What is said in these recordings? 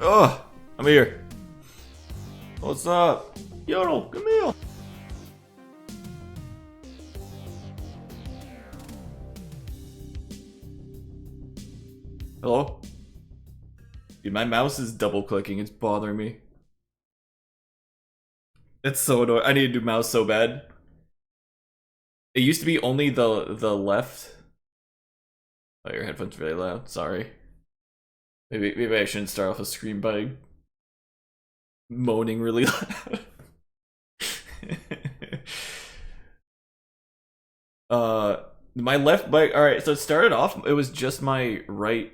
Oh, I'm here. What's up? Yodel, come here. Hello? Dude, my mouse is double clicking. It's bothering me. It's so annoying. I need a new mouse so bad. It used to be only the left. Oh, your headphones are really loud. Sorry. Maybe I shouldn't start off a stream by moaning really loud. My left bike. All right, so it started off. It was just my right.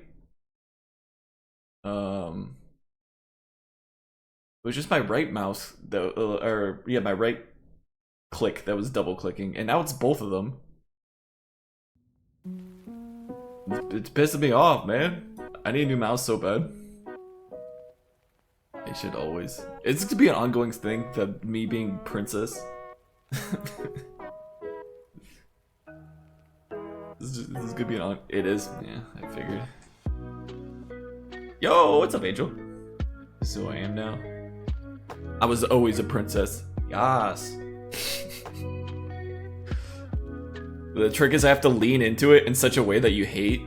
It was just my right mouse though, or yeah, my right click that was double clicking, and now it's both of them. It's pissing me off, man. I need a new mouse so bad. It should always. It's to be an ongoing thing, that me being princess. This is gonna be an on. It is. Yeah, I figured. Yo, what's up, Angel? This is who I am now. I was always a princess. Yas. The trick is I have to lean into it in such a way that you hate,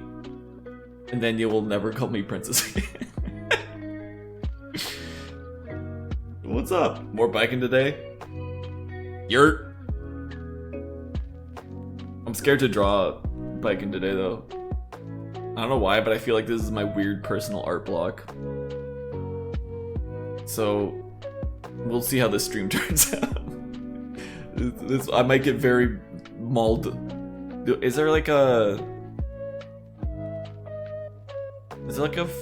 and then you will never call me princess again. What's up? More biking today? Yurt. I'm scared to draw biking today though. I don't know why, but I feel like this is my weird personal art block. So we'll see how this stream turns out. I might get very mauled. Is there like a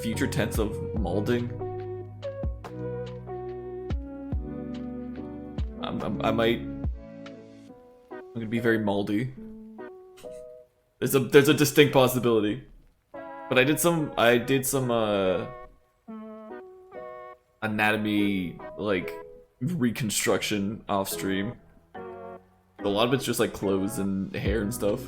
future tense of molding? I'm gonna be very moldy. There's a distinct possibility. But I did some anatomy like reconstruction off stream. A lot of it's just like clothes and hair and stuff.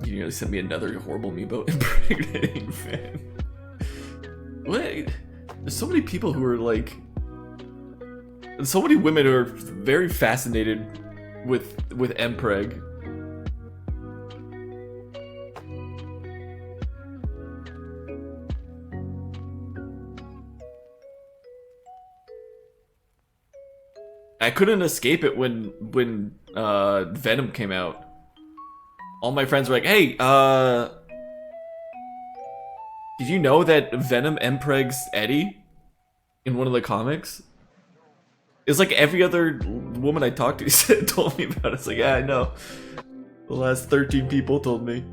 You nearly sent me another horrible meme about impregnating fan. What? There's so many people who are like, so many women who are very fascinated with mpreg. I couldn't escape it when Venom came out. All my friends were like, "Hey, did you know that Venom mpregs Eddie in one of the comics?" It's like every other woman I talked to told me about it. It's like, yeah, I know. The last 13 people told me.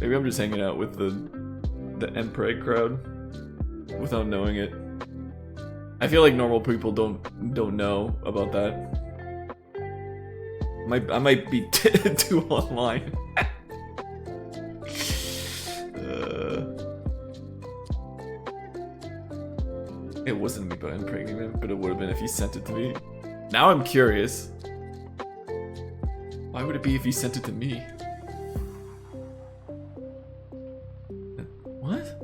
Maybe I'm just hanging out with the mpreg crowd without knowing it. I feel like normal people don't know about that. I might be too online. It wasn't me about impregnating him, but it would have been if he sent it to me. Now I'm curious. Why would it be if he sent it to me? What?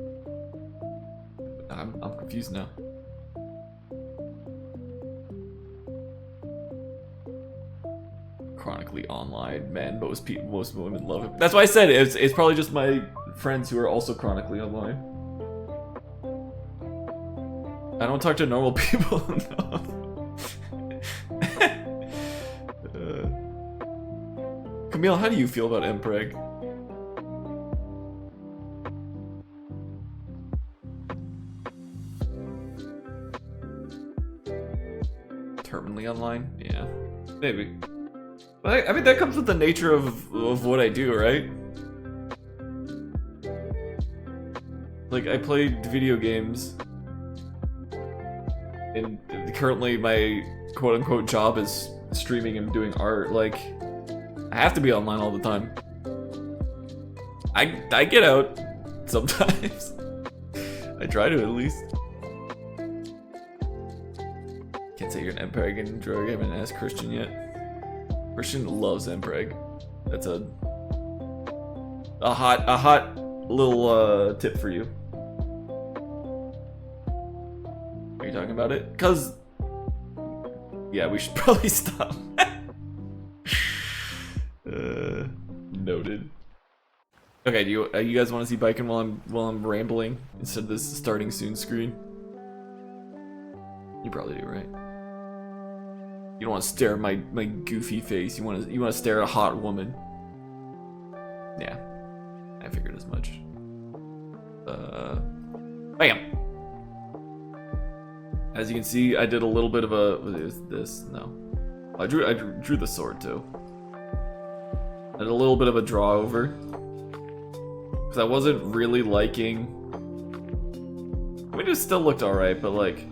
I'm confused now. Chronically online, man. Most women love him. That's why I said it. It's probably just my friends who are also chronically online. I don't talk to normal people enough. Camille, how do you feel about mpreg? Terminally online? Yeah, maybe. I mean, that comes with the nature of what I do, right? Like, I play video games, and currently my quote-unquote job is streaming and doing art. Like, I have to be online all the time. I get out sometimes. I try to, at least. Can't say you're an mpreg and drug. I haven't asked Christian yet. Christian loves mpreg. That's a a hot little tip for you. Are you talking about it? Cause yeah, we should probably stop. Noted. Okay, do you guys want to see biking while I'm rambling instead of this starting soon screen? You probably do, right? You don't want to stare at my goofy face. You want to stare at a hot woman. Yeah, I figured as much. Bam. As you can see, I did a little bit of a. What is this? No, I drew the sword too. I did a little bit of a draw over because I wasn't really liking. I mean, it still looked alright, but like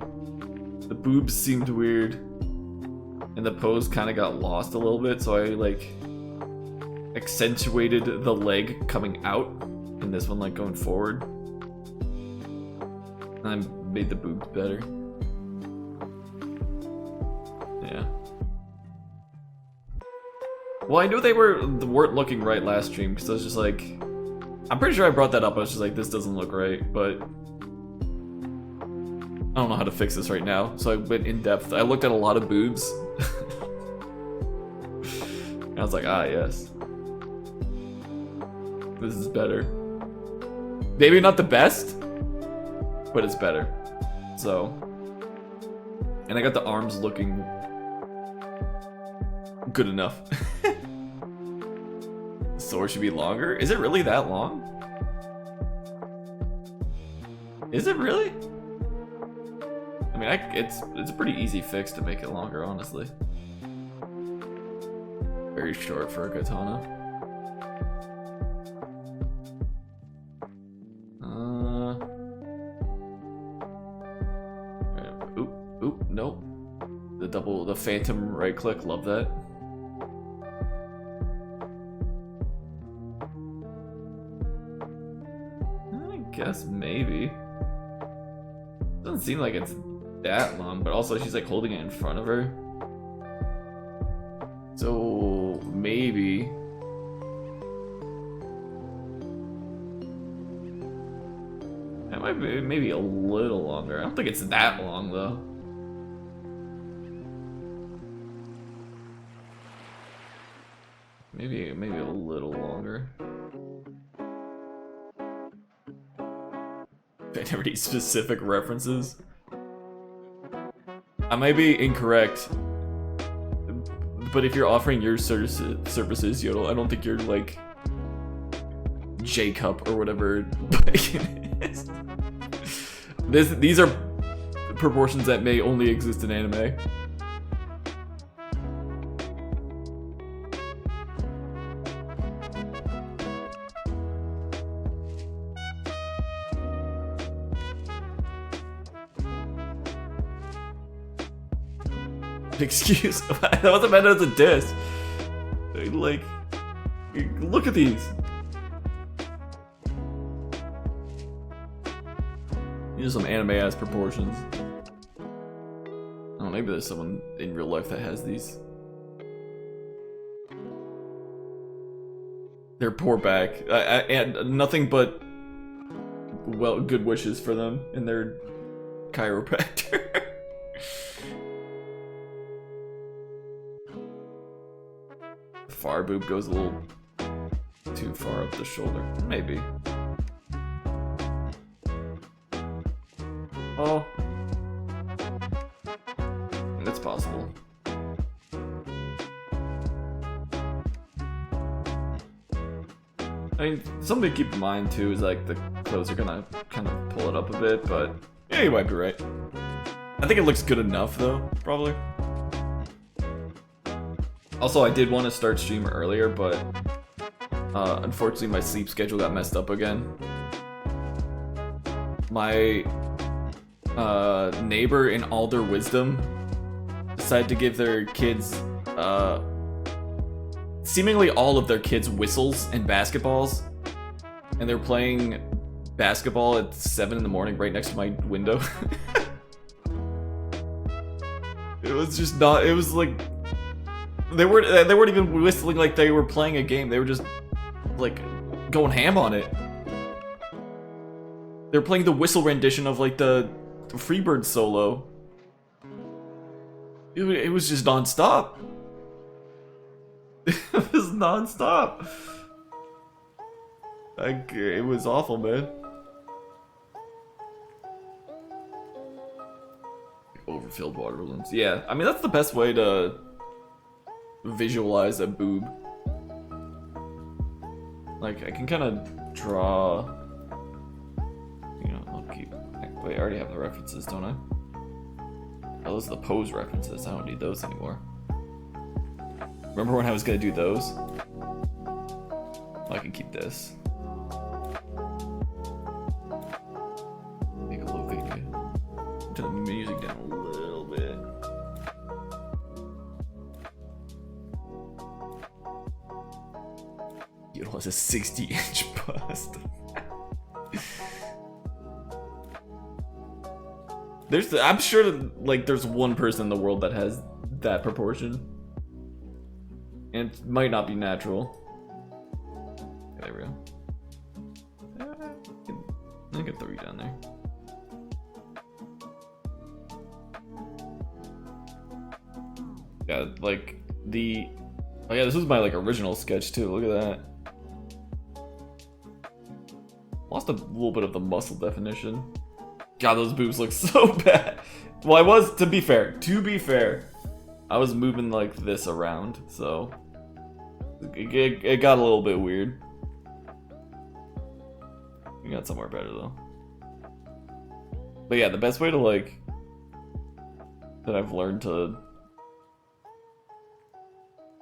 the boobs seemed weird, and the pose kind of got lost a little bit. So I like accentuated the leg coming out, and this one like going forward. And I made the boobs better. Yeah. Well, I knew they weren't looking right last stream because I was just like, I'm pretty sure I brought that up. I was just like, this doesn't look right, but I don't know how to fix this right now. So I went in depth. I looked at a lot of boobs. And I was like, ah, yes. This is better. Maybe not the best, but it's better. So, and I got the arms looking good enough. The sword should be longer. Is it really that long? Is it really? I mean, it's a pretty easy fix to make it longer, honestly. Very short for a katana. Oop, nope. The phantom right click, love that. I guess maybe. Doesn't seem like it's that long, but also she's like holding it in front of her. So maybe. That might be maybe a little longer. I don't think it's that long though. Maybe a little longer. Any specific references? I might be incorrect, but if you're offering your services, Yodel, I don't think you're like J-Cup or whatever it is. These are proportions that may only exist in anime. Excuse, that wasn't meant as a diss. Like, look at these. These are some anime-ass proportions. Oh, maybe there's someone in real life that has these. Their poor back. And nothing but good wishes for them and their chiropractor. Far boob goes a little too far up the shoulder. Maybe. Oh. It's possible. I mean, something to keep in mind too is like the clothes are gonna kind of pull it up a bit, but yeah, you might be right. I think it looks good enough though, probably. Also, I did want to start stream earlier, but unfortunately my sleep schedule got messed up again. My neighbor, in all their wisdom, decided to give their kids, seemingly all of their kids, whistles and basketballs. And they're playing basketball at 7 in the morning right next to my window. It was just not, it was like, they weren't even whistling like they were playing a game. They were just like going ham on it. They're playing the whistle rendition of like the Freebird solo. It was just non-stop. It was non-stop. Like, it was awful, man. Overfilled water balloons. Yeah, I mean that's the best way to visualize a boob. Like, I can kind of draw. You know, I'll keep. Wait, I already have the references, don't I? Oh, those are the pose references. I don't need those anymore. Remember when I was gonna do those? I can keep this. Make a low thing. Turn the music down a little bit. It was a 60-inch bust. I'm sure that, like, there's one person in the world that has that proportion. And it might not be natural. There we go. I can throw you down there. Yeah, like the. Oh yeah, this was my like original sketch too. Look at that. Lost a little bit of the muscle definition. God, those boobs look so bad. Well, I was, to be fair, I was moving like this around, so it got a little bit weird. We got somewhere better though. But yeah, the best way to like that I've learned to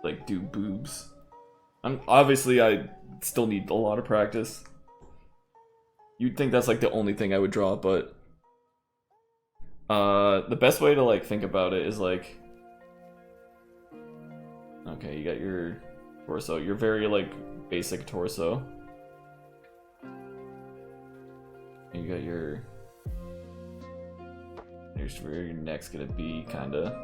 like do boobs. Obviously I still need a lot of practice. You'd think that's like the only thing I would draw, but the best way to like think about it is like, okay, you got your torso, your very like basic torso. You got here's where your neck's gonna be, kinda.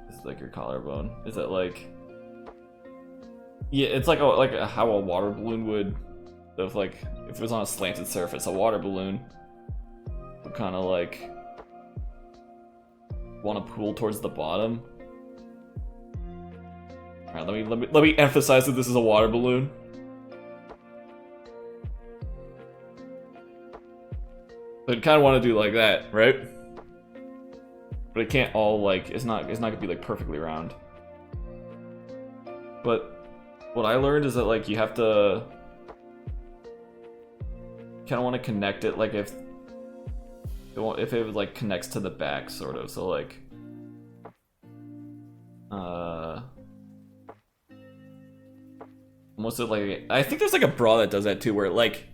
This is like your collarbone. Is that like? Yeah, it's like how a water balloon would. If like if it was on a slanted surface, a water balloon would kind of like want to pool towards the bottom. All right, let me emphasize that this is a water balloon. So you kind of want to do like that, right? But it can't all like it's not gonna be like perfectly round. But what I learned is that like you have to kind of want to connect it like if it like connects to the back sort of, so like almost like I think there's like a bra that does that too, where it like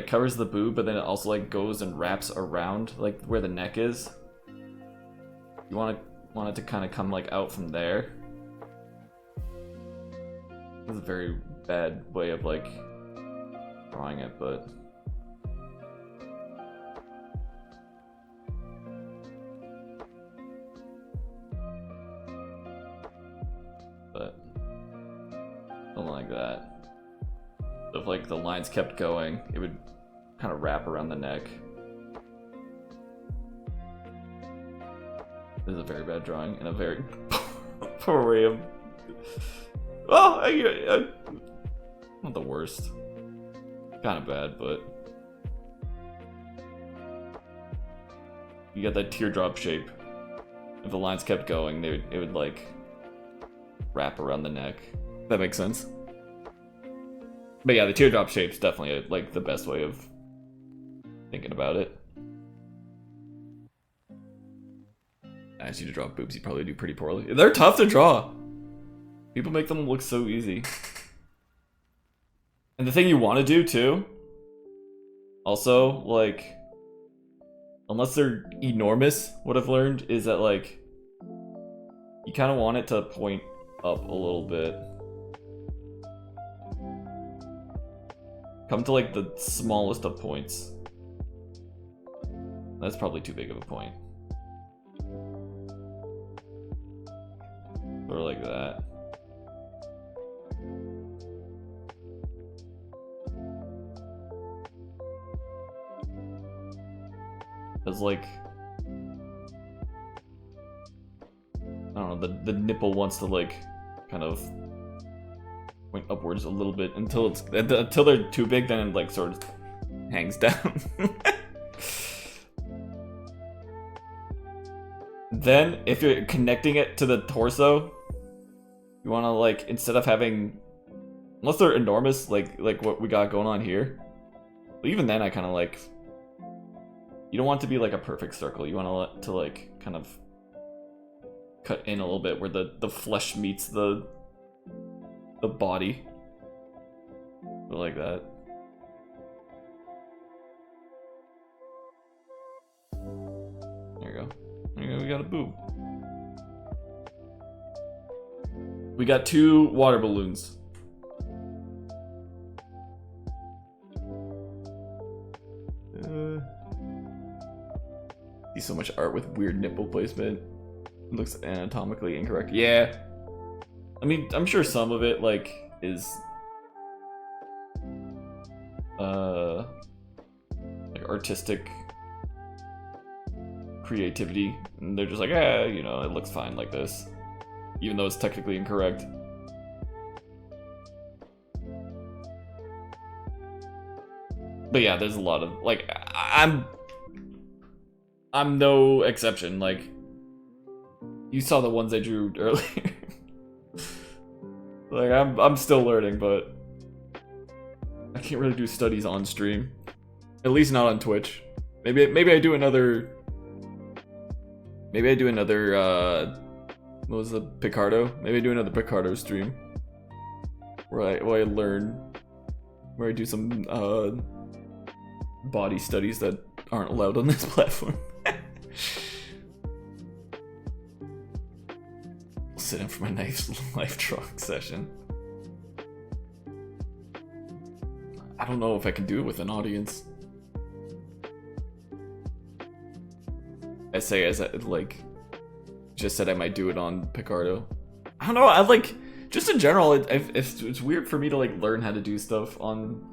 covers the boob, but then it also like goes and wraps around like where the neck is. You want it to kind of come like out from there. This is a very bad way of like drawing it, but something like that. If like the lines kept going, it would kind of wrap around the neck. This is a very bad drawing and a very poor way of. Oh, I not the worst. Kind of bad, but you got that teardrop shape. If the lines kept going, it would like wrap around the neck. That makes sense. But yeah, the teardrop shape's definitely like the best way of thinking about it. I asked you to draw boobs, you probably do pretty poorly. They're tough to draw. People make them look so easy. And the thing you want to do too, also, like, unless they're enormous, what I've learned is that like you kind of want it to point up a little bit. Come to like the smallest of points. That's probably too big of a point. Sort of like that. It's like, I don't know, the nipple wants to like kind of point upwards a little bit until they're too big, then it like sort of hangs down. Then if you're connecting it to the torso, you want to like, instead of having, unless they're enormous like what we got going on here, but even then I kind of like, you don't want it to be like a perfect circle. You want to like kind of cut in a little bit where the flesh meets the body. Like that. There you go. There you go, we got a boob. We got 2 water balloons. See so much art with weird nipple placement. It looks anatomically incorrect. Yeah. I mean, I'm sure some of it, like, is... like, artistic creativity. And they're just like, you know, it looks fine like this. Even though it's technically incorrect. But yeah, there's a lot of, like, I'm no exception. Like, you saw the ones I drew earlier. Like, I'm still learning, but I can't really do studies on stream. At least not on Twitch. Maybe I do another. Maybe I do another. What was the Picardo? Maybe I do another Picardo stream where I learn, where I do some body studies that aren't allowed on this platform. I'll sit in for my life drawing session. I don't know if I can do it with an audience. I just said I might do it on Picardo. I don't know, I like, just in general, it's weird for me to like learn how to do stuff on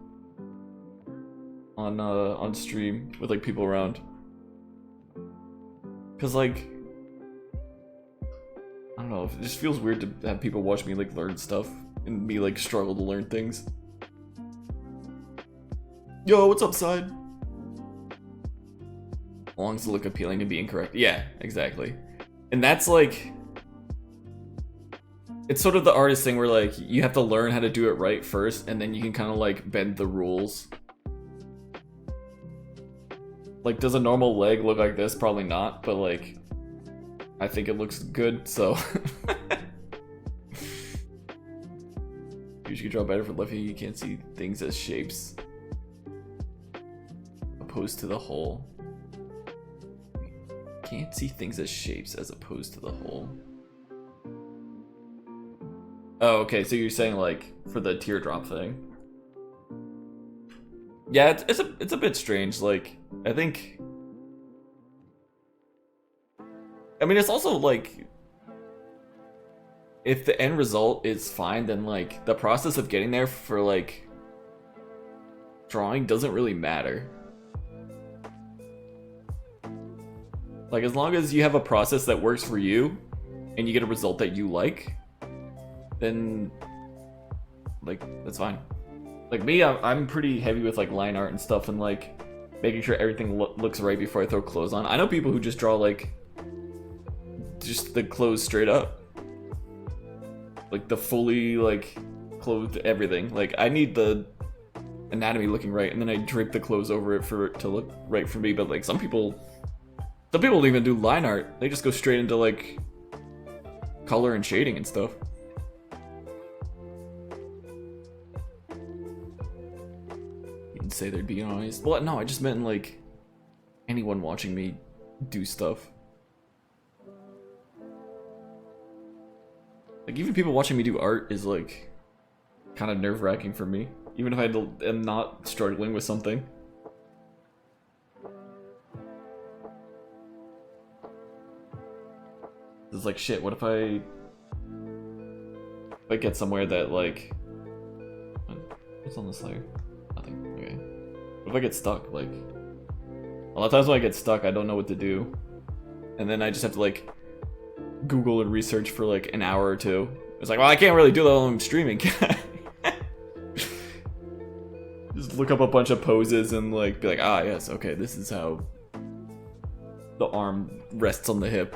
stream with like people around. Cause like, I don't know, it just feels weird to have people watch me like learn stuff and me like struggle to learn things. Yo, what's up, side? As long as to look appealing and be incorrect. Yeah, exactly. And that's like, it's sort of the artist thing where like you have to learn how to do it right first, and then you can kind of like bend the rules. Like, does a normal leg look like this? Probably not, but like, I think it looks good, so. You should draw better for lefty. You can't see things as shapes, opposed to the whole. Can't see things as shapes as opposed to the whole. Oh, okay, so you're saying like for the teardrop thing. Yeah, it's a bit strange. Like, I think, I mean, it's also like, if the end result is fine, then like the process of getting there for like drawing doesn't really matter. Like, as long as you have a process that works for you and you get a result that you like, then like, that's fine. Like me, I'm pretty heavy with like line art and stuff, and like making sure everything looks right before I throw clothes on. I know people who just draw like just the clothes straight up, like the fully like clothed everything. Like, I need the anatomy looking right, and then I drape the clothes over it for it to look right for me. But like some people don't even do line art. They just go straight into like color and shading and stuff. You can say there'd be an audience. Well, no, I just meant like anyone watching me do stuff. Like, even people watching me do art is like kind of nerve-wracking for me, even if I am not struggling with something. It's like, shit, what if I If I get somewhere that like, what's on this layer? Nothing. Okay. What if I get stuck? Like, a lot of times when I get stuck, I don't know what to do, and then I just have to like Google and research for like an hour or two. It's like, well, I can't really do that while I'm streaming, can I? Just look up a bunch of poses and like be like, ah, yes, okay, this is how the arm rests on the hip.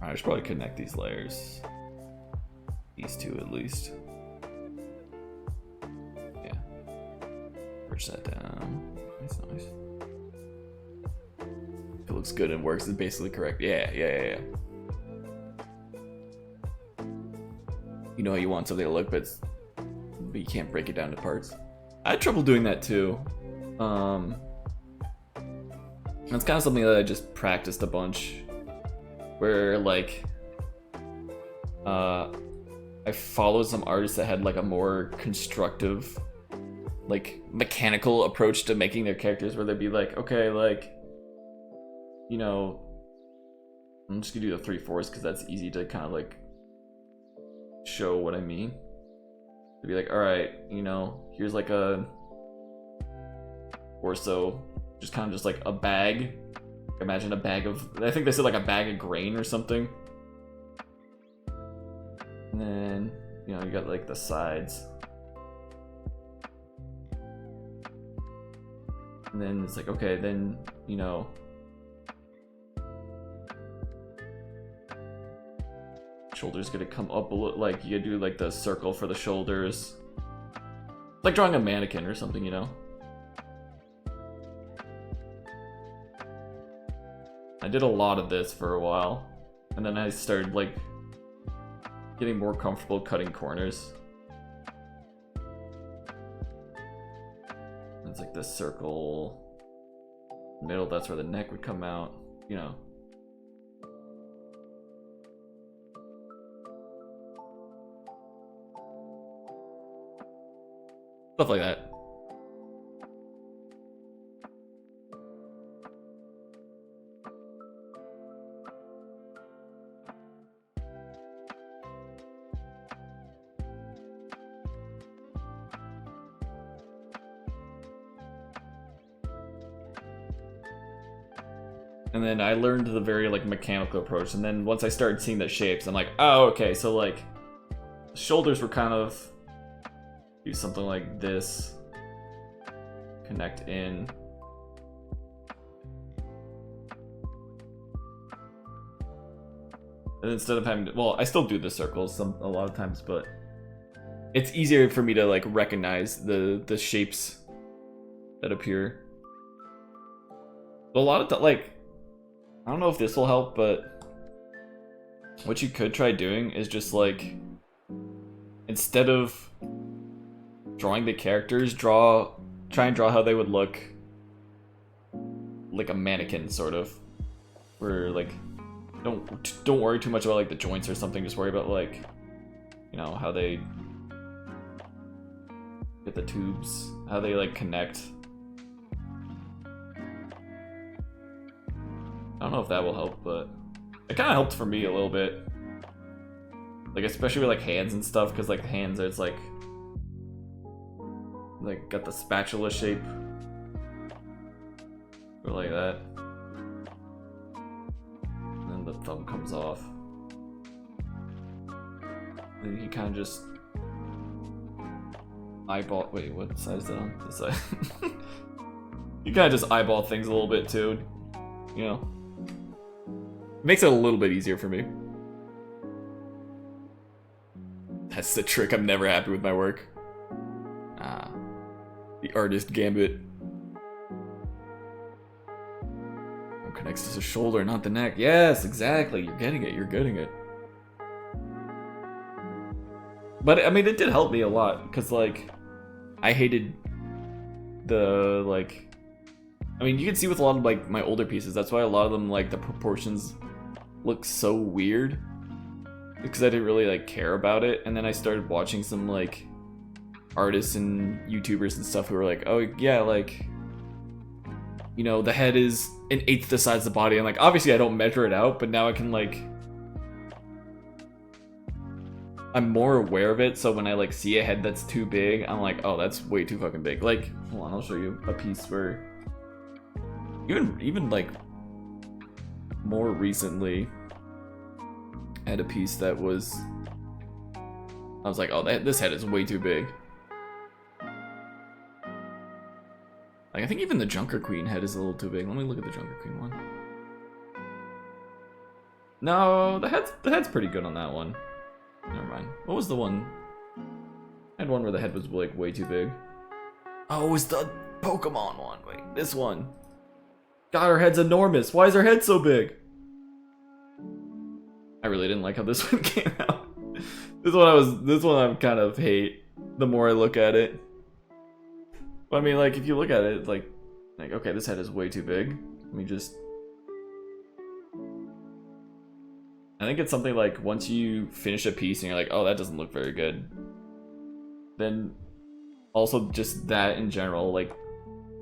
I should probably connect these layers. These two at least. Yeah. Push that down. That's nice. If it looks good and works, it's basically correct. Yeah. You know how you want something to look, but you can't break it down to parts. I had trouble doing that too. That's kind of something that I just practiced a bunch. Where like, I followed some artists that had like a more constructive, like mechanical approach to making their characters, where they'd be like, okay, like, you know, I'm just gonna do the 3/4 because that's easy to kind of like show what I mean. To be like, all right, you know, here's like a torso, just kind of just like a bag. Imagine a bag of, I think they said like a bag of grain or something. And then, you know, you got like the sides. And then it's like, okay, then, you know, shoulders gonna come up a little, like you do like the circle for the shoulders. It's like drawing a mannequin or something, you know? I did a lot of this for a while, and then I started like getting more comfortable cutting corners. It's like this circle, middle, that's where the neck would come out, you know. Stuff like that. And then I learned the very like mechanical approach, and then once I started seeing the shapes, I'm like, oh, okay, so like shoulders were kind of do something like this, connect in. And instead of having to, well, I still do the circles a lot of times, but it's easier for me to like recognize the shapes that appear. But a lot of like, I don't know if this will help, but what you could try doing is just like, instead of drawing the characters, try and draw how they would look like a mannequin, sort of. Where like, don't worry too much about like the joints or something, just worry about like, you know, how they get the tubes, how they like connect. I don't know if that will help, but it kind of helped for me a little bit. Like, especially with like hands and stuff, because like the hands, it's like got the spatula shape. Or like that. And then the thumb comes off. Then you kind of just eyeball. Wait, what side is that on? This side. You kind of just eyeball things a little bit too, you know. Makes it a little bit easier for me. That's the trick. I'm never happy with my work. Ah, the artist gambit. It connects to the shoulder, not the neck. Yes, exactly. You're getting it. You're getting it. But I mean, it did help me a lot because, like, I hated the like. I mean, you can see with a lot of like my older pieces. That's why a lot of them, like, the proportions look so weird, because I didn't really like care about it. And then I started watching some like artists and YouTubers and stuff who were like, oh yeah, like, you know, the head is 1/8 the size of the body. And like, obviously I don't measure it out, but now I can like I'm more aware of it, so when I like see a head that's too big, I'm like, oh, that's way too fucking big. Like, hold on, I'll show you a piece where even like more recently I had a piece that was, I was like, oh, this head is way too big. Like, I think even the Junker Queen head is a little too big. Let me look at the Junker Queen one. No, the head's pretty good on that one. Never mind. What was the one? I had one where the head was like way too big. Oh, it was the Pokemon one. Wait, this one. God, her head's enormous. Why is her head so big? I really didn't like how this one came out. This one I kind of hate the more I look at it. But I mean, like, if you look at it, it's like okay, this head is way too big. Let me just. I think it's something like once you finish a piece and you're like, oh, that doesn't look very good. Then also just that in general, like,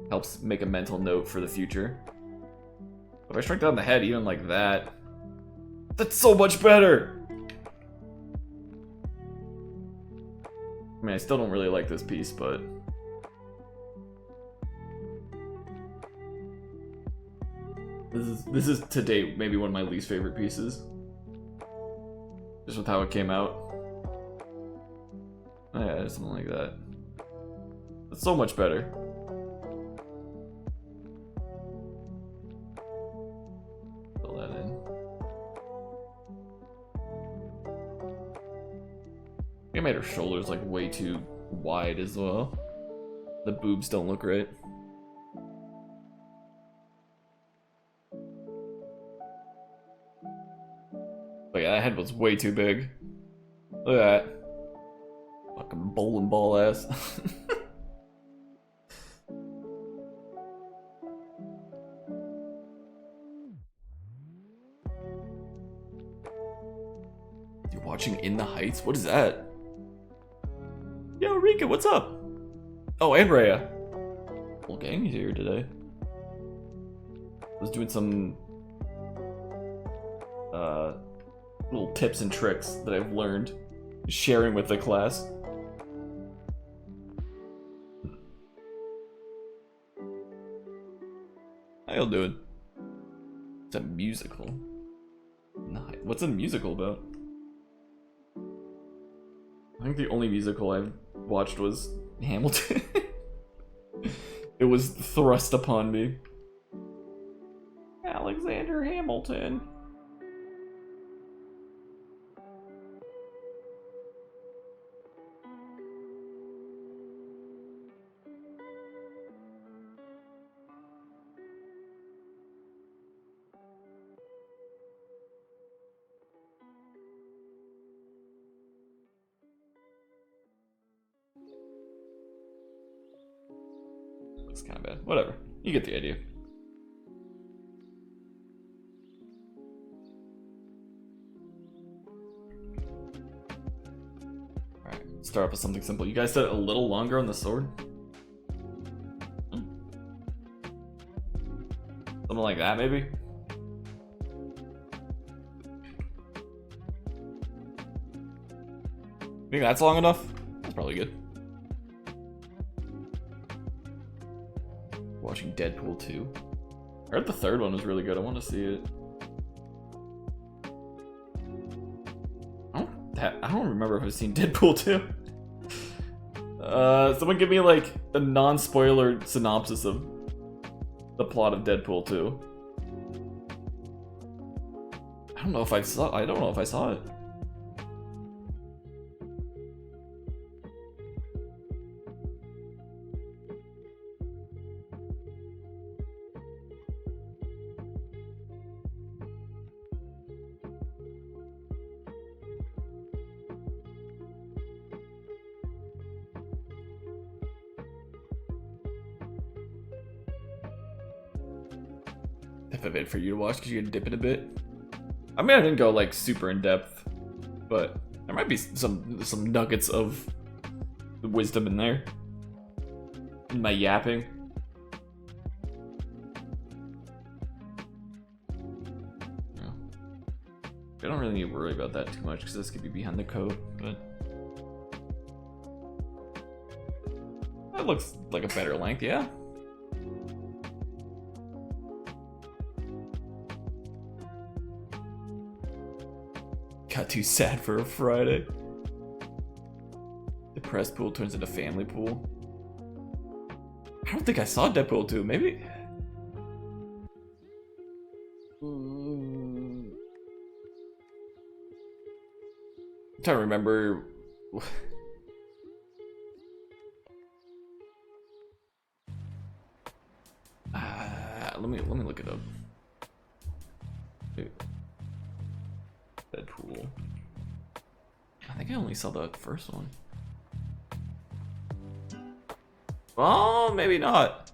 helps make a mental note for the future. If I shrink down the head even like that, that's so much better! I mean, I still don't really like this piece, but... This is to date maybe one of my least favorite pieces. Just with how it came out. Yeah, something like that. It's so much better. Fill that in. I think I made her shoulders like way too wide as well. The boobs don't look right. But yeah, that head was way too big. Look at that. Fucking bowling ball ass. You're watching In the Heights? What is that? Yo, Rika, what's up? Oh, and Rhea. Whole gang is here today. I was doing some little tips and tricks that I've learned, sharing with the class. How y'all doing? It's a musical. What's a musical about? I think the only musical I've watched was Hamilton. It was thrust upon me. Alexander Hamilton. Looks kind of bad. Whatever. You get the idea. Alright, start off with something simple. You guys said a little longer on the sword? Something like that, maybe? Think that's long enough? That's probably good. Watching Deadpool 2. I heard the third one was really good. I want to see it. I don't remember if I've seen Deadpool 2. Someone give me like a non-spoiler synopsis of the plot of Deadpool 2. I don't know if I saw it. Bit for you to watch because you can dip it a bit. I mean, I didn't go like super in depth, but there might be some nuggets of wisdom in there. In my yapping. Yeah. I don't really need to worry about that too much because this could be behind the coat, but that looks like a better length, yeah. Got too sad for a Friday. Depressed pool turns into family pool. I don't think I saw Deadpool 2, maybe? I'm trying to remember. Let me look it up. Deadpool. I think I only saw the first one. Oh, maybe not.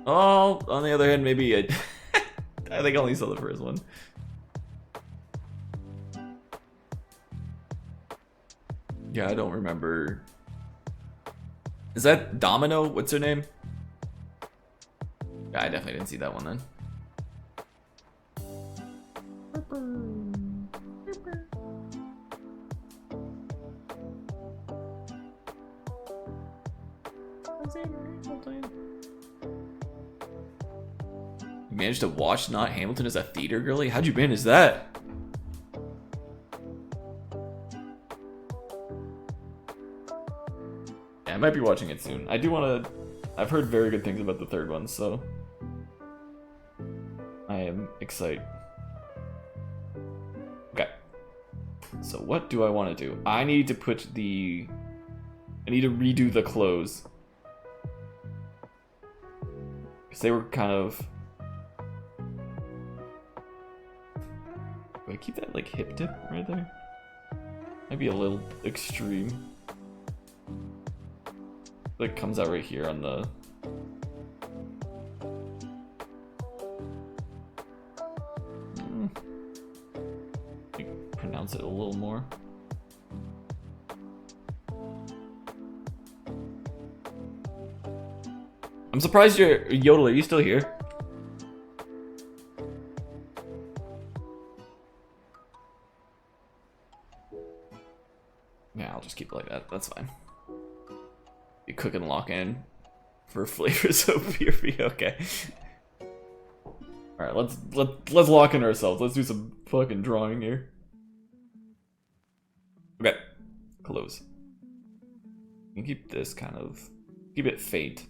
Oh, on the other hand, maybe I think I only saw the first one. Yeah, I don't remember. Is that Domino? What's her name? Yeah, I definitely didn't see that one then. You managed to watch Not Hamilton as a theater girly? How'd you manage that? Yeah, I might be watching it soon. I do want to... I've heard very good things about the third one, so... I am excited. Okay. So what do I want to do? I need to put the... I need to redo the clothes. Because they were kind of... Do I keep that like hip dip right there? Might be a little extreme. Like comes out right here on the... Pronounce it a little more. I'm surprised you're Yodel. Are you still here? Yeah, I'll just keep it like that. That's fine. You cook and lock in for flavors of beer. Okay. All right, let's lock in ourselves. Let's do some fucking drawing here. Okay, close. You can keep this kind of, keep it faint.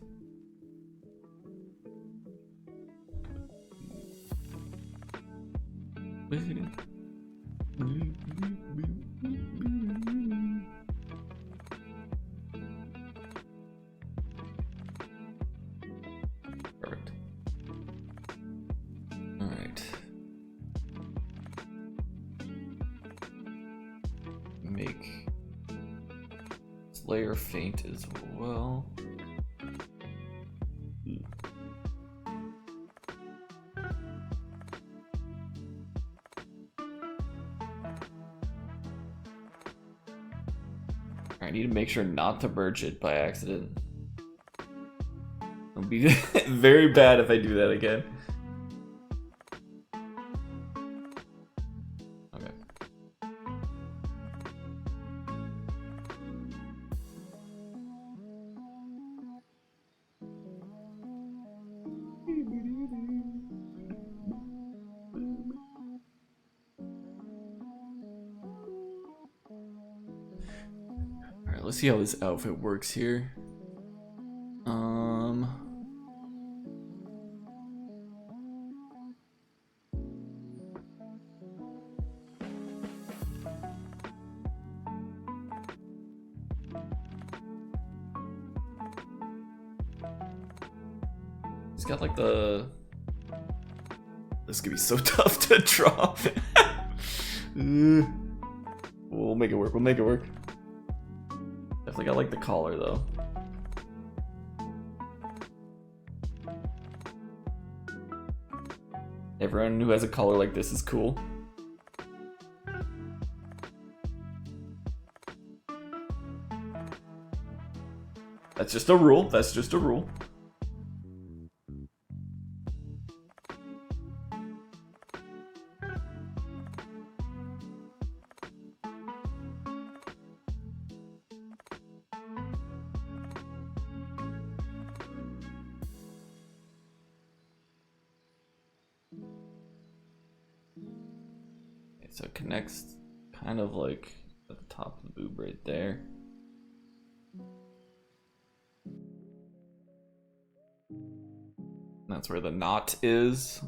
Perfect. All right. Make this layer faint as well. I need to make sure not to merge it by accident. It'll be very bad if I do that again. Okay. Alright, let's see how this outfit works here. It's got like the... This could be so tough to draw. We'll make it work, we'll make it work. Definitely got like the collar though. Everyone who has a collar like this is cool. That's just a rule, that's just a rule. So it connects kind of like at the top of the boob right there. That's where the knot is.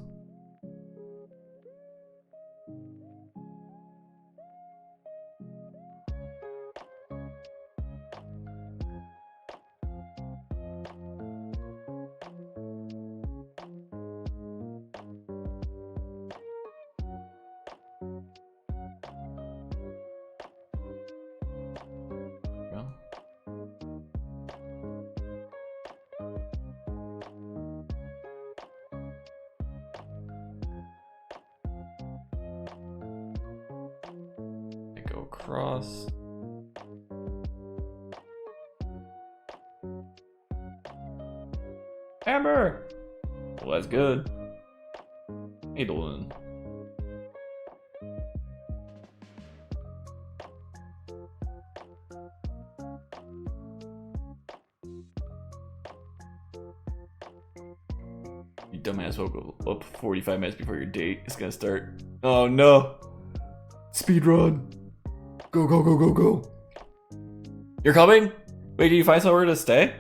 Across. Amber! Well, that's good. Hey, Dolan. You dumbass woke up 45 minutes before your date is gonna start. Oh no! Speed run! Go, go, go, go, go! You're coming? Wait, did you find somewhere to stay?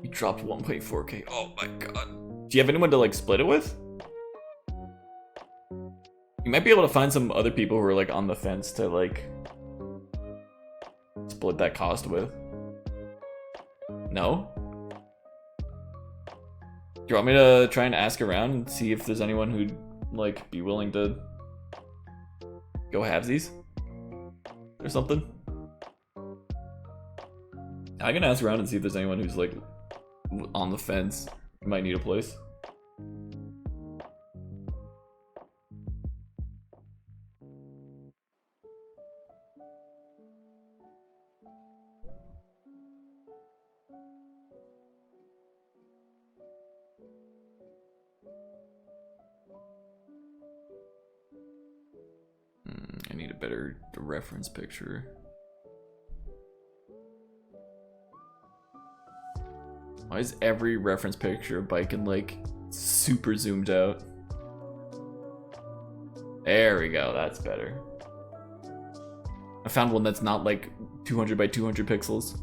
You dropped 1.4K. Oh my god. Do you have anyone to like split it with? You might be able to find some other people who are like on the fence to like split that cost with. No? Do you want me to try and ask around and see if there's anyone who'd like be willing to go halvesies or something? I can ask around and see if there's anyone who's like on the fence, might need a place. I need a better reference picture. Why is every reference picture of Biken like super zoomed out? There we go, that's better. I found one that's not like 200 by 200 pixels.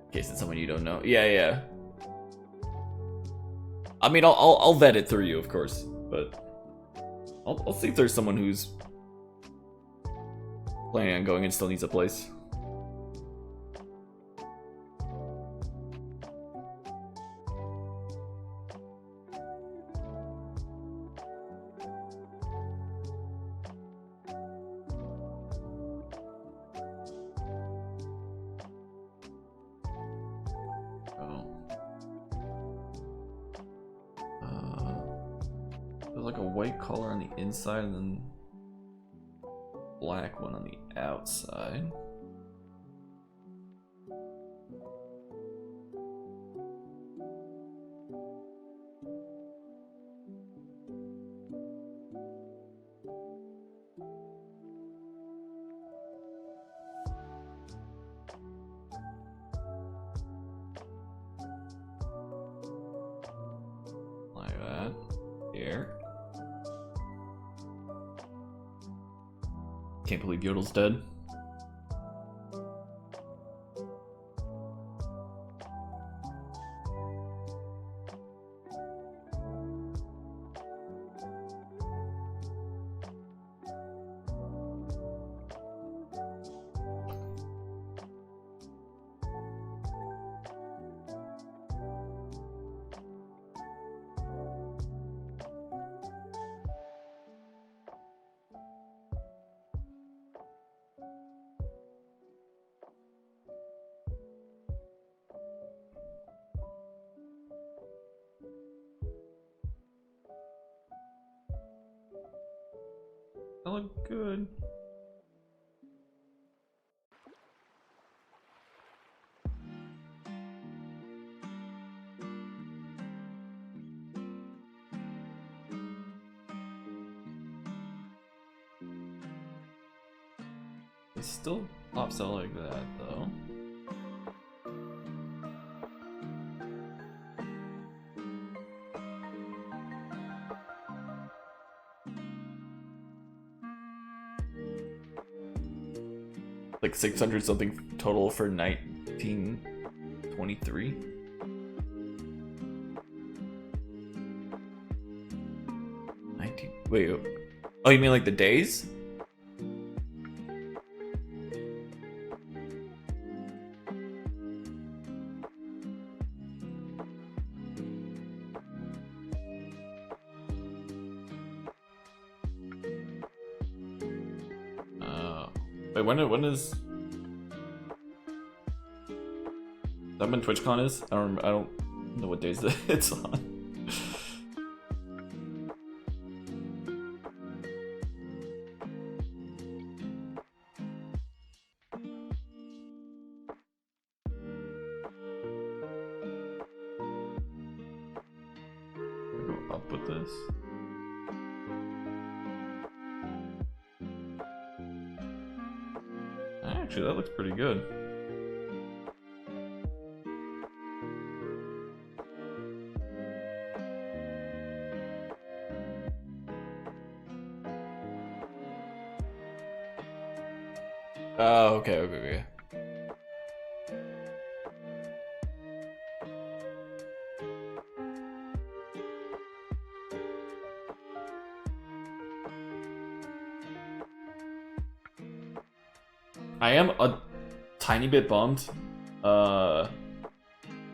In case it's someone you don't know. Yeah, yeah. I mean, I'll vet it through you, of course, but I'll see if there's someone who's planning on going and still needs a place. There's like a white collar on the inside and then black one on the outside. Like that. Here. Can't believe Yodel's dead. I look good. It still pops out like that though. Like 600 something total for 1923. Wait, oh, you mean like the days? Wait, when is that when TwitchCon is? I don't know what days it's on. Go up with this. Actually, that looks pretty good. Oh, okay. I am a tiny bit bummed.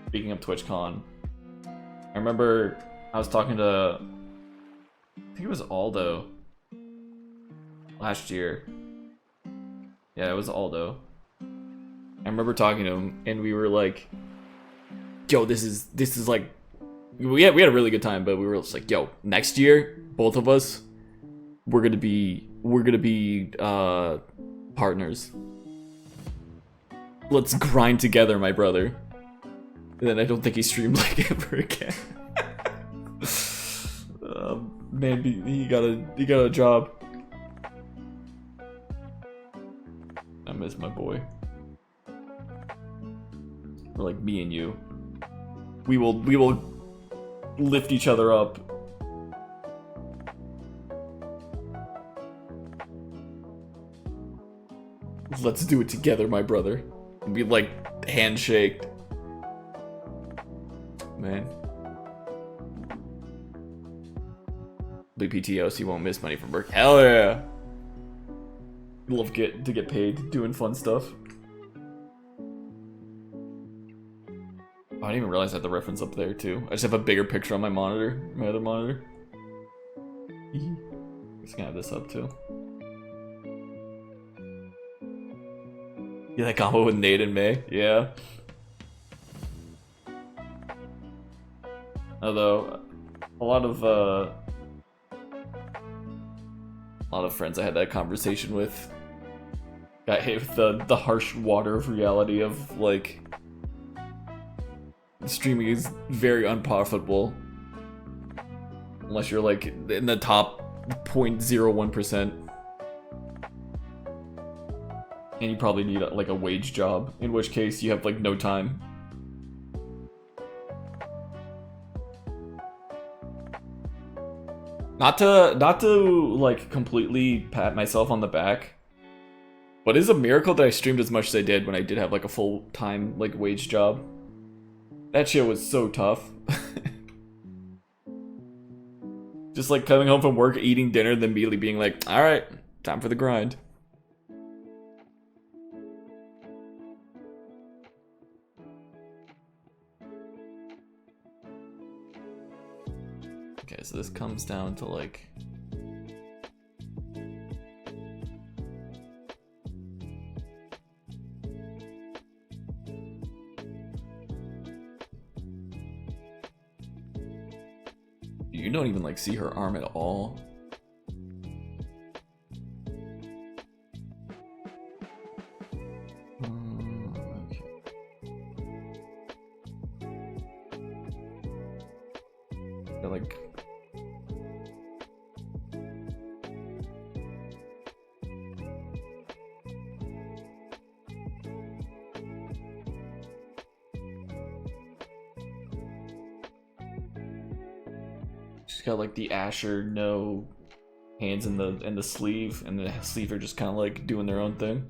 Speaking of TwitchCon, I remember I was talking to, I think it was Aldo last year. Yeah, it was Aldo. I remember talking to him, and we were like, "Yo, this is like, we had a really good time, but we were just like, yo, next year, both of us, we're gonna be partners. Let's grind together, my brother." And then I don't think he streamed like ever again. Man, he got a job. I miss my boy. Or like me and you. We will lift each other up. Let's do it together, my brother. We like handshaked. Man. BPTO, so you won't miss money from work. Hell yeah! Love to get paid doing fun stuff. Oh, I didn't even realize I had the reference up there too. I just have a bigger picture on my monitor, my other monitor. I'm just gonna have this up too. Yeah, that combo with Nate and May, yeah. Although, a lot of friends I had that conversation with got hit with the harsh water of reality of like streaming is very unprofitable unless you're like in the top 0.01%, and you probably need like a wage job, in which case you have like no time. Not to like completely pat myself on the back, but it's a miracle that I streamed as much as I did when I did have like a full-time like wage job. That shit was so tough. Just like coming home from work, eating dinner, then immediately being like, all right, time for the grind. Okay, so this comes down to like... You don't even like see her arm at all. Okay. They're like... She's got like the Asher no hands in the sleeve, and the sleeve are just kind of like doing their own thing.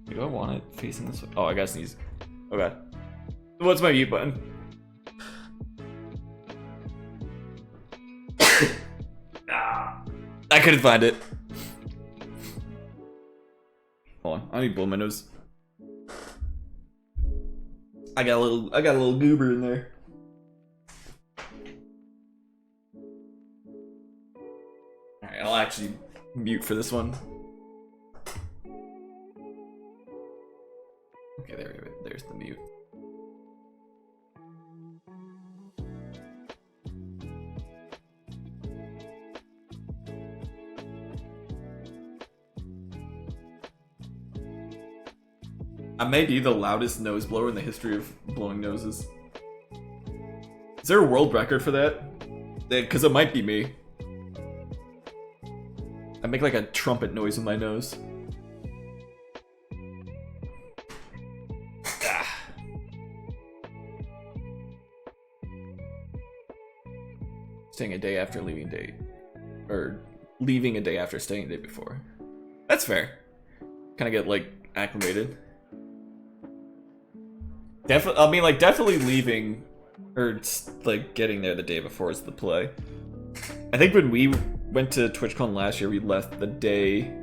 Do I want it facing this way? Oh, I gotta sneeze. Okay. What's my mute button? I couldn't find it. Hold on, I need to blow my nose. I got a little goober in there. Alright, I'll actually mute for this one. Okay, there's the mute. I may be the loudest nose blower in the history of blowing noses. Is there a world record for that? Because it might be me. I make like a trumpet noise with my nose. Staying a day after leaving date. Or leaving a day after staying a day before. That's fair. Kind of get like acclimated. I mean, like, definitely leaving, or like getting there the day before is the play. I think when we went to TwitchCon last year, we left the day.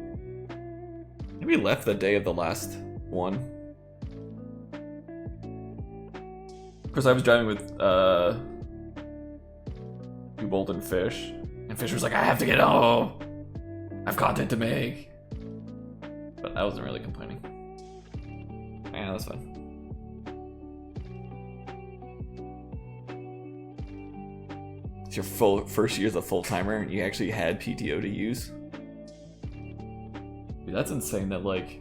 Maybe we left the day of the last one. Of course, I was driving with Bolt and Fish, and Fish was like, "I have to get home. I have content to make." But I wasn't really complaining. Yeah, that's fine. It's your first year as a full-timer and you actually had PTO to use. Dude, that's insane that like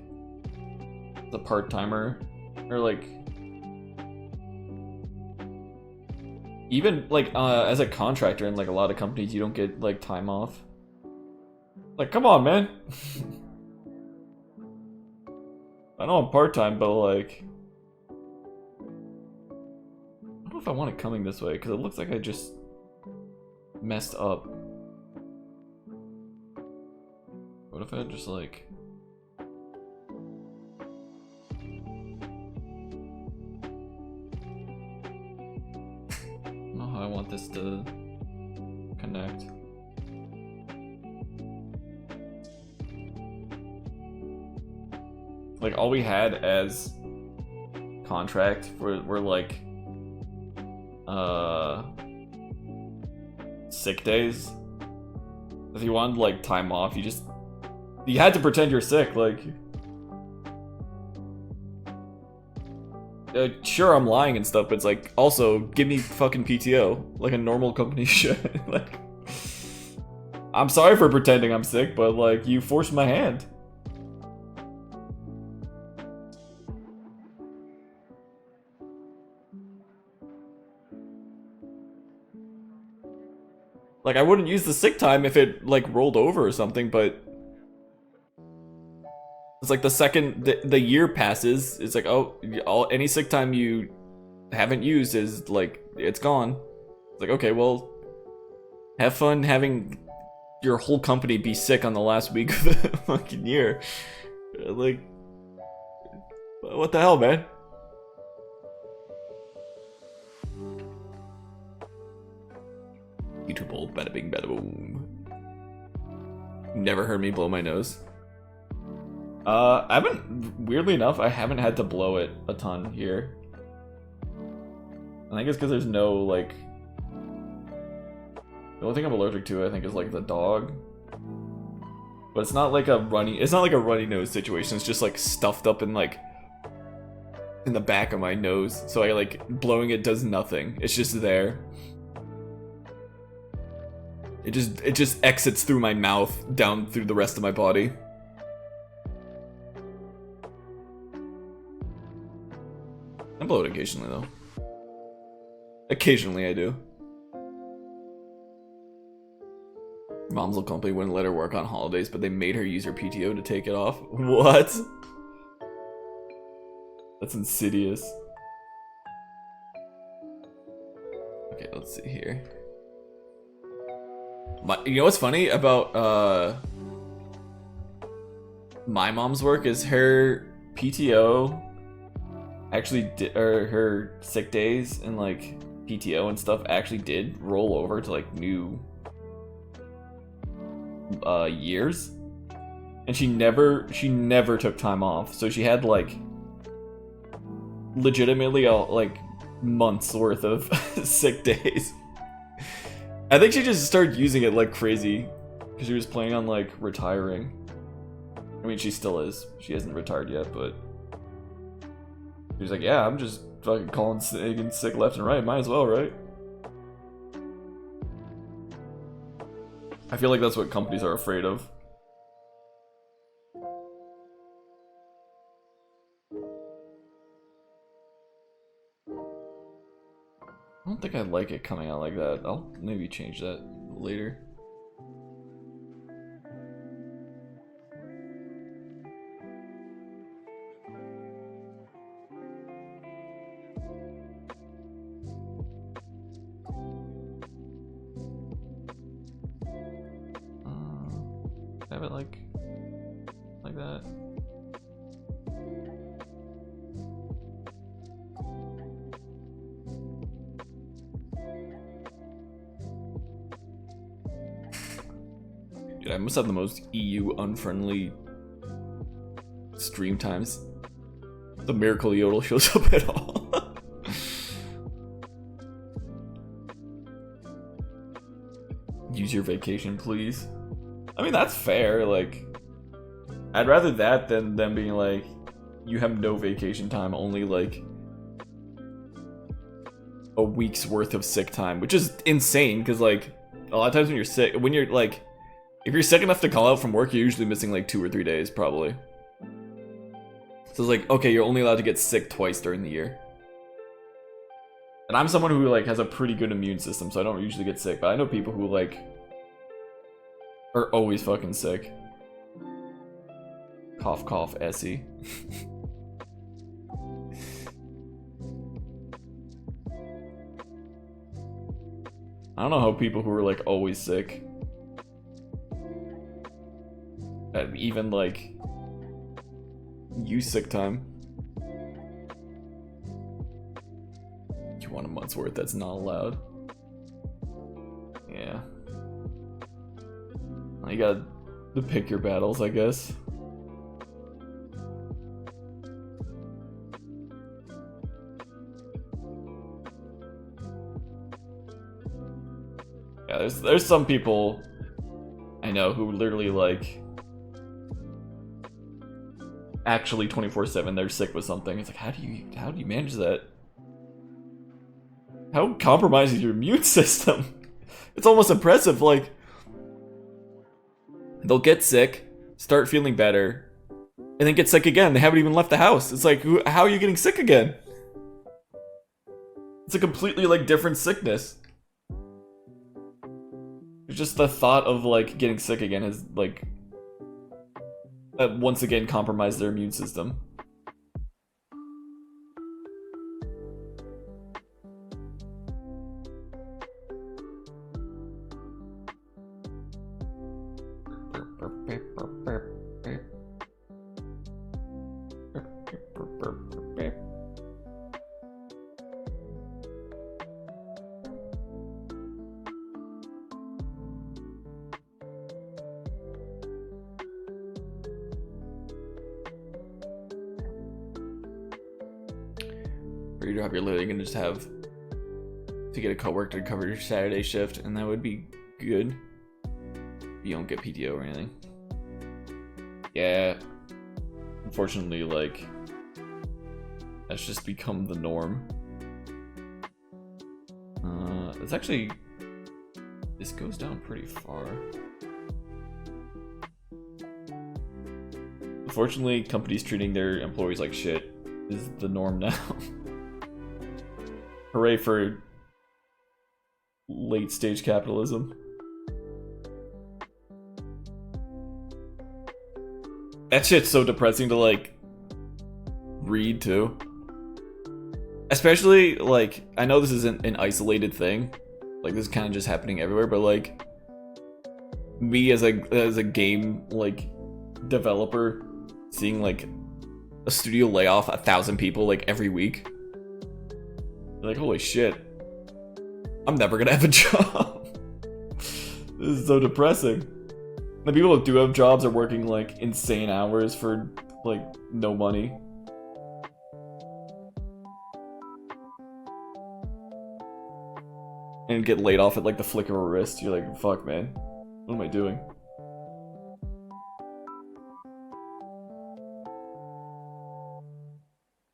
the part-timer or like even like as a contractor in like a lot of companies you don't get like time off. Like, come on, man. I know I'm part-time, but like I don't know if I want it coming this way because it looks like I just messed up. What if I just like I don't know how I want this to connect. Like all we had as contract were like sick days. If you wanted like time off, you had to pretend you're sick. Like, sure, I'm lying and stuff, but it's like also give me fucking PTO like a normal company should. Like, I'm sorry for pretending I'm sick, but like you forced my hand. Like, I wouldn't use the sick time if it, like, rolled over or something, but it's like the second the year passes, it's like, oh, any sick time you haven't used is, like, it's gone. It's like, okay, well, have fun having your whole company be sick on the last week of the fucking year. Like, what the hell, man? YouTube old, bada bing, bada boom. Never heard me blow my nose. I haven't, weirdly enough, I haven't had to blow it a ton here. I think it's because there's no, like... The only thing I'm allergic to, I think, is, like, the dog. But it's not like a runny nose situation, it's just, like, stuffed up in, like... in the back of my nose. So I, like, blowing it does nothing. It's just there. It just exits through my mouth, down through the rest of my body. I blow it occasionally, though. Occasionally, I do. Mom's little company wouldn't let her work on holidays, but they made her use her PTO to take it off. What? That's insidious. Okay, let's see here. You know what's funny about my mom's work is her PTO actually or her sick days and like PTO and stuff actually did roll over to like new years, and she never took time off, so she had like legitimately like months worth of sick days. I think she just started using it like crazy because she was planning on like retiring. I mean, she still is. She hasn't retired yet, but she was like, yeah, I'm just fucking calling sick left and right. Might as well, right? I feel like that's what companies are afraid of. I don't think I like it coming out like that. I'll maybe change that later. Have it like that. Dude, I must have the most EU unfriendly stream times. The miracle yodel shows up at all. Use your vacation, please. I mean, that's fair. Like, I'd rather that than them being like, you have no vacation time, only like a week's worth of sick time, which is insane because like a lot of times when you're sick, when you're like, if you're sick enough to call out from work, you're usually missing like 2 or 3 days probably. So it's like, okay, you're only allowed to get sick twice during the year. And I'm someone who like has a pretty good immune system, so I don't usually get sick, but I know people who like are always fucking sick. Cough, cough, Essie. I don't know how people who are like always sick, even like use sick time. You want a month's worth? That's not allowed. Yeah. You gotta pick your battles, I guess. Yeah, there's some people I know who literally like actually 24/7 they're sick with something. It's like, how do you manage that? How compromises your immune system? It's almost impressive. Like, they'll get sick, start feeling better, and then get sick again. They haven't even left the house. It's like, how are you getting sick again? It's a completely like different sickness. It's just the thought of like getting sick again has like once again compromised their immune system. For your job, you're literally gonna just have to get a coworker to cover your Saturday shift, and that would be good. You don't get PTO or anything. Yeah. Unfortunately, like, that's just become the norm. It's actually, this goes down pretty far. Unfortunately, companies treating their employees like shit is the norm now. Hooray for late stage capitalism. That shit's so depressing to like read too. Especially, like, I know this isn't an isolated thing. Like, this is kind of just happening everywhere, but, like, me as a game, like, developer, seeing, like, a studio lay off 1,000 people, like, every week. Like, holy shit. I'm never gonna have a job. This is so depressing. The people that do have jobs are working, like, insane hours for, like, no money. And get laid off at, like, the flick of a wrist. You're like, fuck, man. What am I doing?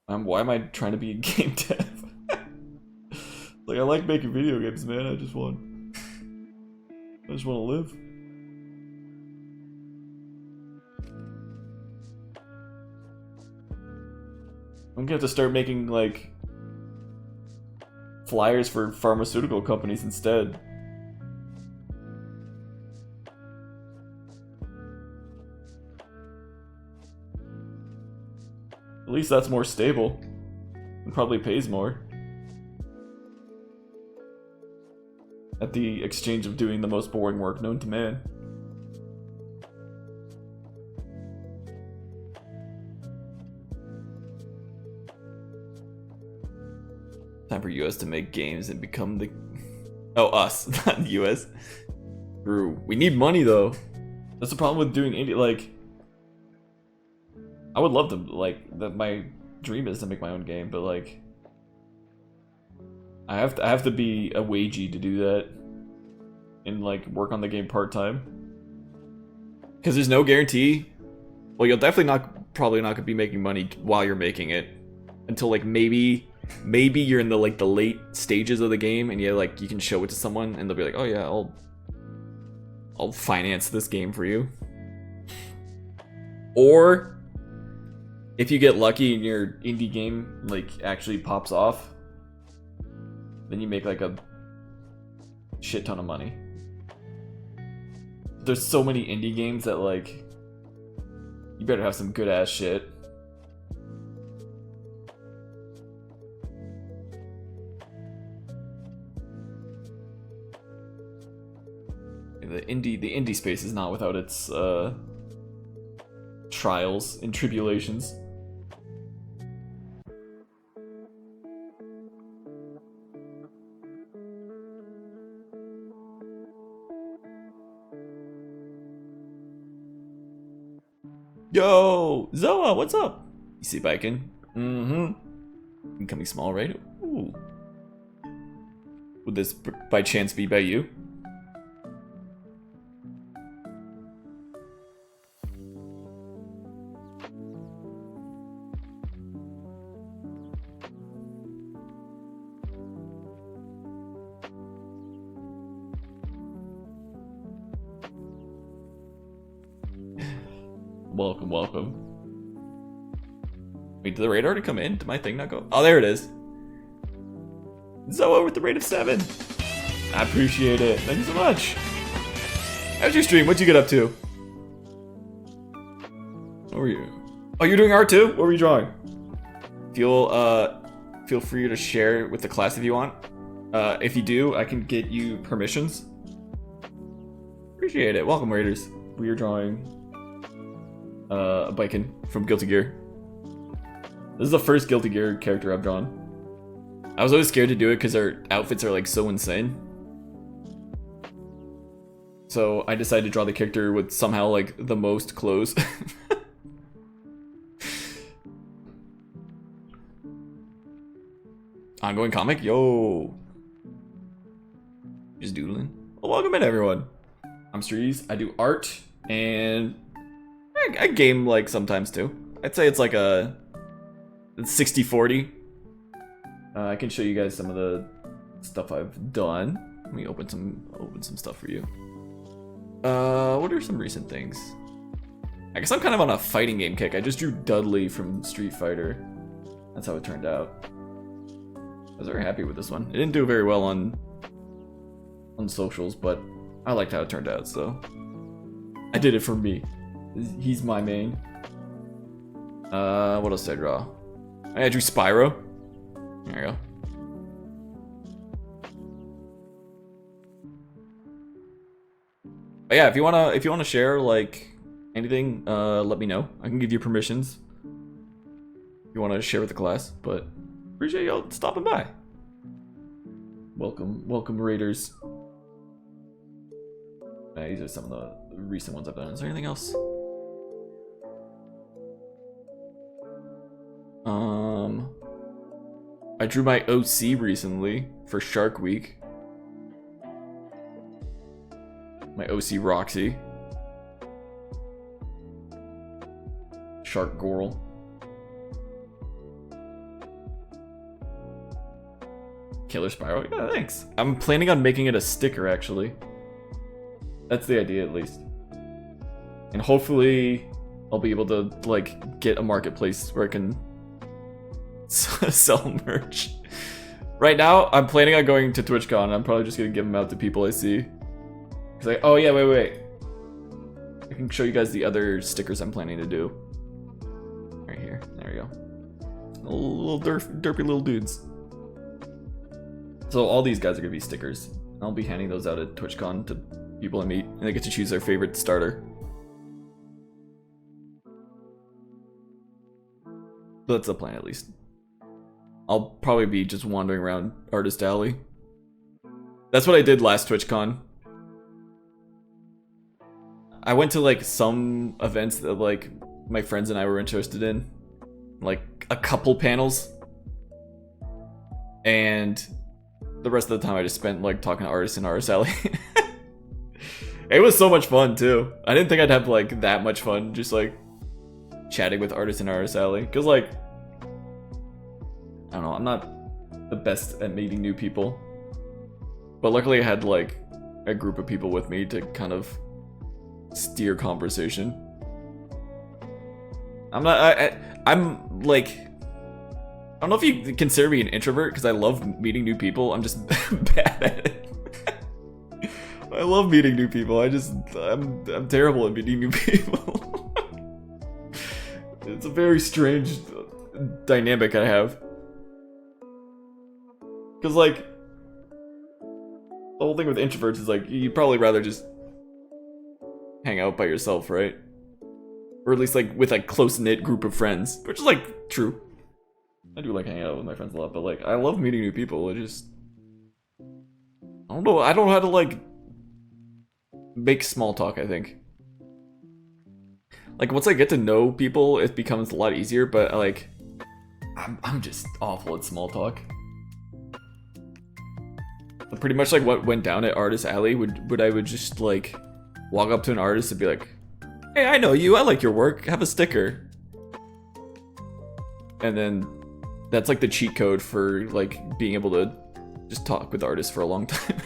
Why am I trying to be a game dev? Like, I like making video games, man. I just want to live. I'm gonna have to start making, like, flyers for pharmaceutical companies instead. At least that's more stable. And probably pays more. At the exchange of doing the most boring work known to man. Time for US to make games and become the... Oh, us, not the US. True. We need money, though. That's the problem with doing indie, like... I would love to, like, that my dream is to make my own game, but, like... I have to be a wagey to do that. And, like, work on the game part-time. Because there's no guarantee. Well, you'll definitely probably not gonna be making money while you're making it. Until, like, maybe you're in the, like, the late stages of the game and you can show it to someone and they'll be like, oh yeah, I'll finance this game for you. Or if you get lucky and your indie game, like, actually pops off, then you make, like, a shit ton of money. There's so many indie games that, like, you better have some good ass shit. The indie space is not without its trials and tribulations. Yo, Zoa, what's up? You see biking? Mm-hmm. Incoming small, right? Ooh. Would this by chance be by you? Welcome. Wait, did the raid already come in? Did my thing not go? Oh, there it is. Zoa with the rate of 7. I appreciate it. Thank you so much. How's your stream? What'd you get up to? What were you? Oh, you're doing art too? What were you drawing? Feel free to share with the class if you want. If you do, I can get you permissions. Appreciate it. Welcome, Raiders. We are drawing a Biken from Guilty Gear. This is the first Guilty Gear character I've drawn. I was always scared to do it because their outfits are, like, so insane. So I decided to draw the character with somehow, like, the most clothes. Ongoing comic? Yo! Just doodling. Well, welcome in, everyone. I'm Streez. I do art, and I game, like, sometimes, too. I'd say it's like a 60-40. I can show you guys some of the stuff I've done. Let me open some stuff for you. What are some recent things? I guess I'm kind of on a fighting game kick. I just drew Dudley from Street Fighter. That's how it turned out. I was very happy with this one. It didn't do very well on socials, but I liked how it turned out, so I did it for me. He's my main. What else did I draw? I drew Spyro. There you go. But yeah, if you wanna share like anything, let me know. I can give you permissions. If you wanna share with the class, but appreciate y'all stopping by. Welcome raiders. These are some of the recent ones I've done. Is there anything else? I drew my OC recently for Shark Week. My OC Roxy. Shark Goral. Killer Spiral? Yeah, thanks. I'm planning on making it a sticker, actually. That's the idea, at least. And hopefully, I'll be able to, like, get a marketplace where I can sell merch. Right now, I'm planning on going to TwitchCon. I'm probably just gonna give them out to people I see. Cause like, oh yeah, wait. I can show you guys the other stickers I'm planning to do. Right here. There we go. Little derpy little dudes. So all these guys are gonna be stickers. I'll be handing those out at TwitchCon to people I meet, and they get to choose their favorite starter. That's the plan, at least. I'll probably be just wandering around Artist Alley. That's what I did last TwitchCon. I went to like some events that like my friends and I were interested in, like a couple panels, and the rest of the time I just spent like talking to artists in Artist Alley. It was so much fun too. I didn't think I'd have like that much fun just like chatting with artists in Artist Alley, because like I don't know, I'm not the best at meeting new people, but luckily I had like a group of people with me to kind of steer conversation. I'm like, I don't know if you consider me an introvert because I love meeting new people. I'm just bad at it. I love meeting new people. I'm terrible at meeting new people. It's a very strange dynamic I have. Because like, the whole thing with introverts is like, you'd probably rather just hang out by yourself, right? Or at least like with a close-knit group of friends, which is like true. I do like hanging out with my friends a lot, but like I love meeting new people. I don't know how to like make small talk, I think. Like once I get to know people, it becomes a lot easier, but like I'm just awful at small talk. Pretty much like what went down at Artist Alley would I would just like walk up to an artist and be like, hey, I know you, I like your work, have a sticker. And then that's like the cheat code for like being able to just talk with artists for a long time.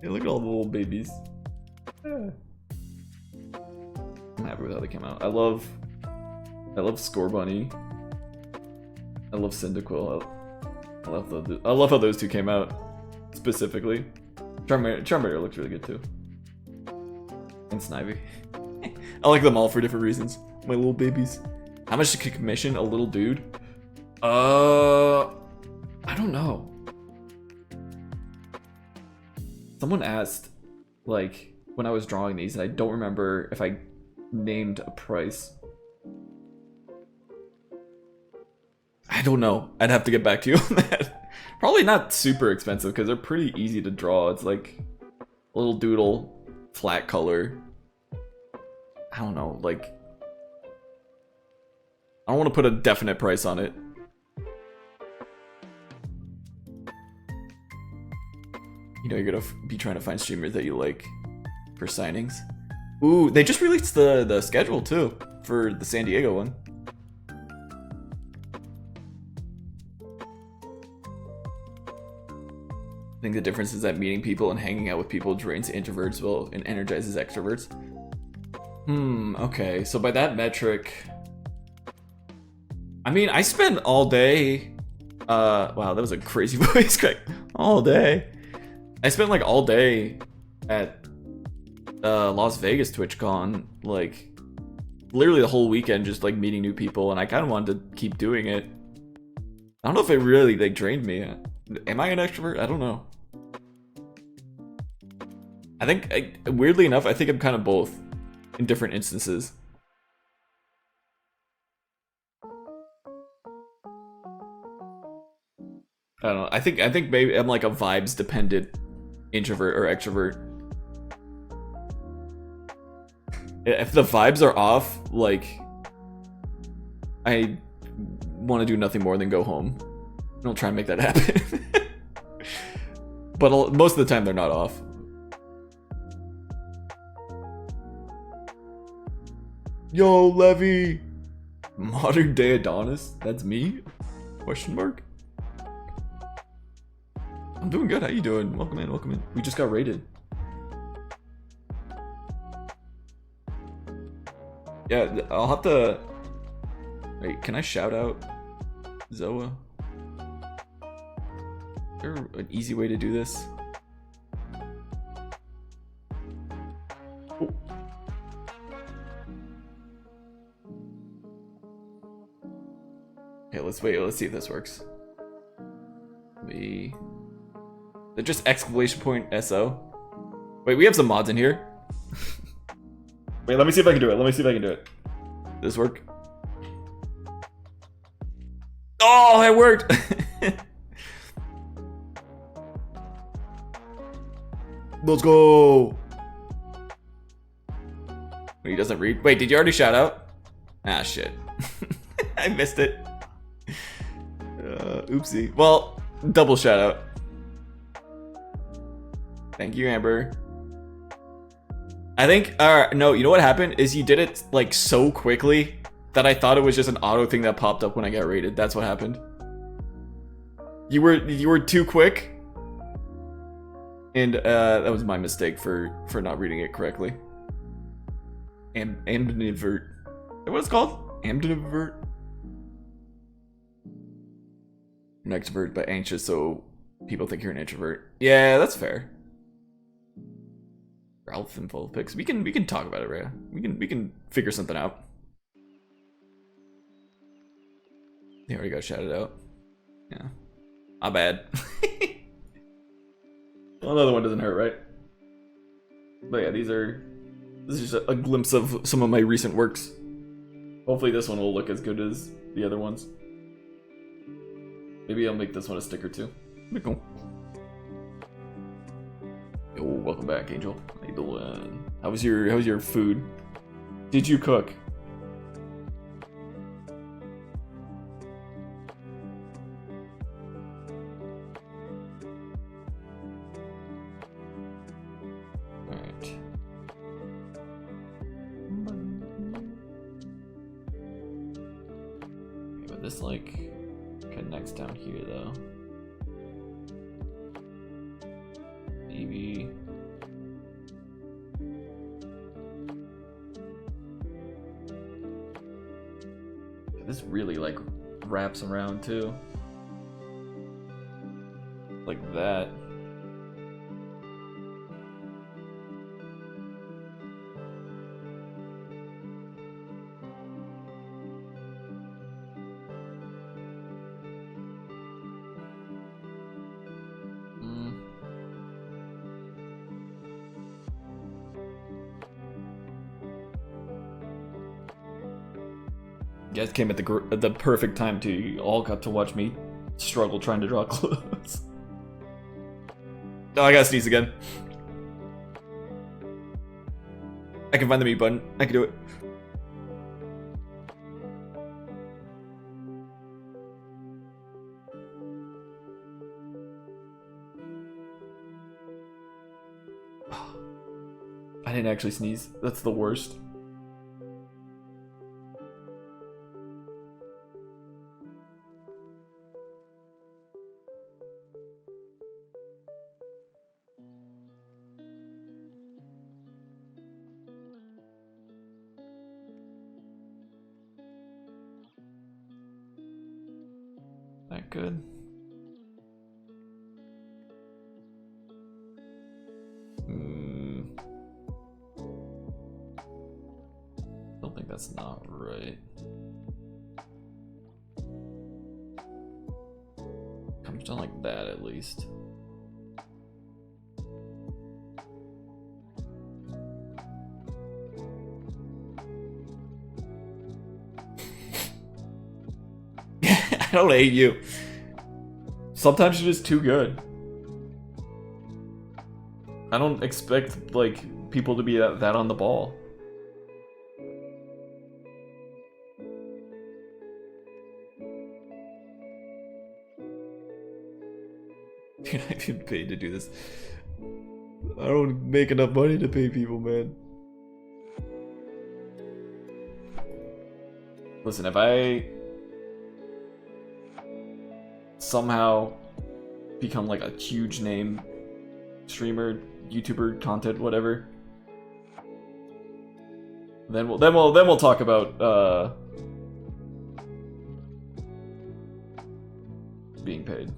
Hey, look at all the little babies. Yeah. I'm happy with how they came out. I love Score Bunny. I love Cyndaquil. I love how those two came out specifically. Charmander looks really good too. And Snivy. I like them all for different reasons. My little babies. How much to commission a little dude? I don't know. Someone asked, like, when I was drawing these, and I don't remember if I named a price. I don't know. I'd have to get back to you on that. Probably not super expensive because they're pretty easy to draw. It's like a little doodle, flat color. I don't know, like I don't want to put a definite price on it. You know, you're gonna be trying to find streamers that you like for signings. Ooh, they just released the schedule too for the San Diego one. I think the difference is that meeting people and hanging out with people drains introverts well and energizes extroverts. Okay, so by that metric, I mean, I spent all day, wow, that was a crazy voice crack. All day. I spent like all day at Las Vegas TwitchCon, like literally the whole weekend just like meeting new people, and I kind of wanted to keep doing it. I don't know if it really like drained me. Am I an extrovert? I don't know. I think, weirdly enough, I think I'm kind of both in different instances. I don't know. I think maybe I'm like a vibes dependent introvert or extrovert. If the vibes are off, like I want to do nothing more than go home. Don't try and make that happen. But most of the time they're not off. Yo, Levy! Modern day Adonis? That's me? Question mark? I'm doing good. How you doing? Welcome in, welcome in. We just got raided. Yeah, I'll have to... Wait, can I shout out Zoa? Is there an easy way to do this? Oh. Okay, let's wait. Let's see if this works. Just exclamation point SO. Wait, we have some mods in here. Wait, let me see if I can do it. Let me see if I can do it. Does this work? Oh, it worked! Let's go! Wait, he doesn't read. Wait, did you already shout out? Ah, shit. I missed it. Oopsie. Well, double shout out. Thank you, Amber. I think, no, you know what happened? Is you did it, like, so quickly that I thought it was just an auto thing that popped up when I got rated. That's what happened. You were too quick. And, that was my mistake for not reading it correctly. Ambivert. What it's called? Ambivert? An extrovert, but anxious, so people think you're an introvert. Yeah, that's fair. Ralph and full pics. We can talk about it, Rhea. We can figure something out. They already got shouted out. Yeah. Not bad. Well, another one doesn't hurt, right? But yeah, this is just a glimpse of some of my recent works. Hopefully this one will look as good as the other ones. Maybe I'll make this one a sticker too. Be cool. Yo, welcome back, Angel. How you doing? How was your food? Did you cook? Alright. Okay, but this like connects down here though. Maybe. This really like wraps around too. Like that. You guys came at the perfect time too. You all got to watch me struggle trying to draw clothes. Oh, I gotta sneeze again. I can find the mute button. I can do it. I didn't actually sneeze. That's the worst. That good? Don't think that's not right. Something like that, at least. I don't hate you. Sometimes you're just too good. I don't expect, like, people to be that on the ball. You're not even paid to do this. I don't make enough money to pay people, man. Listen, if I somehow become like a huge name streamer, YouTuber, content, whatever, then we'll talk about being paid.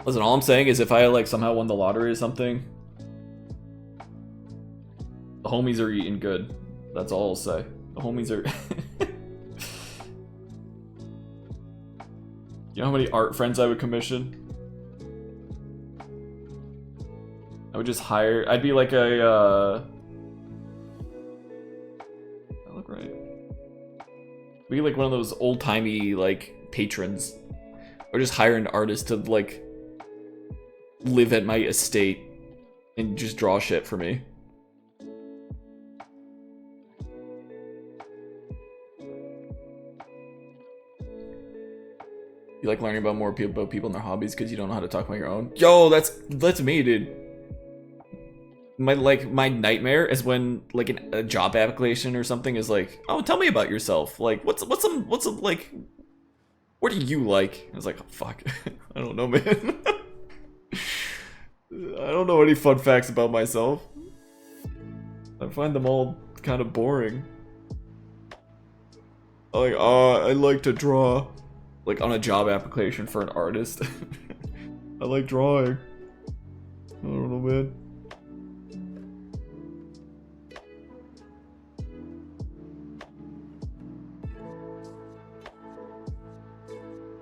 Listen, all I'm saying is if I like somehow won the lottery or something, the homies are eating good. That's all I'll say. The homies are. You know how many art friends I would commission? I would just hire. I'd be like a. I look right. Be like one of those old timey like patrons, or just hire an artist to like live at my estate and just draw shit for me. You like learning about more about people and their hobbies because you don't know how to talk about your own. Yo, that's me, dude. My nightmare is when like a job application or something is like, oh, tell me about yourself. Like, what's some like, what do you like? I was like, oh, fuck, I don't know, man. I don't know any fun facts about myself. I find them all kind of boring. Like, I like to draw. Like on a job application for an artist. I like drawing. I don't know, man.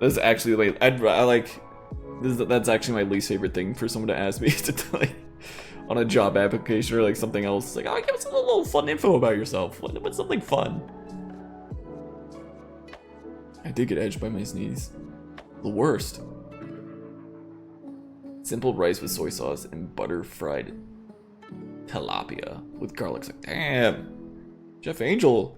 That's actually like that's actually my least favorite thing for someone to ask me to like on a job application or like something else. Like, oh, give us a little fun info about yourself. What's something fun? I did get edged by my sneeze. The worst. Simple rice with soy sauce and butter fried tilapia with garlic. It's like, damn, Jeff Angel.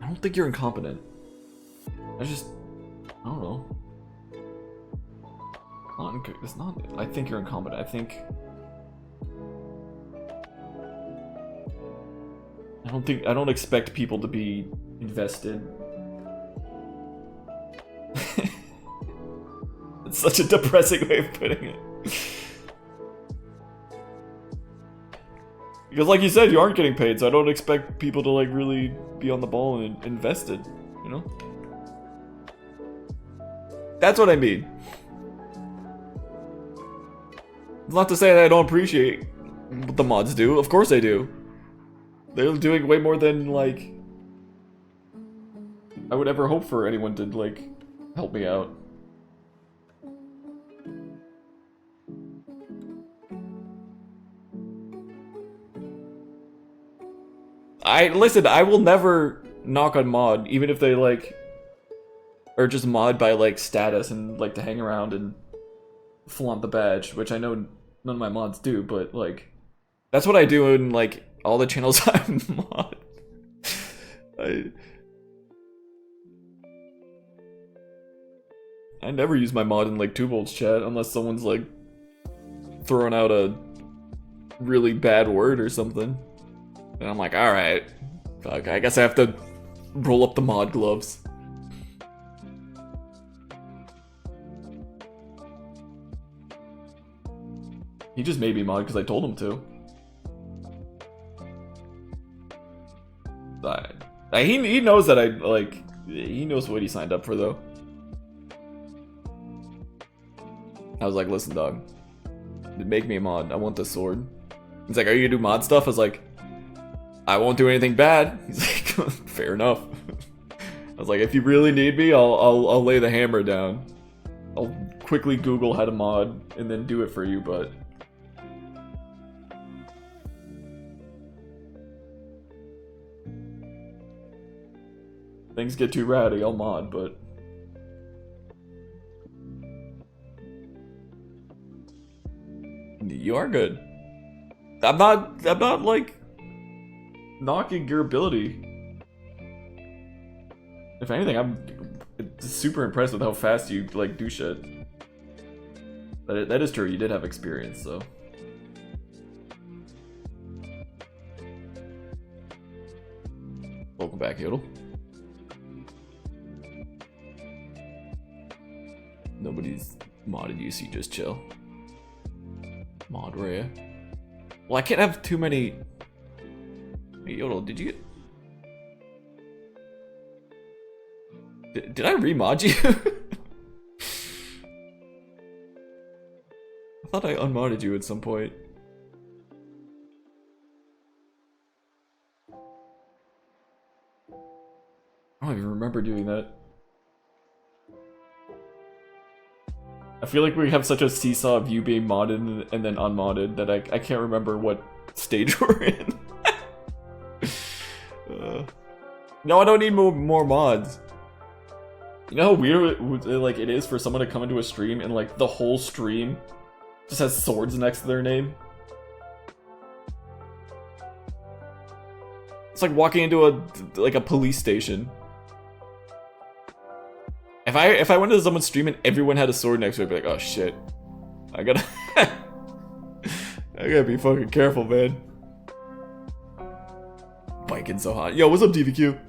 I don't think you're incompetent. I don't know. It's not. I think you're incompetent. I don't expect people to be invested. It's such a depressing way of putting it. Because like you said, you aren't getting paid, so I don't expect people to like really be on the ball and invested, you know? That's what I mean. It's not to say that I don't appreciate what the mods do. Of course I do. They're doing way more than, like, I would ever hope for anyone to, like, help me out. Listen, I will never knock on mod, even if they, like, are just mod by, like, status and like to hang around and flaunt the badge, which I know none of my mods do, but, like, that's what I do in, like, all the channels I'm mod. I never use my mod in like 2Volts chat unless someone's like throwing out a really bad word or something. And I'm like, alright, fuck, I guess I have to roll up the mod gloves. He just made me mod because I told him to. He knows that he knows what he signed up for though. I was like, listen dog, make me a mod. I want the sword. He's like, are you gonna do mod stuff? I was like, I won't do anything bad. He's like, fair enough. I was like, if you really need me, I'll lay the hammer down. I'll quickly Google how to mod and then do it for you, but things get too rowdy, I'll mod, but you are good. I'm not like knocking your ability. If anything, I'm super impressed with how fast you like do shit. That is true. You did have experience, so. Welcome back, Yodel. Nobody's modded you, so you just chill. Mod Rhea. Well, I can't have too many. Hey, Yodel, did you get? Did I remod you? I thought I unmodded you at some point. I don't even remember doing that. I feel like we have such a seesaw of you being modded and then unmodded that I can't remember what stage we're in. No, I don't need more mods. You know how weird it is for someone to come into a stream and like the whole stream just has swords next to their name? It's like walking into a police station. If I went to someone's stream and everyone had a sword next to it, I'd be like, oh shit. I gotta I gotta be fucking careful, man. Biking so hot. Yo, what's up, DVQ?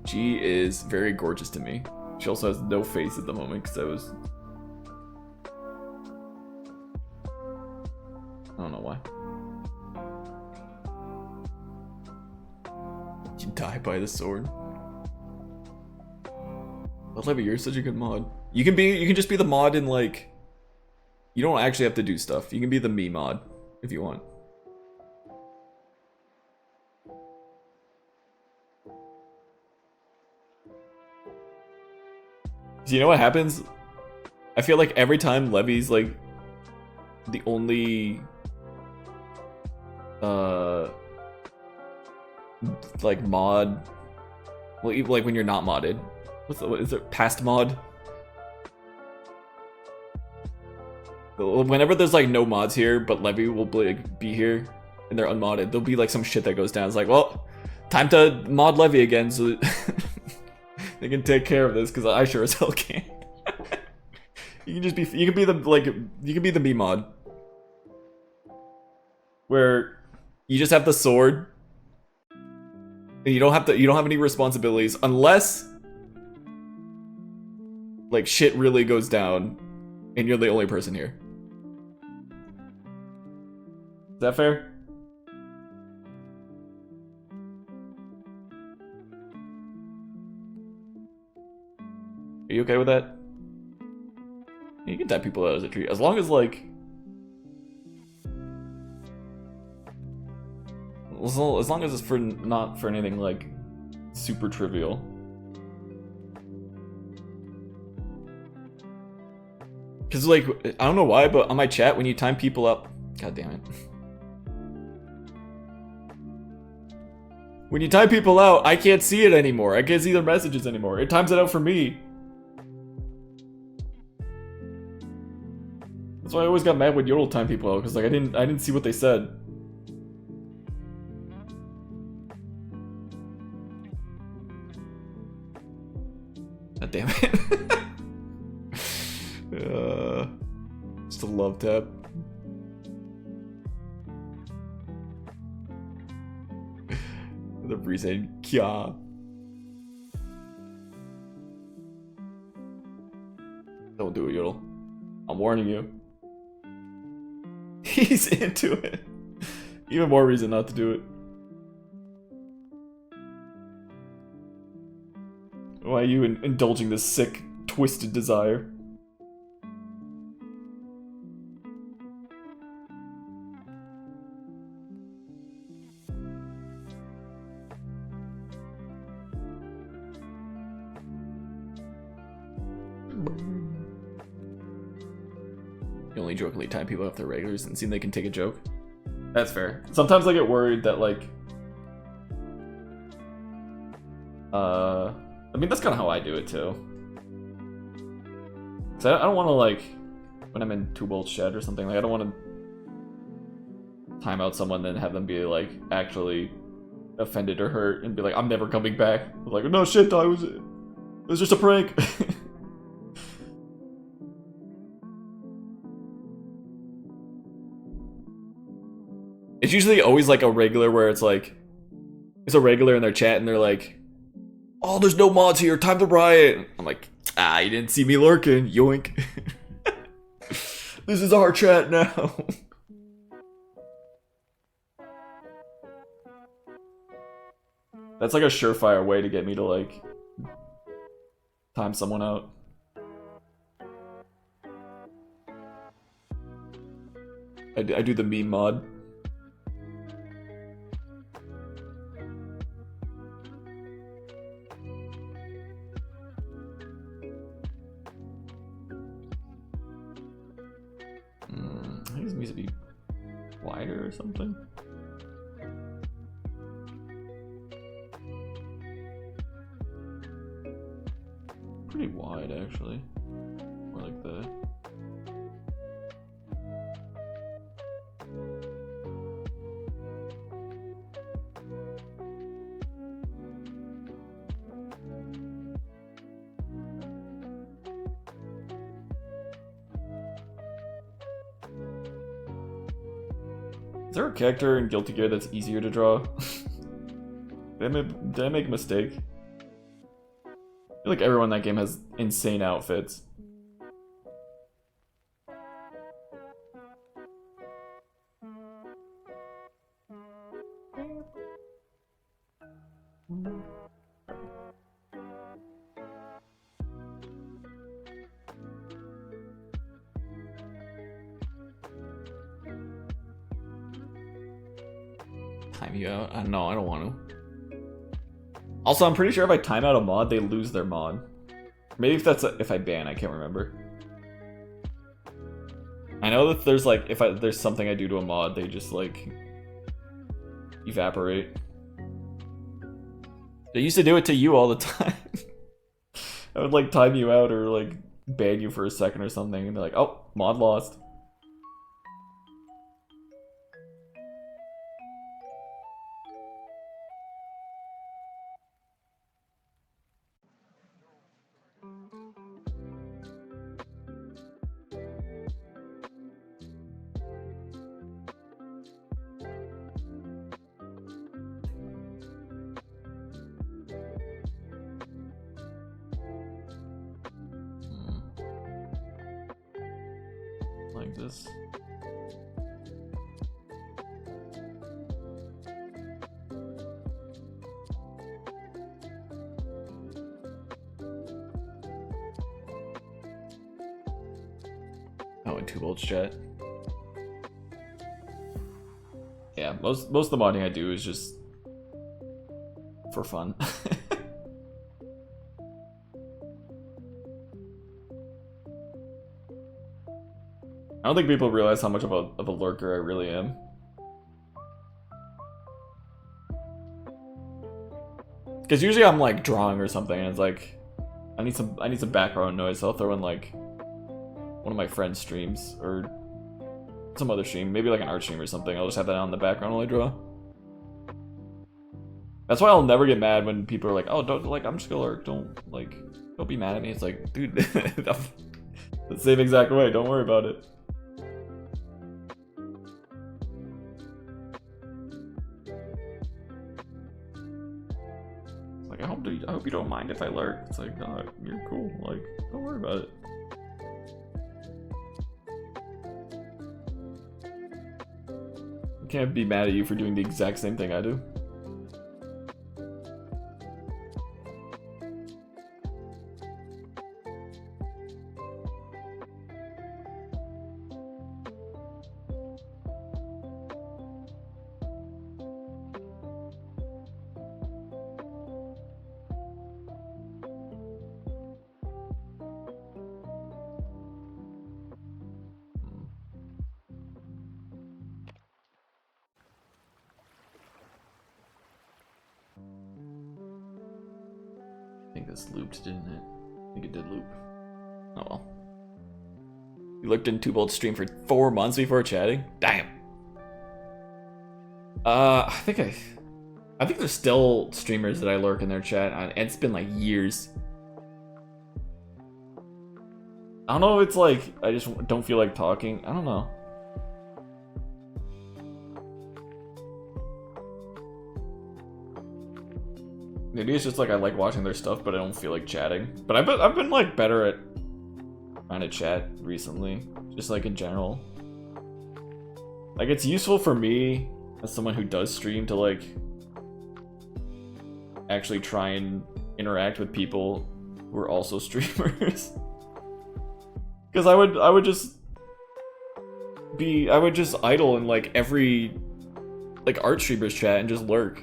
She is very gorgeous to me. She also has no face at the moment because I don't know why. You die by the sword. Levy, you're such a good mod. You can just be the mod in like. You don't actually have to do stuff. You can be the me mod if you want. So you know what happens? I feel like every time Levy's like the only like mod, well, even like when you're not modded. What is it? Past mod? Whenever there's like no mods here, but Levy will be here and they're unmodded, there'll be like some shit that goes down. It's like, well, time to mod Levy again so they can take care of this because I sure as hell can't. You can be the me mod where you just have the sword and you don't have any responsibilities unless like shit really goes down and you're the only person here. Is that fair? Are you okay with that? You can type people out as a tree as long as like as long as it's not for anything like super trivial. Cause like, I don't know why, but on my chat, when you time people up, god damn it. When you time people out, I can't see it anymore. I can't see their messages anymore. It times it out for me. That's why I always got mad when Yodel timed people out, cause like I didn't see what they said. God damn it. Just a love tap. The breeze saying, Kya. Don't do it, Yodel. I'm warning you. He's into it. Even more reason not to do it. Why are you indulging this sick, twisted desire? You only jokingly time people if they're regulars and seem they can take a joke. That's fair. Sometimes I get worried that like I mean that's kinda how I do it too. Cause I don't wanna like when I'm in 2 Bolt's shed or something, like I don't wanna time out someone then have them be like actually offended or hurt and be like, I'm never coming back. Like, no shit, it was just a prank. It's usually always like a regular where it's like, it's a regular in their chat and they're like, oh, there's no mods here, time to riot. I'm like, ah, you didn't see me lurking, yoink. This is our chat now. That's like a surefire way to get me to like time someone out. I do the meme mod. I think this needs to be wider or something. Pretty wide actually. More like that. Is there a character in Guilty Gear that's easier to draw? Did I make a mistake? I feel like everyone in that game has insane outfits. Time you out? No, I don't want to. Also, I'm pretty sure if I time out a mod, they lose their mod. Maybe if I ban, I can't remember. I know that there's like, there's something I do to a mod, they just like evaporate. They used to do it to you all the time. I would like time you out or like ban you for a second or something, and they're like, oh, mod lost. Like this. Oh, and 2 Bolt's chat. Yeah, most of the modding I do is just for fun. I don't think people realize how much of a lurker I really am. Because usually I'm like drawing or something, and it's like I need some background noise. So I'll throw in like one of my friends' streams or some other stream, maybe like an art stream or something. I'll just have that on in the background while I draw. That's why I'll never get mad when people are like, "Oh, don't like I'm just gonna lurk. Don't be mad at me." It's like, dude, the same exact way. Don't worry about it. Like, I hope you don't mind if I lurk. It's like, no, you're cool. Like, don't worry about it. I can't be mad at you for doing the exact same thing I do. think this looped, didn't it? I think it did loop. Oh well. You looked in 2Bolt's stream for 4 months before chatting? Damn. I think there's still streamers that I lurk in their chat, and it's been like years. I don't know if it's like I just don't feel like talking. I don't know. Maybe it's just like I like watching their stuff, but I don't feel like chatting. But I've been like better at trying to chat recently, just like in general. Like it's useful for me as someone who does stream to like actually try and interact with people who are also streamers. Because I would just idle in like every like art streamers chat and just lurk.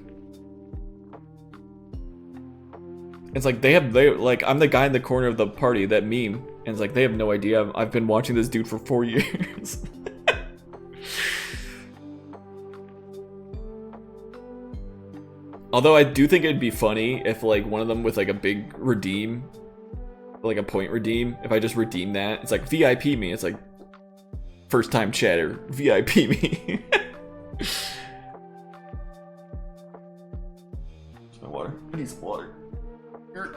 It's like they like I'm the guy in the corner of the party, that meme, and it's like they have no idea I've been watching this dude for 4 years. Although I do think it'd be funny if like one of them with like a big redeem, like a point redeem, if I just redeem that, it's like VIP me, it's like first time chatter, VIP me. Where's my water? I need some water. Here.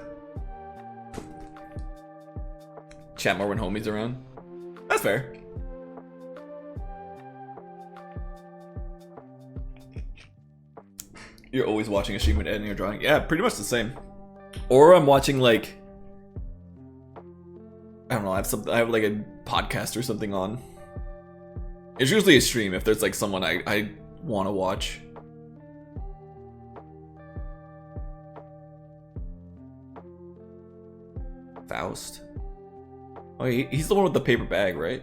Chat more when homies around. That's fair. You're always watching a stream with editing or drawing. Yeah, pretty much the same. Or I'm watching like, I don't know, I have like a podcast or something on. It's usually a stream if there's like someone I want to watch. Faust. Oh, he's the one with the paper bag, right?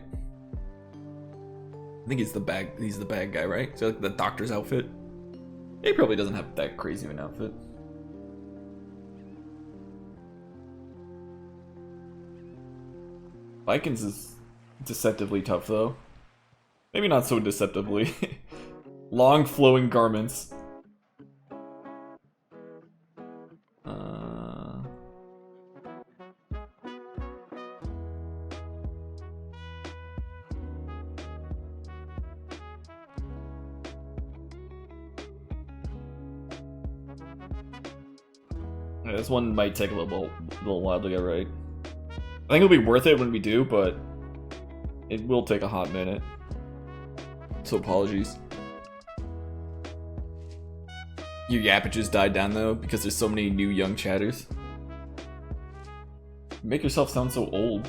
I think he's the bag guy, right? So like the doctor's outfit. He probably doesn't have that crazy of an outfit. Vikings is deceptively tough though. Maybe not so deceptively. Long flowing garments. Yeah, this one might take a little while to get right. I think it'll be worth it when we do, but it will take a hot minute. So apologies. Your yappages died down though because there's so many new young chatters. You make yourself sound so old.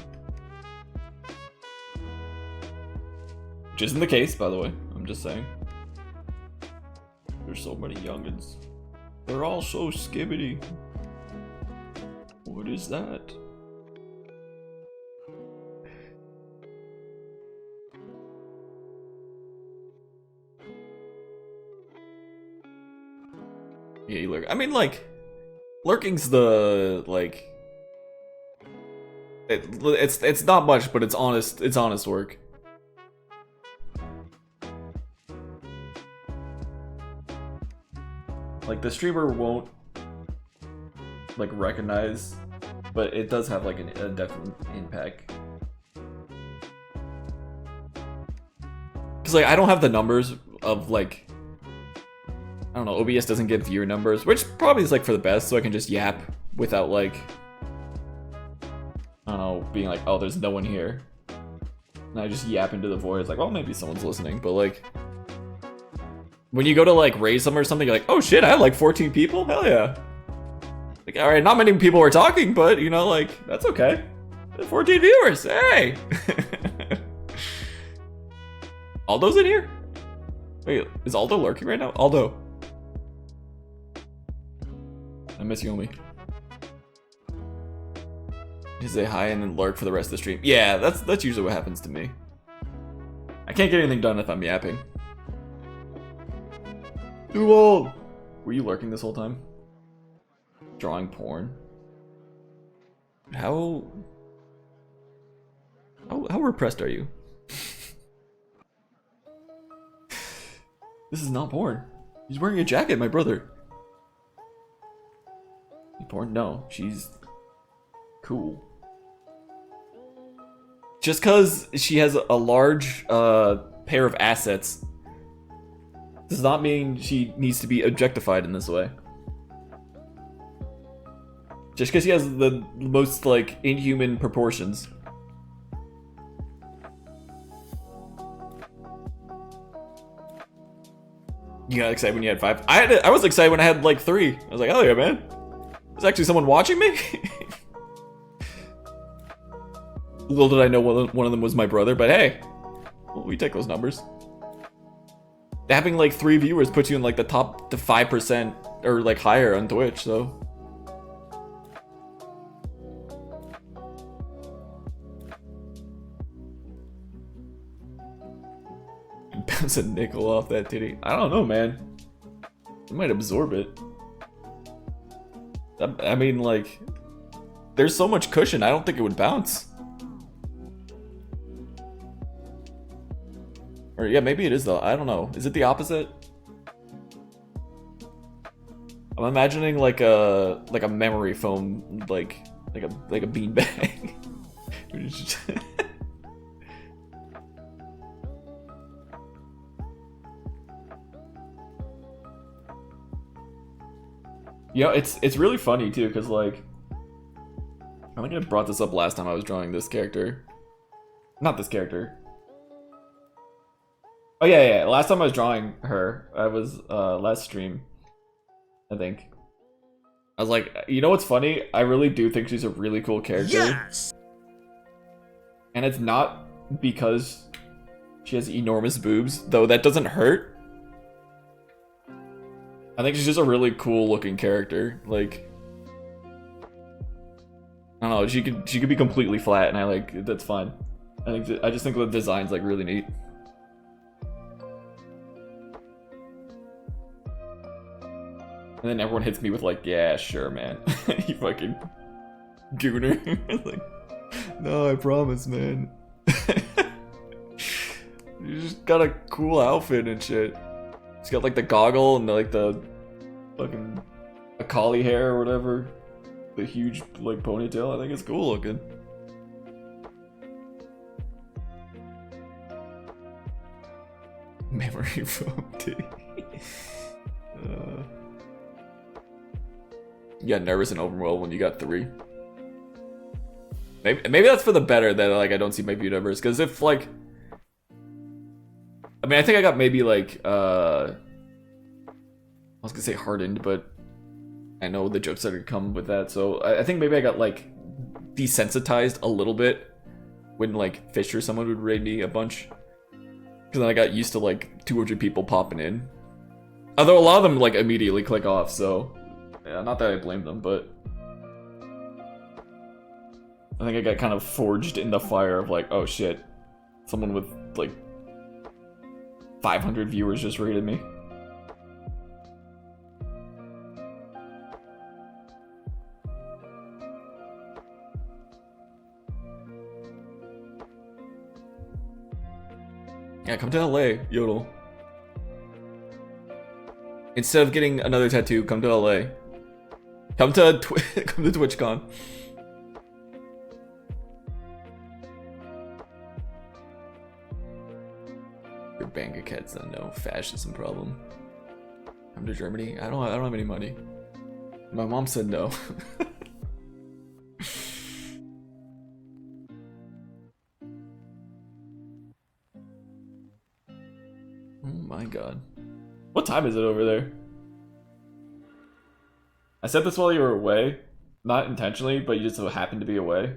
Which isn't the case, by the way. I'm just saying. There's so many youngins. They're all so skibbity. What is that? Yeah, you lurk. I mean, like, lurking's the like. It's not much, but it's honest. It's honest work. Like the streamer won't like recognize, but it does have like a definite impact. Cause like I don't have the numbers of like, I don't know, OBS doesn't give viewer numbers, which probably is like for the best, so I can just yap without like, I don't know, being like, oh, there's no one here. And I just yap into the void. It's like, oh, maybe someone's listening, but like, when you go to like raise them or something, you're like, oh shit, I have like 14 people? Hell yeah. Like, alright, not many people are talking, but you know, like, that's okay. 14 viewers, hey! Aldo's in here? Wait, is Aldo lurking right now? Aldo. I miss you, homie. You say hi and then lurk for the rest of the stream. Yeah, that's usually what happens to me. I can't get anything done if I'm yapping. Too old! Were you lurking this whole time? Drawing porn? How repressed are you? This is not porn. He's wearing a jacket, my brother. You porn? No, she's Cool. Just because she has a large pair of assets does not mean she needs to be objectified in this way. Just because she has the most, like, inhuman proportions. You got excited when you had 5? I was excited when I had, like, 3. I was like, oh yeah, man. There's actually someone watching me? Little did I know one of them was my brother, but hey. Well, we take those numbers. Having, like, 3 viewers puts you in, like, the top to 5% or, like, higher on Twitch, so... Bounce a nickel off that titty. I don't know, man. It might absorb it. I mean, like, there's so much cushion, I don't think it would bounce. Or yeah, maybe it is though. I don't know. Is it the opposite? I'm imagining like a memory foam, like a beanbag. You know, it's really funny too, because like, I think I brought this up last time I was drawing this character. Not this character. Oh yeah. Last time I was drawing her, I was last stream, I think. I was like, you know what's funny? I really do think she's a really cool character. Yes. And it's not because she has enormous boobs, though that doesn't hurt. I think she's just a really cool looking character. Like, I don't know, she could be completely flat, and I like that's fine. I just think the design's like really neat. And then everyone hits me with like, yeah, sure, man. You fucking gooner. Like, no, I promise, man. You just got a cool outfit and shit. She's got like the goggle and like the fucking Akali hair or whatever. The huge like ponytail. I think it's cool looking. Memory foam, dude. You got nervous and overwhelmed when you got 3. Maybe that's for the better that like I don't see my view numbers, because if like, I mean, I think I got maybe like I was gonna say hardened, but I know the jokes that would come with that, so I think maybe I got like desensitized a little bit when like Fish or someone would raid me a bunch, because then I got used to like 200 people popping in. Although a lot of them like immediately click off, so yeah, not that I blame them, but I think I got kind of forged in the fire of like, oh shit, someone with like 500 viewers just rated me. Yeah, come to LA, Yodel. Instead of getting another tattoo, come to LA. Come to come to TwitchCon. Your bank account's a no fascism problem. Come to Germany? I don't have any money. My mom said no. Oh my god. What time is it over there? I said this while you were away. Not intentionally, but you just so happened to be away.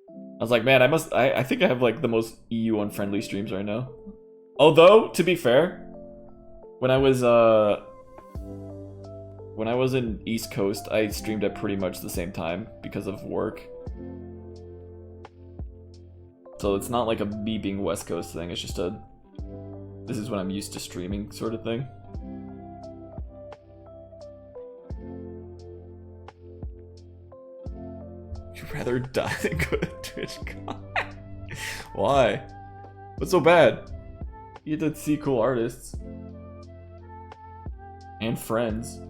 I was like, man, I think I have like the most EU unfriendly streams right now. Although, to be fair, when I was in East Coast, I streamed at pretty much the same time because of work. So it's not like a me being West Coast thing, it's just a this is when I'm used to streaming sort of thing. You'd rather die than go to TwitchCon? Why? What's so bad? You get to see cool artists. And friends.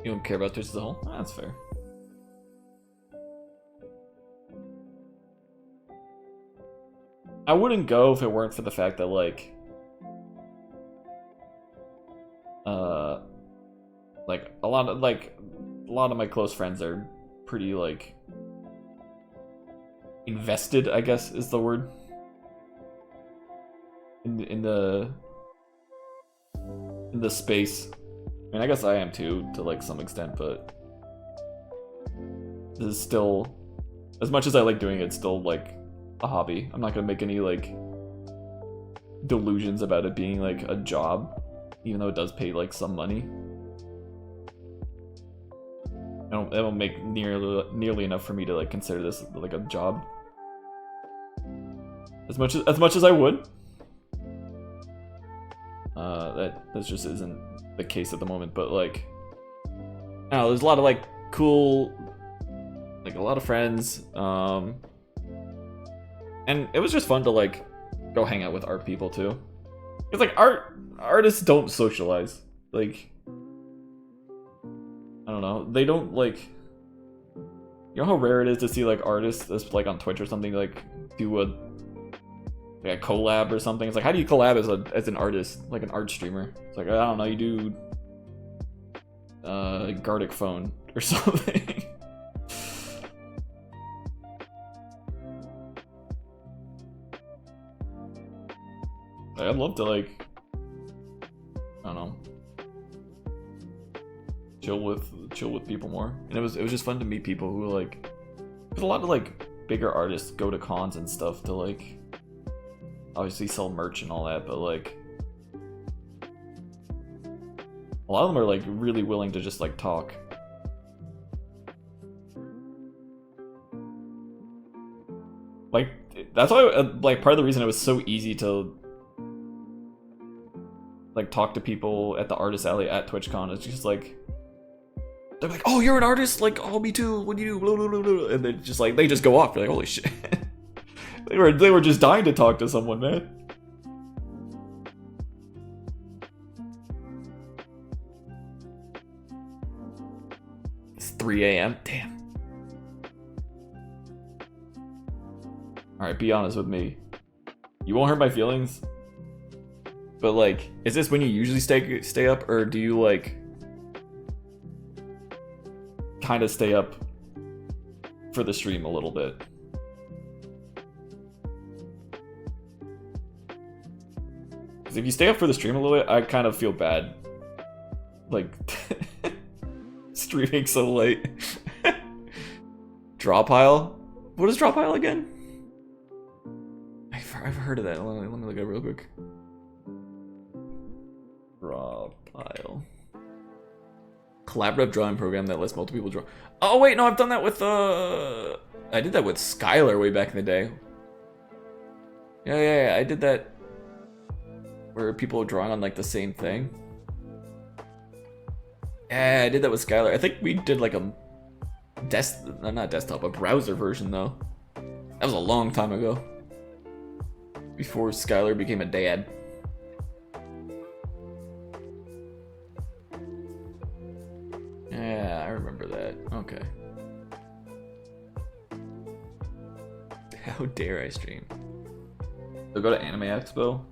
You don't care about Twitch as a whole? Oh, that's fair. I wouldn't go if it weren't for the fact that like a lot of my close friends are pretty like invested, I guess is the word, in the space. I mean, I guess I am too, to like some extent, but this is still, as much as I like doing it, it's still like a hobby. I'm not gonna make any like delusions about it being like a job, even though it does pay like some money. It don't make nearly enough for me to like consider this like a job. As much as I would. That just isn't the case at the moment, but like, I don't know, there's a lot of like cool, like a lot of friends, and it was just fun to like go hang out with art people too. It's like artists don't socialize. Like, I don't know, they don't like, you know how rare it is to see like artists that's like on Twitch or something like do a collab or something. It's like, how do you collab as an artist, like an art streamer? It's like, I don't know, you do Gartic phone or something. I'd love to like, I don't know, chill with people more. And it was just fun to meet people who like, there's a lot of like bigger artists go to cons and stuff to like obviously sell merch and all that, but like a lot of them are like really willing to just like talk. Like, that's why like part of the reason it was so easy to like talk to people at the artist alley at TwitchCon is just like, they're like, oh, you're an artist? Like, oh, me too, what do you do? Blah, blah, blah, blah. And they just like, they just go off. They're like, holy shit. They were just dying to talk to someone, man. It's 3 a.m. Damn. Alright, be honest with me. You won't hurt my feelings. But like, is this when you usually stay up, or do you like kind of stay up for the stream a little bit? If you stay up for the stream a little bit, I kind of feel bad. Like, streaming so late. Draw pile? What is draw pile again? I've heard of that. Let me look at it real quick. Draw pile. Collaborative drawing program that lets multiple people draw. Oh wait, no, I've done that with I did that with Skylar way back in the day. Yeah, I did that. Where people are drawing on like the same thing. Yeah, I did that with Skylar. I think we did like a not desktop, a browser version though. That was a long time ago. Before Skylar became a dad. Yeah, I remember that. Okay. How dare I stream? So go to Anime Expo.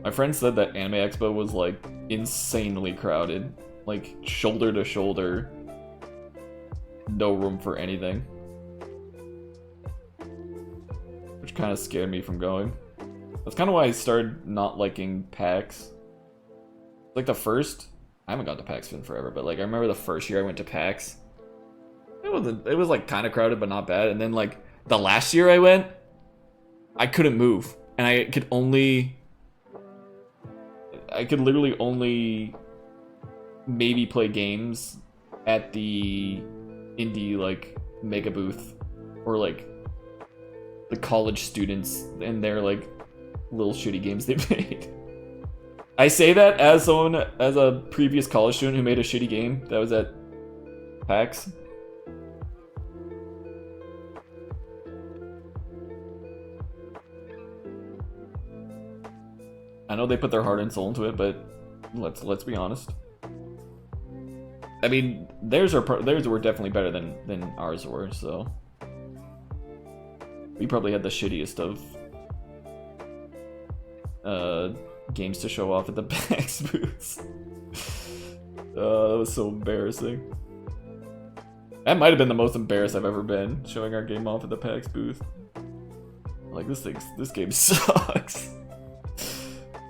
My friend said that Anime Expo was like insanely crowded, like shoulder to shoulder, no room for anything, which kind of scared me from going. That's kind of why I started not liking PAX. Like the first, I haven't gone to PAX in forever, but like I remember the first year I went to PAX, it was like kind of crowded but not bad. And then like the last year I went, I couldn't move, and I could literally only maybe play games at the indie like mega booth, or like the college students and their like little shitty games they made. I say that as a previous college student who made a shitty game that was at PAX. I know they put their heart and soul into it, but let's be honest. I mean, theirs were definitely better than ours were, so we probably had the shittiest of games to show off at the PAX booths. That was so embarrassing. That might have been the most embarrassed I've ever been, showing our game off at the PAX booth. Like, this game sucks.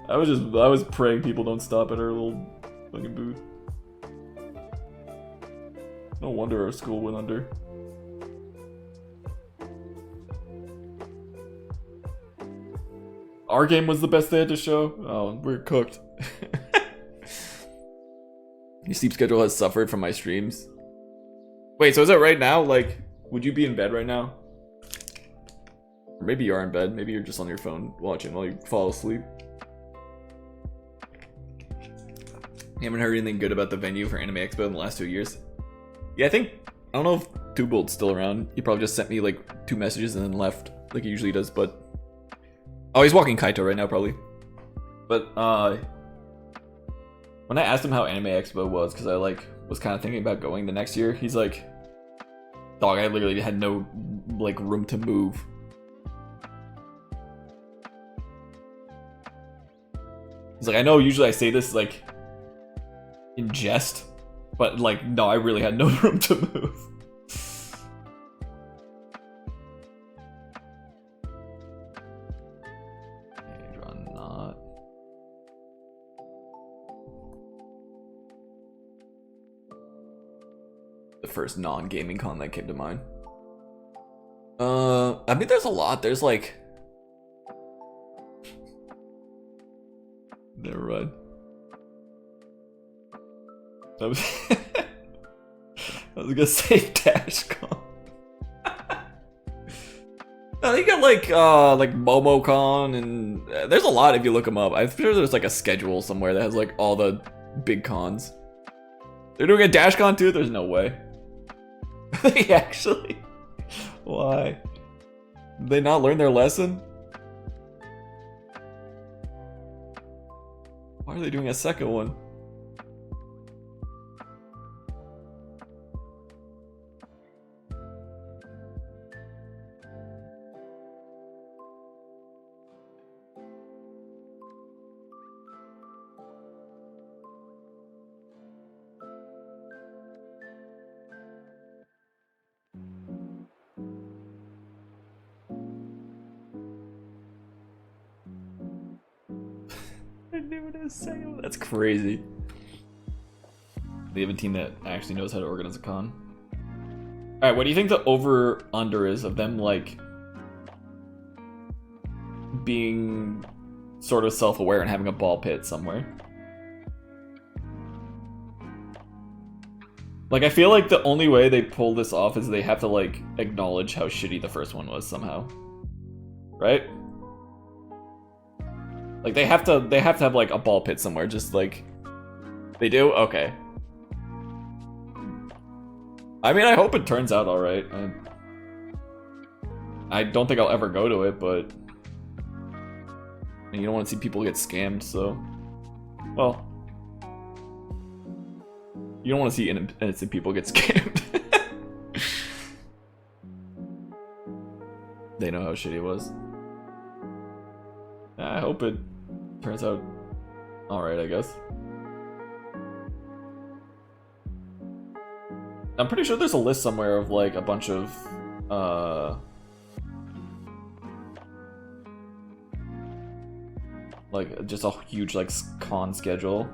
I was praying people don't stop at our little fucking booth. No wonder our school went under. Our game was the best they had to show? Oh, we're cooked. Your sleep schedule has suffered from my streams. Wait, so is it right now? Like, would you be in bed right now? Or maybe you are in bed. Maybe you're just on your phone watching while you fall asleep. You haven't heard anything good about the venue for Anime Expo in the last 2 years? Yeah, I don't know if Tubolt's still around. He probably just sent me like 2 messages and then left, like he usually does, but... Oh, he's walking Kaito right now, probably. But, when I asked him how Anime Expo was, because I, like, was kind of thinking about going the next year, he's like... Dog, I literally had no, like, room to move. He's like, I know usually I say this, like, in jest, but, like, no, I really had no room to move. First non-gaming con that came to mind. I mean, there's a lot. There's like, never mind. I was gonna say DashCon. No, you got like MomoCon, and there's a lot if you look them up. I'm sure there's like a schedule somewhere that has like all the big cons. They're doing a DashCon too? There's no way. They actually? Why? Did they not learn their lesson? Why are they doing a second one? That's crazy. They have a team that actually knows how to organize a con. Alright, what do you think the over-under is of them, like, being sort of self-aware and having a ball pit somewhere? Like, I feel like the only way they pull this off is they have to, like, acknowledge how shitty the first one was somehow. Right? Like, they have to have, like, a ball pit somewhere, just, like... They do? Okay. I mean, I hope it turns out alright. I don't think I'll ever go to it, but... you don't want to see people get scammed, so... Well... You don't want to see innocent people get scammed. They know how shitty it was. I hope it turns out alright, I guess. I'm pretty sure there's a list somewhere of like a bunch of like just a huge like con schedule.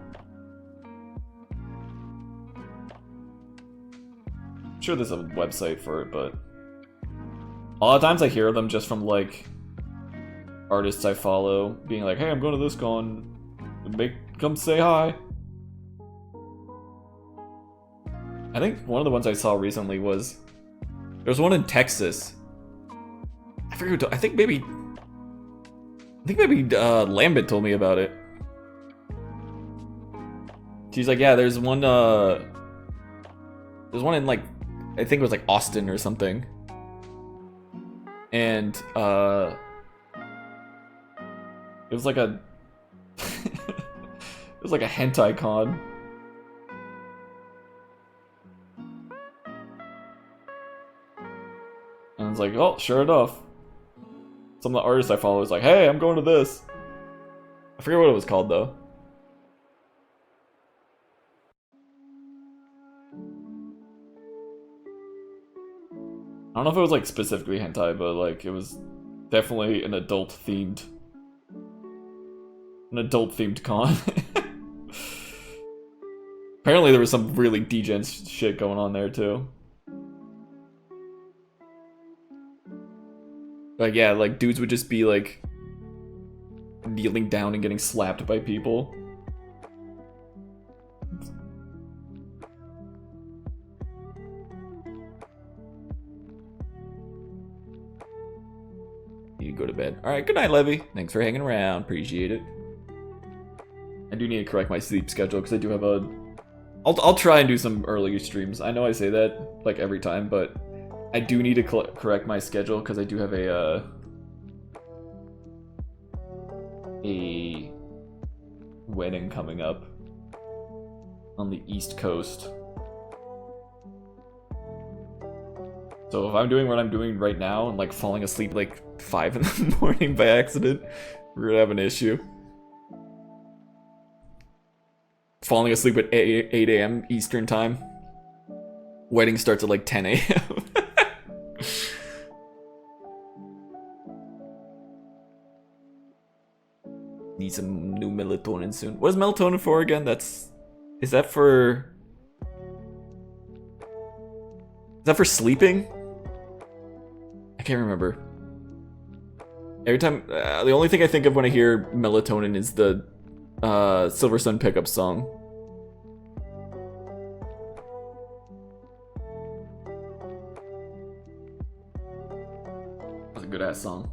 I'm sure there's a website for it, but a lot of times I hear them just from like artists I follow being like, hey, I'm going to this con, come say hi. I think one of the ones I saw recently was there's one in Texas. I forget I think maybe Lambit told me about it. She's like, yeah, there's one in like I think it was like Austin or something. And it was like a it was like a hentai con. it's like, oh, sure enough. Some of the artists I follow is like, hey, I'm going to this. I forget what it was called though. I don't know if it was like specifically hentai, but like it was definitely an adult-themed con. Apparently there was some really degen shit going on there too. Like yeah, like dudes would just be like kneeling down and getting slapped by people. You go to bed. Alright, good night, Levy. Thanks for hanging around. Appreciate it. I do need to correct my sleep schedule because I do have a... I'll try and do some early streams. I know I say that like every time, but I do need to correct my schedule because I do have a wedding coming up on the East Coast. So if I'm doing what I'm doing right now and like falling asleep like 5 in the morning by accident, we're gonna have an issue. Falling asleep at 8 a.m. Eastern time. Wedding starts at like 10 a.m. Need some new melatonin soon. What is melatonin for again? Is that for sleeping? I can't remember. Every time, the only thing I think of when I hear melatonin is the Silver Sun pickup song. That's a good ass song.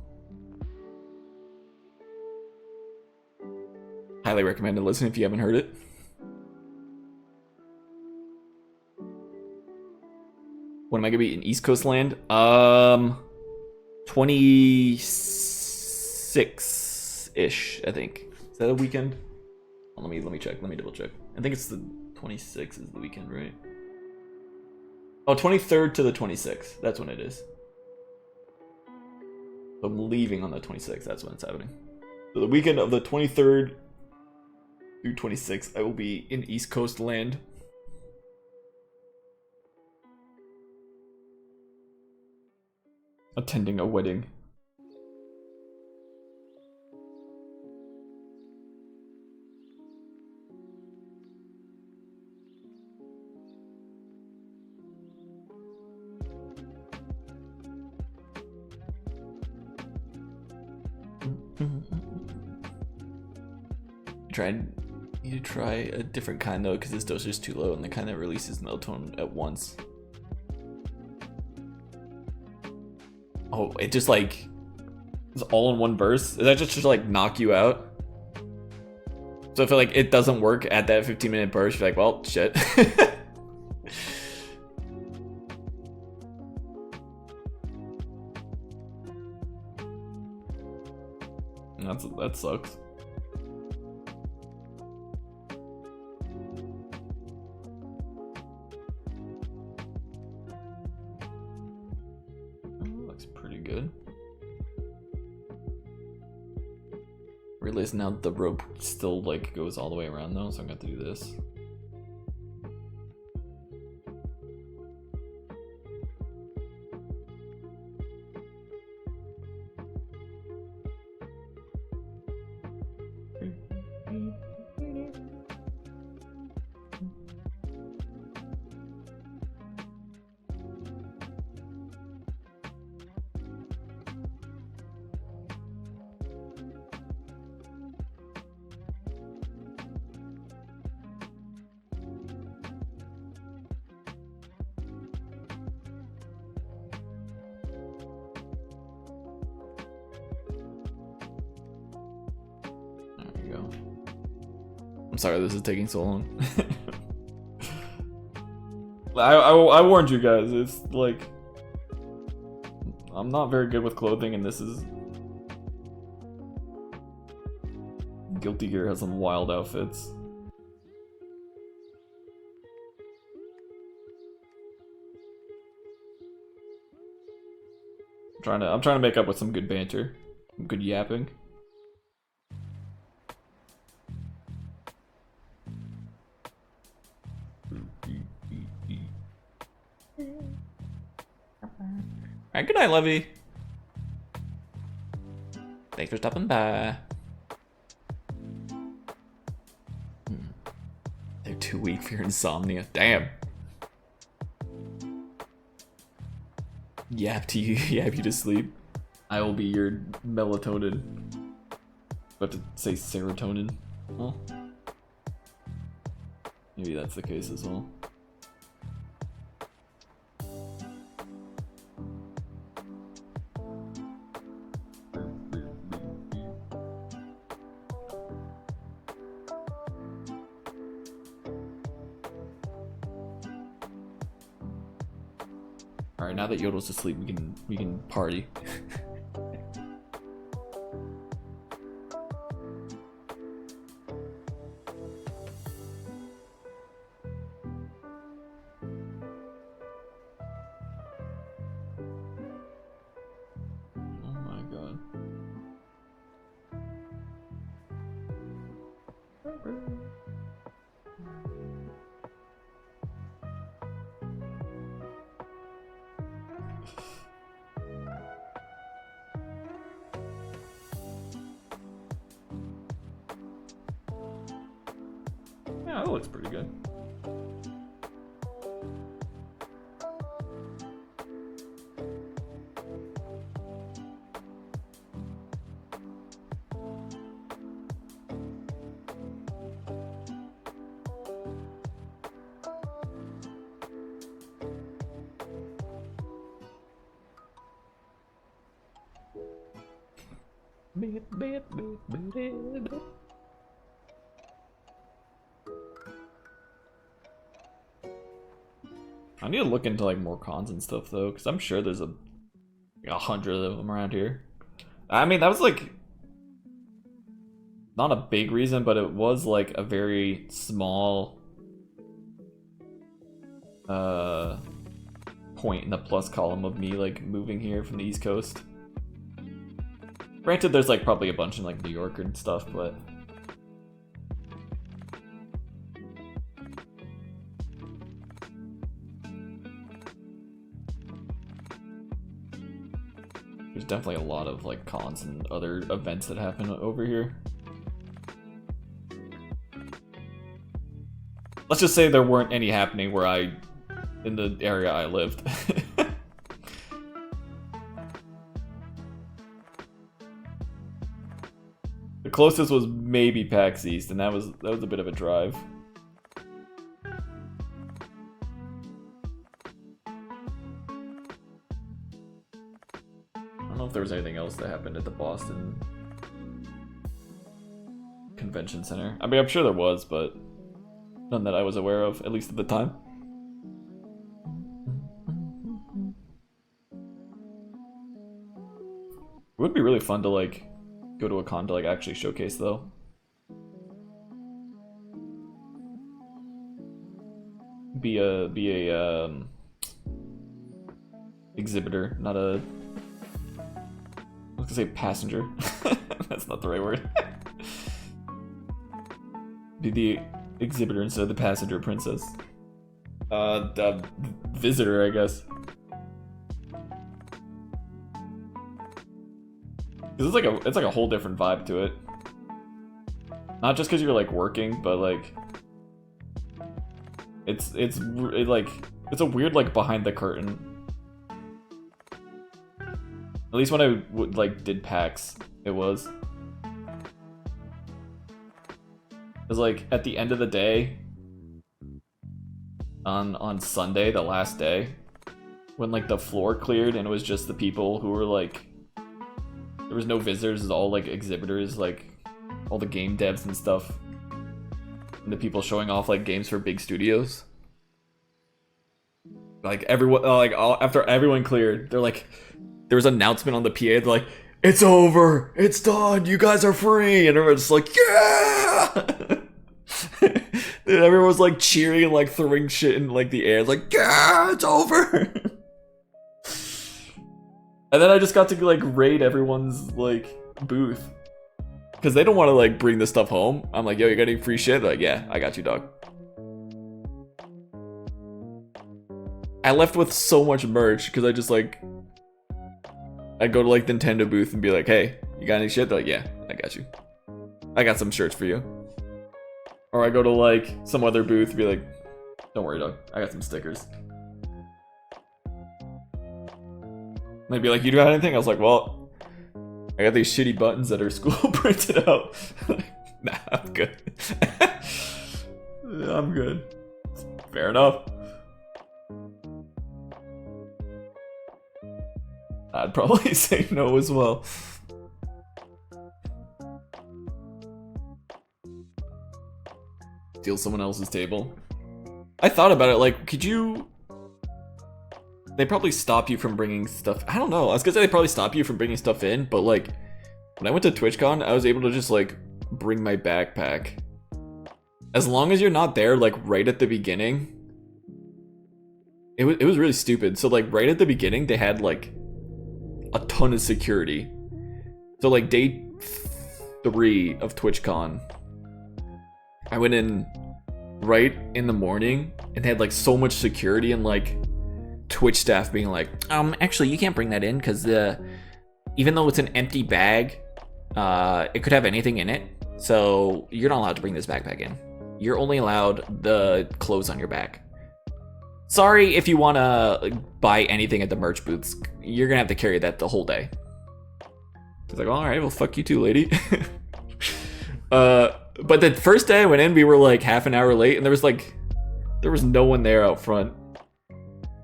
Highly recommend to listen if you haven't heard it. When am I gonna be in East Coast land? 26-ish, I think. Is that a weekend? Oh, let me check. Let me double check. I think it's the 26th is the weekend, right? Oh, 23rd to the 26th. That's when it is. So I'm leaving on the 26th. That's when it's happening. So the weekend of the 23rd through 26th, I will be in East Coast land. Attending a wedding. Need to try a different kind though, because this dose is too low, and the kind that releases melatonin at once. Oh, it just like is all in one burst. Is that just to like knock you out? So if like it doesn't work at that 15-minute burst, you're like, well, shit. That sucks. Looks pretty good. Realize now the rope still like goes all the way around though, so I'm gonna have to do this. Sorry this is taking so long. I warned you guys, it's like I'm not very good with clothing, and this is Guilty Gear has some wild outfits. I'm trying to make up with some good banter, some good yapping. Alright, good night, Levy. Thanks for stopping by. They're too weak for your insomnia. Damn. Yap you to sleep. I will be your melatonin. About to say serotonin. Well, maybe that's the case as well. Alright, now that Yodel's asleep, we can party. Oh my god. Yeah, that looks pretty good. I need to look into like more cons and stuff though, because I'm sure there's 100 of them around here. I mean, that was like not a big reason, but it was like a very small point in the plus column of me like moving here from the East Coast. Granted, there's like probably a bunch in like New York and stuff, but there's definitely a lot of like cons and other events that happen over here. Let's just say there weren't any happening in the area I lived. The closest was maybe PAX East, and that was a bit of a drive. I don't know if there was anything else that happened at the Boston Convention Center. I mean, I'm sure there was, but none that I was aware of, at least at the time. It would be really fun to like go to a con to like actually showcase though. Be a exhibitor, not a, I was gonna say passenger. That's not the right word. Be the exhibitor instead of the passenger princess. The visitor, I guess. It's like a whole different vibe to it. Not just because you're like working, but like it's a weird like behind the curtain. At least when I did PAX, it was. It's like at the end of the day, on Sunday, the last day, when like the floor cleared and it was just the people who were like, there was no visitors, it was all like exhibitors, like all the game devs and stuff, and the people showing off like games for big studios. Like everyone, after everyone cleared, they're like, there was an announcement on the PA. They're like, "It's over, it's done, you guys are free," and everyone's just like, "Yeah!" And everyone was like cheering and like throwing shit in like the air, like, "Yeah, it's over." And then I just got to like raid everyone's like booth. Because they don't want to like bring this stuff home. I'm like, yo, you got any free shit? They're like, yeah, I got you, dog. I left with so much merch because I just like, I go to like Nintendo booth and be like, hey, you got any shit? They're like, yeah, I got you. I got some shirts for you. Or I go to like some other booth and be like, don't worry, dog, I got some stickers. And they'd be like, you got anything? I was like, well, I got these shitty buttons that are school printed out. Nah, I'm good. I'm good. Fair enough. I'd probably say no as well. Steal someone else's table. I thought about it, like, could you... They probably stop you from bringing stuff... I don't know, I was gonna say they probably stop you from bringing stuff in, but like, when I went to TwitchCon, I was able to just like, bring my backpack. As long as you're not there, like, right at the beginning. It was really stupid. So like, right at the beginning, they had like, a ton of security. So like, day 3 of TwitchCon, I went in right in the morning, and they had like so much security and like Twitch staff being like, actually you can't bring that in because even though it's an empty bag, it could have anything in it, so you're not allowed to bring this backpack in. You're only allowed the clothes on your back. Sorry if you want to buy anything at the merch booths, you're gonna have to carry that the whole day. It's like, all right, well, fuck you too, lady. But the first day I went in, we were like half an hour late, and there was no one there out front.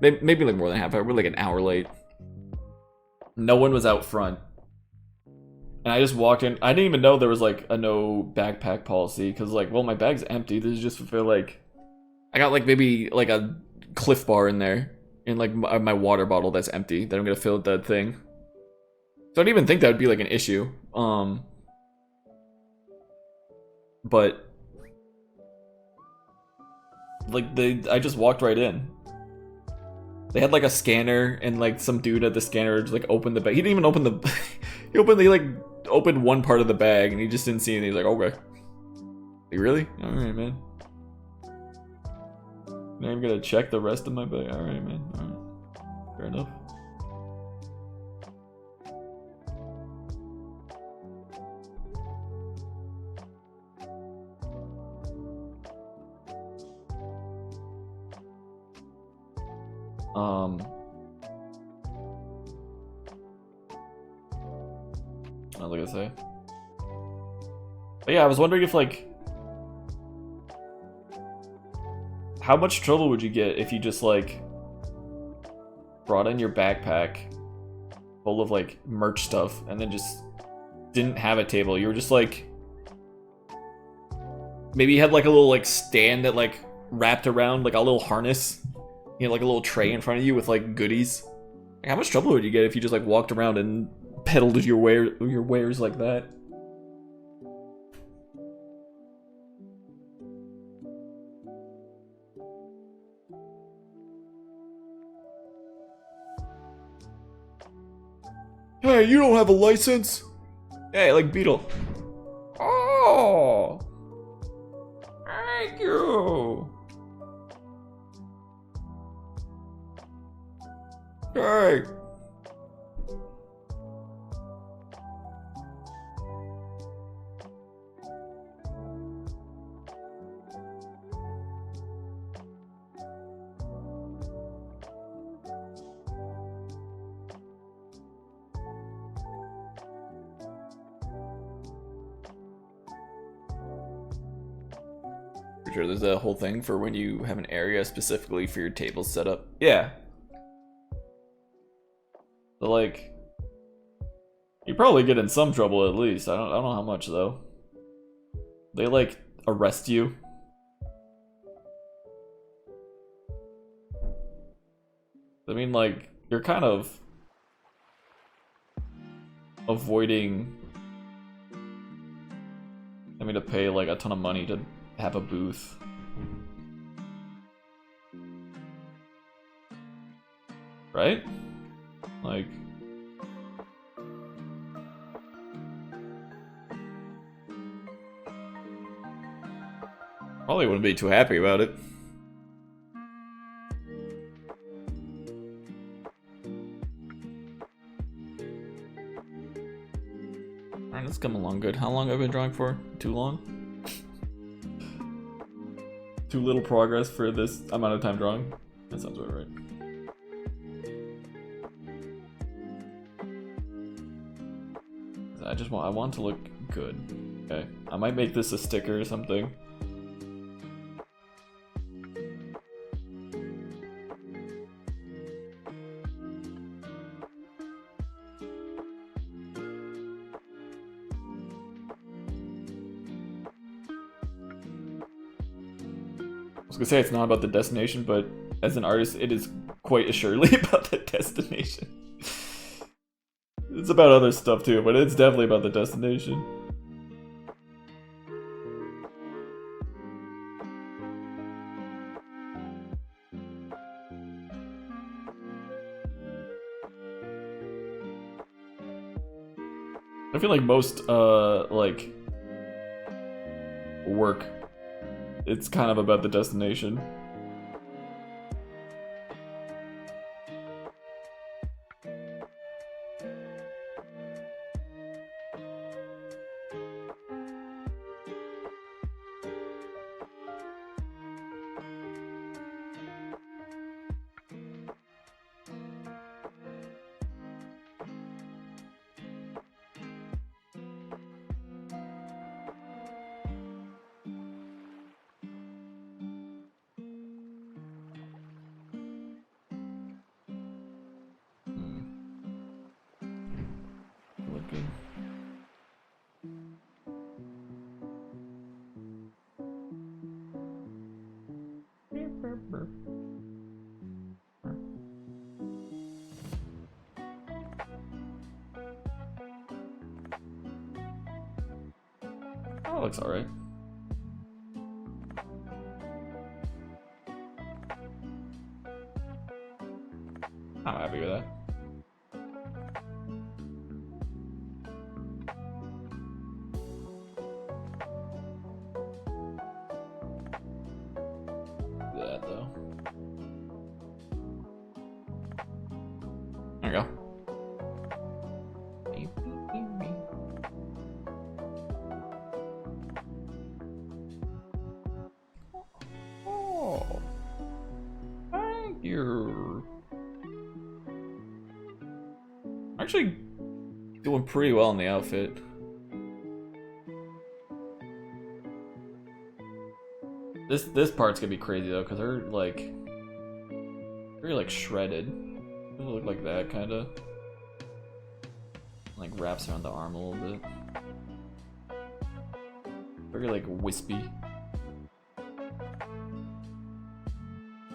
Maybe like more than half hour. We're like an hour late. No one was out front. And I just walked in. I didn't even know there was like a no backpack policy, because like, well, my bag's empty. This is just for like, I got like maybe like a Cliff Bar in there, and like my water bottle that's empty that I'm gonna fill with that thing. So I don't even think that would be like an issue. But like I just walked right in. They had like a scanner, and like some dude at the scanner just like opened the bag. He didn't even open the he like opened one part of the bag, and he just didn't see anything. He's like, okay. Like, really? Alright, man. Now I'm gonna check the rest of my bag. Alright, man. Alright. Fair enough. What was I gonna say? But yeah, I was wondering if like, how much trouble would you get if you just like brought in your backpack full of like merch stuff and then just didn't have a table? You were just like, maybe you had like a little like stand that like wrapped around like a little harness. You know, like a little tray in front of you with like goodies. Like, how much trouble would you get if you just like walked around and peddled your wares like that? Hey, you don't have a license? Hey, like Beetle. Oh, thank you. Hey. For sure, there's a whole thing for when you have an area specifically for your table setup. Yeah. So like, you probably get in some trouble at least. I don't know how much though. They like arrest you. I mean, like, you're kind of avoiding having to pay like a ton of money to have a booth. Right? Like, Probably wouldn't be too happy about it. Alright, let's come along good. How long have I been drawing for? Too long? Too little progress for this amount of time drawing? That sounds about right. I want to look good. Okay. I might make this a sticker or something. I was gonna say it's not about the destination, but as an artist, it is quite assuredly about the destination. It's about other stuff too, but it's definitely about the destination. I feel like most, like, work, it's kind of about the destination. Looking. Oh, looks alright. I'm happy with that. That though. There you go. Oh, thank you. Actually, doing pretty well in the outfit. This part's gonna be crazy though, because they're like very like shredded. They look like that kind of. Like wraps around the arm a little bit. Very like wispy.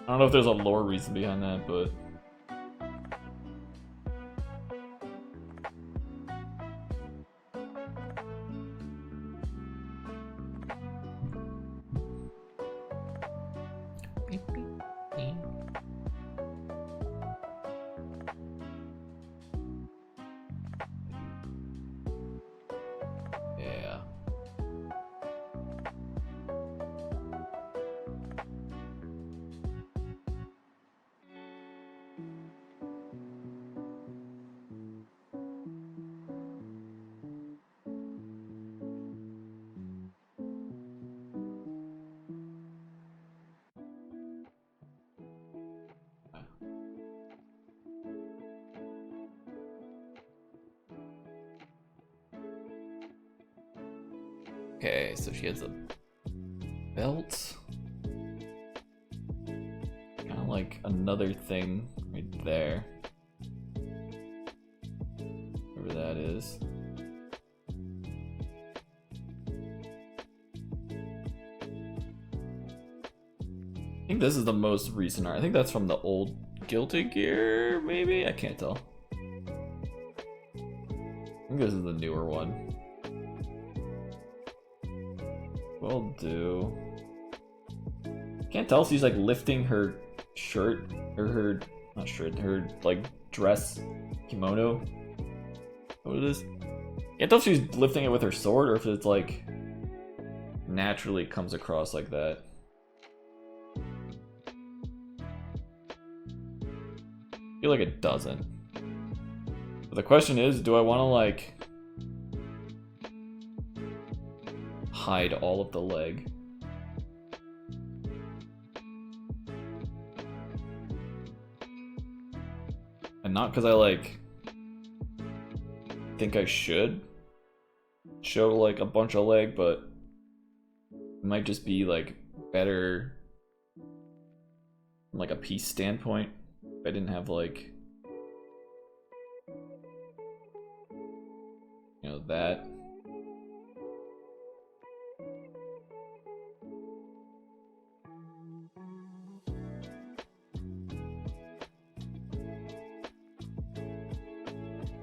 I don't know if there's a lore reason behind that, but yeah. Okay, so she has a belt. Kind of like another thing right there. Whatever that is. I think this is the most recent art. I think that's from the old Guilty Gear, maybe? I can't tell. I think this is the newer one. Will do. Can't tell if she's like lifting her shirt or her not shirt, her like dress kimono. What it is? Can't tell if she's lifting it with her sword or if it's like naturally comes across like that. feel like it doesn't. But the question is, do I want to like hide all of the leg? And not because I like think I should show like a bunch of leg, but it might just be like better from like a piece standpoint if I didn't have like, you know, that.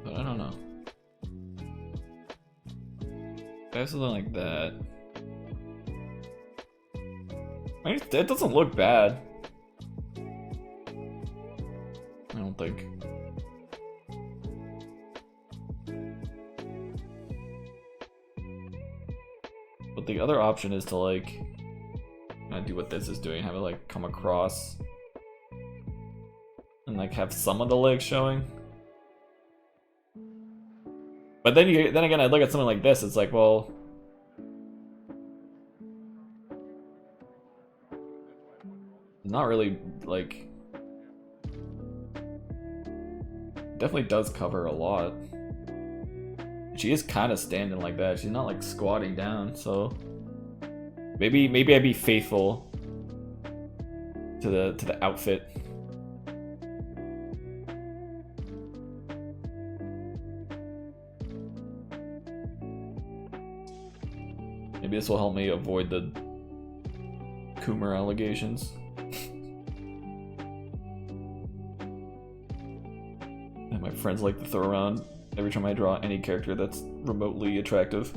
But I don't know. If I have something like that, I mean, that doesn't look bad. I don't think. But the other option is to like do what this is doing, have it like come across and like have some of the legs showing. But then again, I look at something like this. It's like, well, not really like. Definitely does cover a lot. She is kind of standing like that. She's not like squatting down, so maybe I'd be faithful to the outfit. Maybe this will help me avoid the Coomer allegations. That my friends like to throw around every time I draw any character that's remotely attractive.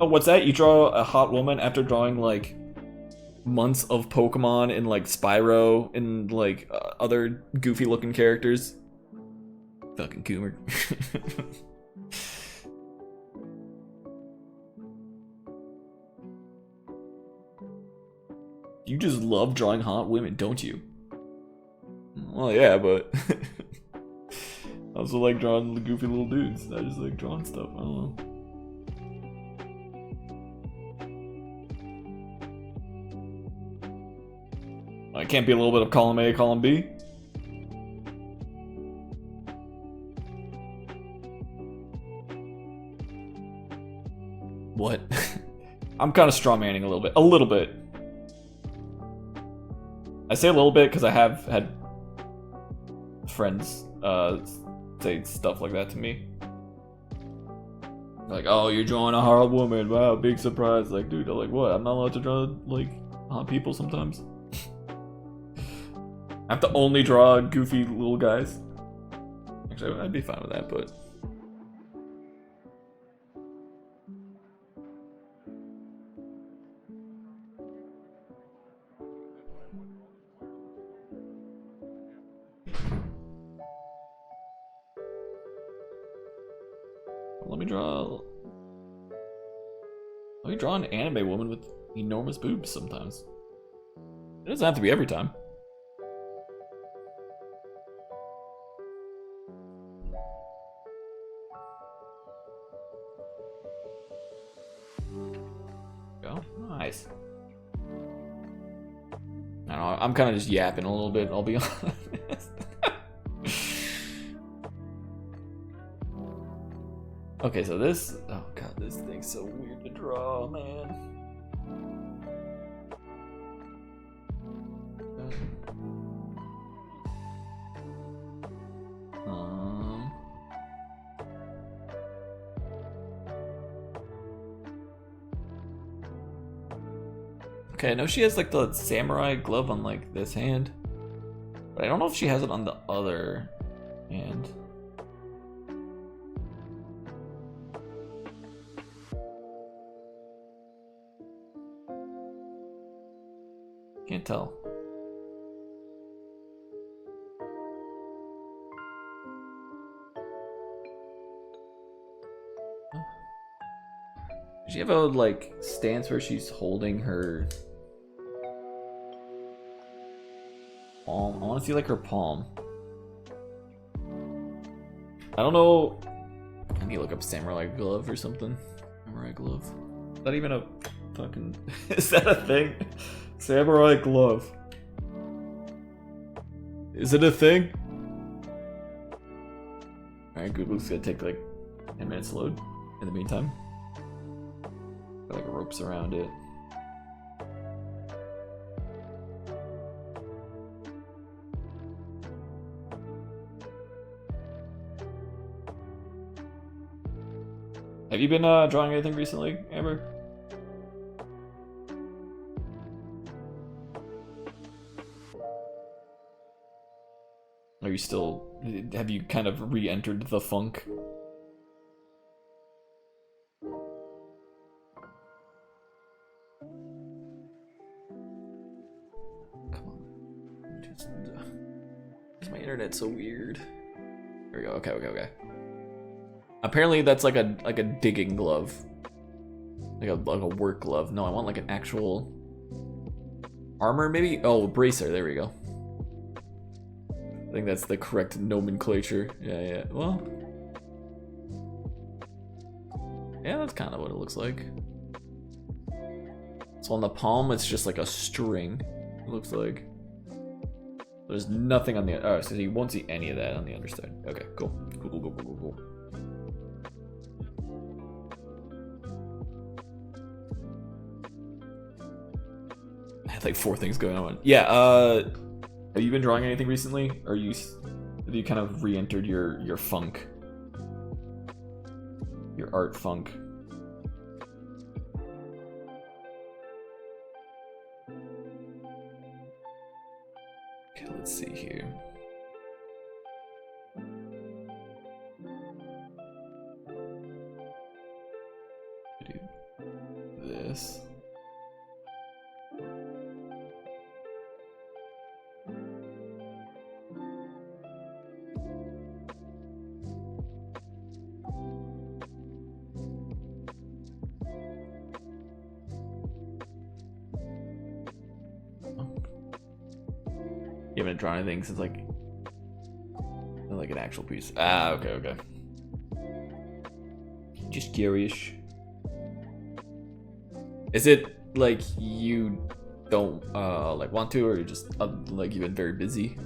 Oh, what's that? You draw a hot woman after drawing like months of Pokemon and like Spyro and like other goofy looking characters? Fucking Coomer. You just love drawing hot women, don't you? Well, yeah, but I also like drawing the goofy little dudes. I just like drawing stuff. I don't know. I can't be a little bit of column A, column B. What? I'm kind of strawmanning a little bit. A little bit. I say a little bit because I have had friends say stuff like that to me. Like, oh, you're drawing a hot woman. Wow, big surprise. Like, dude, I'm like, what? I'm not allowed to draw, like, hot people sometimes? I have to only draw goofy little guys. Actually, I'd be fine with that, but... Let me draw an anime woman with enormous boobs sometimes. It doesn't have to be every time. Go. Nice. I don't know, I'm kind of just yapping a little bit, I'll be honest. Okay, so this... Oh god, this thing's so weird to draw, man. Okay, I know she has like the samurai glove on like this hand, but I don't know if she has it on the other hand. Can't tell. Does she have a like stance where she's holding her Palm. I want to see like her palm. I don't know. I need to look up samurai glove or something. Samurai glove. Is that even a fucking... Is that a thing? Samurai glove. Is it a thing? Alright, Google's gonna take like 10 minutes to load. In the meantime. Got like ropes around it. Have you been drawing anything recently, Amber? Are you still... Have you kind of re-entered the funk? Come on. Just, my internet's so weird. There we go. Okay. Apparently that's like a digging glove. Like a work glove. No, I want like an actual armor maybe? Oh, bracer, there we go. I think that's the correct nomenclature. Yeah. Well. Yeah, that's kind of what it looks like. So on the palm, it's just like a string, it looks like. There's nothing on the... Oh, so you won't see any of that on the underside. Okay, cool. Cool. I had like 4 things going on. Yeah, have you been drawing anything recently? Or have you kind of re-entered your funk? Your art funk? Okay, let's see here. Do this. You haven't drawn anything since like an actual piece. Ah, okay. Just curious. Is it like you don't like want to, or you just like you've been very busy?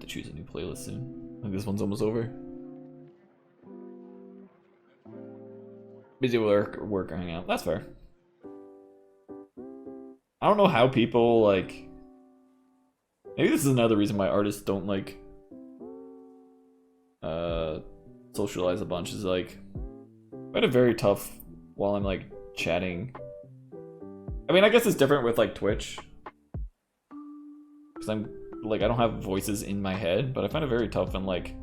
Choose a new playlist soon. I think this one's almost over. Busy work or hang out. That's fair. I don't know how people like... Maybe this is another reason why artists don't like socialize a bunch, is like I find it very tough while I'm like chatting. I mean, I guess it's different with like Twitch, because I'm like, I don't have voices in my head, but I find it very tough when like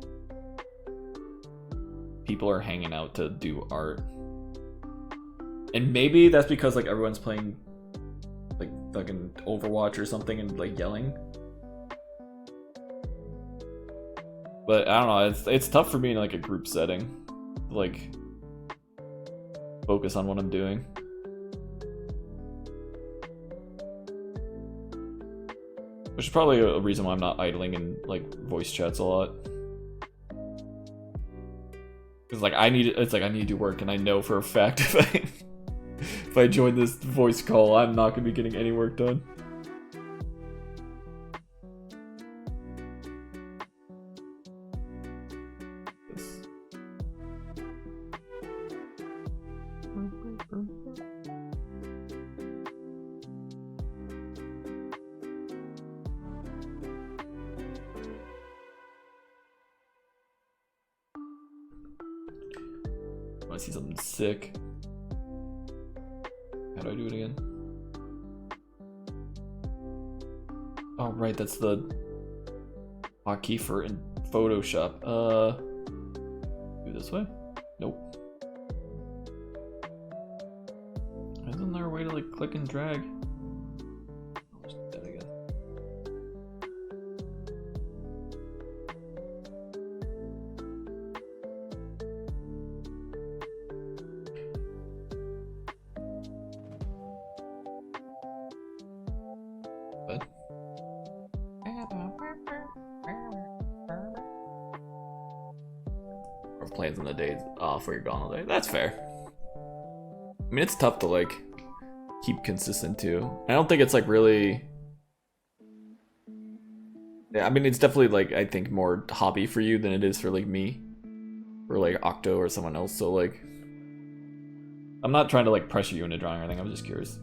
people are hanging out to do art. And maybe that's because like everyone's playing like fucking Overwatch or something and like yelling. But I don't know, it's tough for me in like a group setting to like focus on what I'm doing. Which is probably a reason why I'm not idling in like voice chats a lot. Cause like I need to do work, and I know for a fact if I join this voice call, I'm not gonna be getting any work done. I see something sick. How do I do it again? Oh right, that's the hotkey for in Photoshop. Do this way? Nope. click and drag. There we go. What? Or plans on the days off where you're gone all day. That's fair. I mean, it's tough to like keep consistent too. I don't think it's like really. Yeah, I mean, it's definitely like I think more hobby for you than it is for like me, or like Octo or someone else. So like, I'm not trying to like pressure you into drawing or anything. I'm just curious.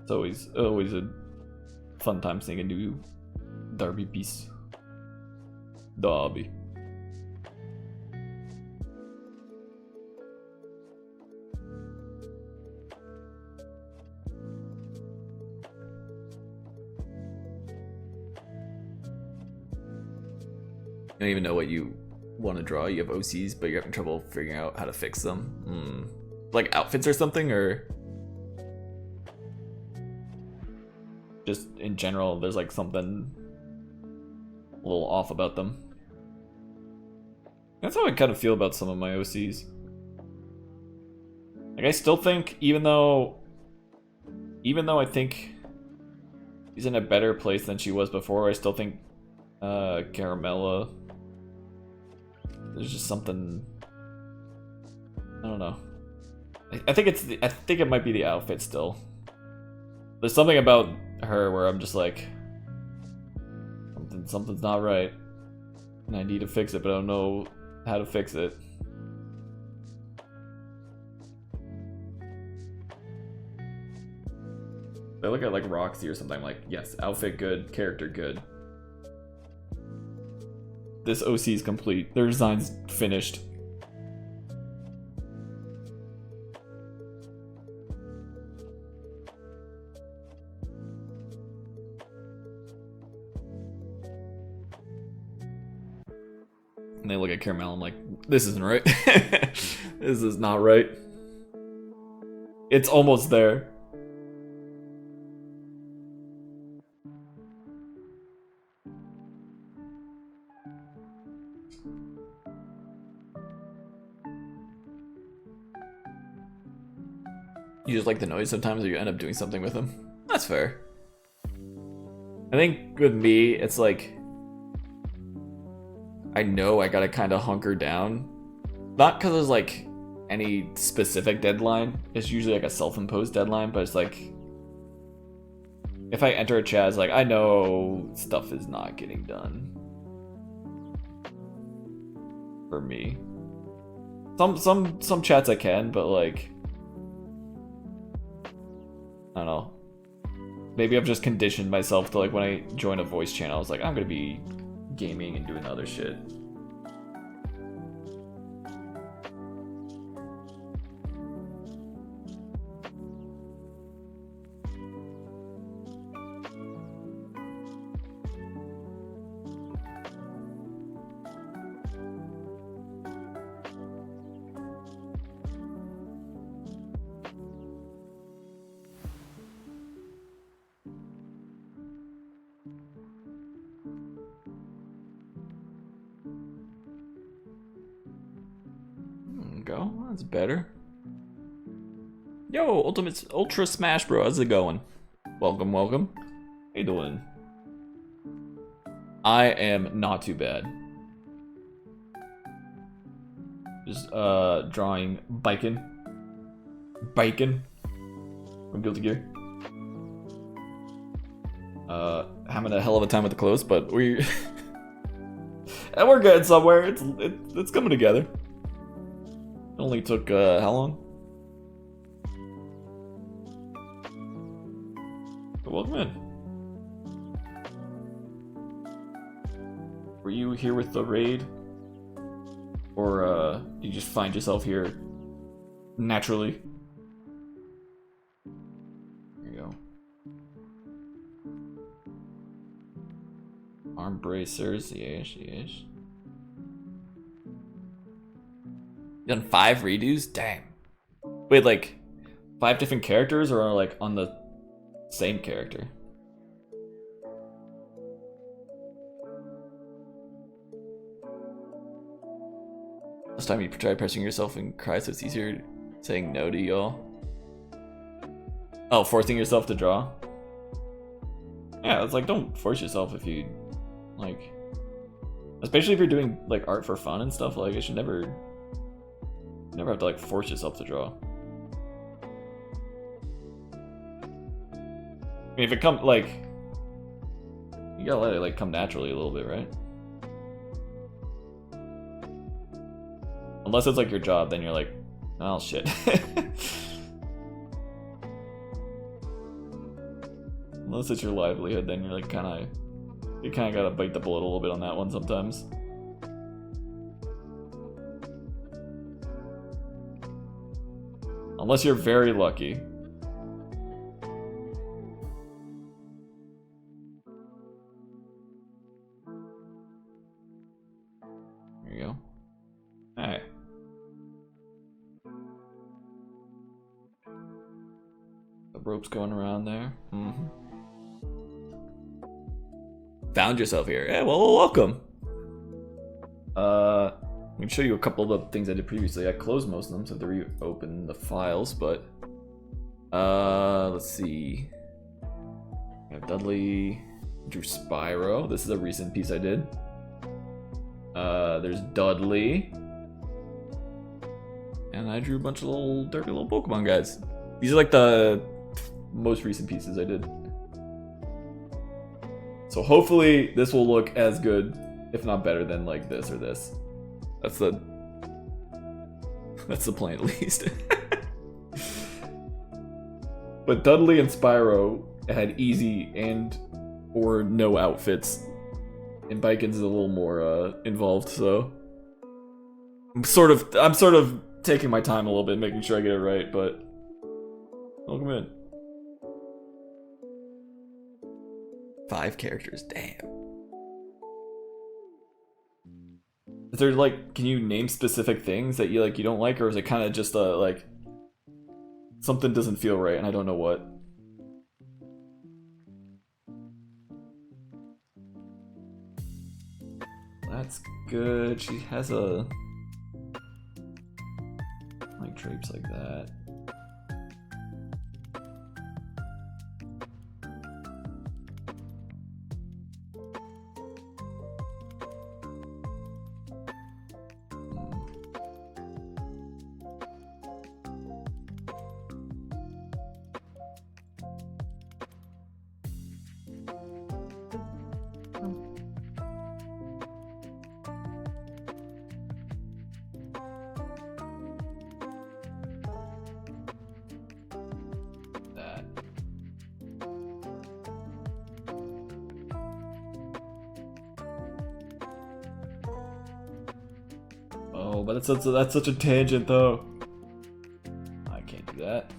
It's always a fun time seeing a new Derby piece. Derby. You don't even know what you want to draw. You have OCs, but you're having trouble figuring out how to fix them. Like outfits or something, or just in general, there's like something a little off about them. That's how I kind of feel about some of my OCs. Like I still think, even though I think she's in a better place than she was before, I still think Caramella, there's just something, I don't know. I think it might be the outfit still. There's something about her where I'm just like, something's not right, and I need to fix it, but I don't know how to fix it. I look at like Roxy or something, I'm like, yes, outfit good, character good. This OC is complete. Their design's finished. And they look at Caramel, I'm like, this isn't right. This is not right. It's almost there. You just like the noise sometimes, or you end up doing something with them. That's fair. I think with me, it's like, I know I gotta kind of hunker down. Not because there's like any specific deadline. It's usually like a self-imposed deadline, but it's like, if I enter a chat, it's like, I know stuff is not getting done. For me. Some chats I can, but like, I don't know. Maybe I've just conditioned myself to like when I join a voice channel, I was like, I'm gonna be gaming and doing other shit. Go. That's better. Yo, Ultra Smash Bro, how's it going? Welcome, welcome. How you doing? I am not too bad. Just drawing bacon from Guilty Gear. Having a hell of a time with the clothes, but we're getting somewhere. It's coming together. It only took, how long? But welcome in. Were you here with the raid? Or, did you just find yourself here naturally? There you go. Arm bracers, yes. Done 5 redos? Damn. Wait, like 5 different characters or like on the same character? Last time you tried pressing yourself and cry, so it's easier saying no to y'all. Oh, forcing yourself to draw? Yeah, it's like, don't force yourself if you, like, especially if you're doing, like, art for fun and stuff, like, it should never have to, like, force yourself to draw. I mean, if it comes, like, you gotta let it, like, come naturally a little bit, right? Unless it's, like, your job, then you're like, oh, shit. Unless it's your livelihood, then you're like you kind of gotta bite the bullet a little bit on that one sometimes. Unless you're very lucky. There you go. Alright. The rope's going around there. Found yourself here. Yeah, well, welcome. I can show you a couple of the things I did previously. I closed most of them, so I have to reopen the files, but let's see. I have Dudley, drew Spyro. This is a recent piece I did. There's Dudley. And I drew a bunch of little dirty little Pokemon guys. These are like the most recent pieces I did. So hopefully this will look as good, if not better, than like this or this. That's the plan at least. But Dudley and Spyro had easy and or no outfits. And Bikin's is a little more involved, so I'm sort of taking my time a little bit, making sure I get it right, but welcome in. 5 characters, damn. Is there like, can you name specific things that you don't like, or is it kind of just like something doesn't feel right and I don't know what? That's good. She has a like drapes like that. Oh, but that's such a tangent, though. I can't do that.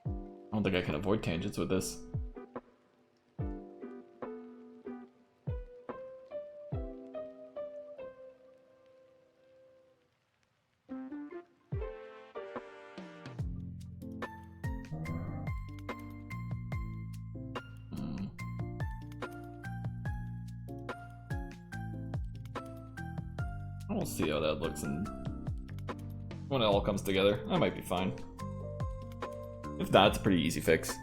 I don't think I can avoid tangents with this. We'll see how that looks and when it all comes together. That might be fine. If not, it's a pretty easy fix.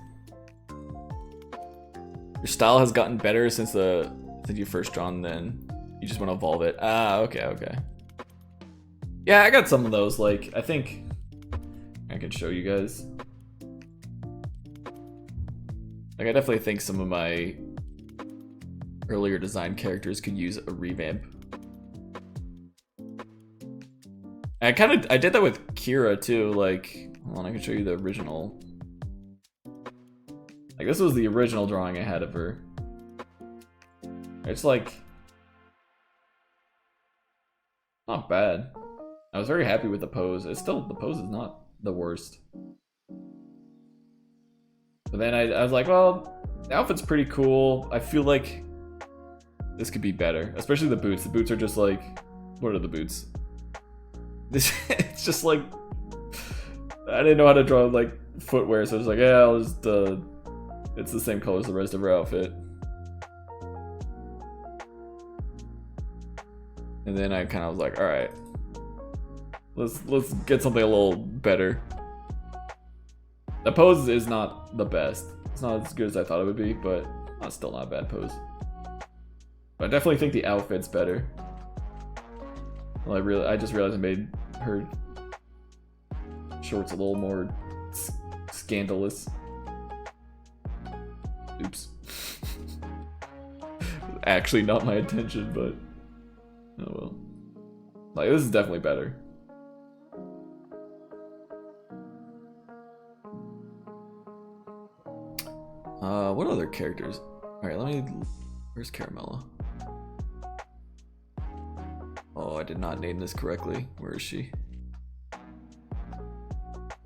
Your style has gotten better since you first drawn, then you just want to evolve it. Ah, okay. Yeah, I got some of those. Like, I think I can show you guys. Like, I definitely think some of my earlier design characters could use a revamp. I did that with Kira too, like, hold on, I can show you the original. Like, this was the original drawing I had of her. It's like, Not bad. I was very happy with the pose. It's still, the pose is not the worst. But then I was like, well, the outfit's pretty cool. I feel like this could be better. Especially the boots. The boots are just like, what are the boots? It's just like, I didn't know how to draw like footwear, so I was like, yeah, I'll just, it's the same color as the rest of her outfit. And then I kind of was like, all right, let's get something a little better. The pose is not the best. It's not as good as I thought it would be, but still not a bad pose. But I definitely think the outfit's better. Well, I just realized I made her shorts a little more scandalous. Oops. Actually not my intention, but oh well. Like, this is definitely better. What other characters? Alright, where's Caramella? Oh, I did not name this correctly. Where is she?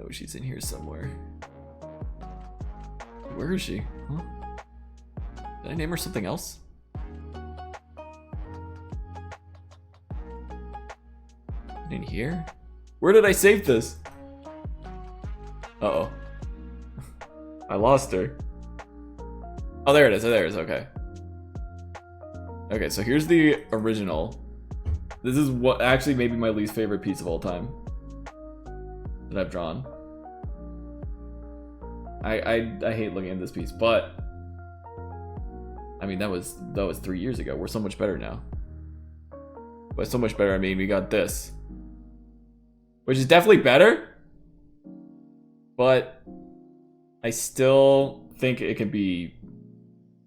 Oh, she's in here somewhere. Where is she? Huh? Did I name her something else? In here? Where did I save this? Uh-oh. I lost her. Oh, there it is. There it is. Okay. Okay, so here's the original. This is what actually maybe my least favorite piece of all time that I've drawn. I hate looking at this piece, but I mean that was 3 years ago. We're so much better now. By so much better, I mean we got this, which is definitely better, but I still think it can be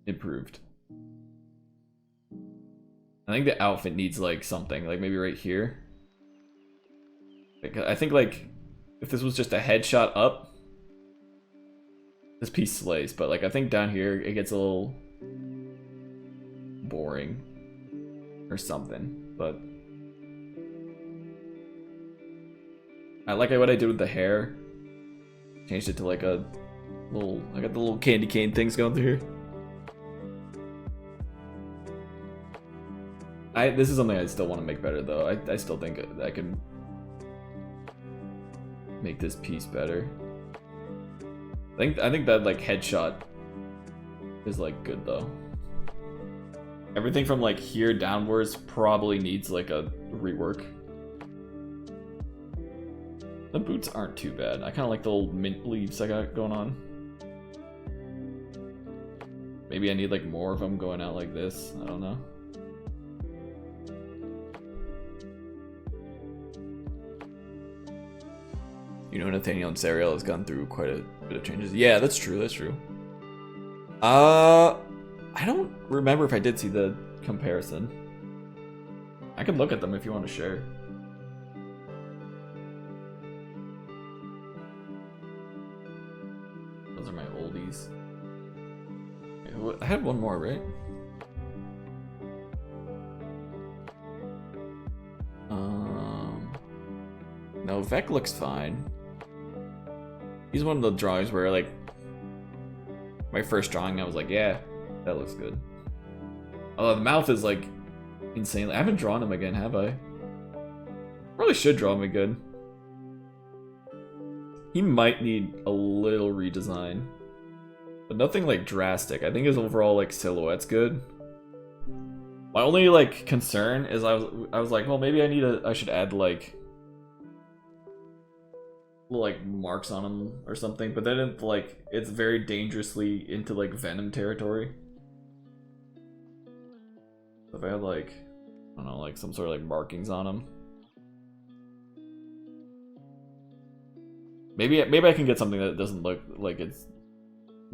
improved. I think the outfit needs like something, like maybe right here. Like, I think like if this was just a headshot up, this piece slays, but like I think down here it gets a little boring or something. But I like what I did with the hair. Changed it to like a little, I got the little candy cane things going through here. This is something I still want to make better though. I still think I can make this piece better. I think that like headshot is like good though. Everything from like here downwards probably needs like a rework. The boots aren't too bad. I kind of like the little mint leaves I got going on. Maybe I need like more of them going out like this. I don't know. You know, Nathaniel and Sariel has gone through quite a bit of changes. Yeah, that's true. That's true. I don't remember if I did see the comparison. I can look at them if you want to share. Those are my oldies. I had one more, right? No, Vec looks fine. He's one of the drawings where, like, my first drawing, I was like, yeah, that looks good. Although the mouth is, like, insane. I haven't drawn him again, have I? Probably should draw him again. He might need a little redesign. But nothing, like, drastic. I think his overall, like, silhouette's good. My only, like, concern is I was like, well, maybe I should add, like marks on him or something, but then it's very dangerously into like Venom territory. If I had like, I don't know, like some sort of like markings on him, maybe I can get something that doesn't look like it's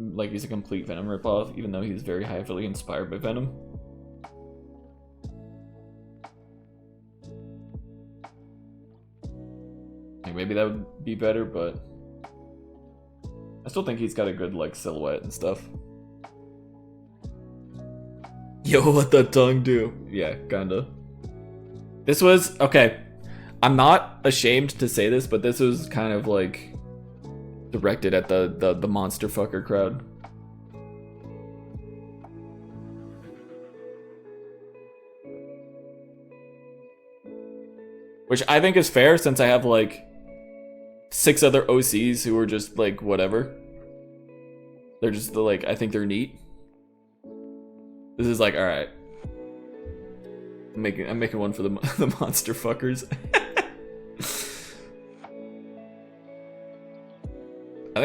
like he's a complete Venom ripoff, even though he's very heavily inspired by Venom. Maybe that would be better, but I still think he's got a good like silhouette and stuff. Yo, what that tongue do? Yeah, kinda. This was okay. I'm not ashamed to say this, but this was kind of like directed at the monster fucker crowd. Which I think is fair since I have like 6 other OCs who are just like whatever. They're just like, I think they're neat. This is like, all right. I'm making one for the monster fuckers. I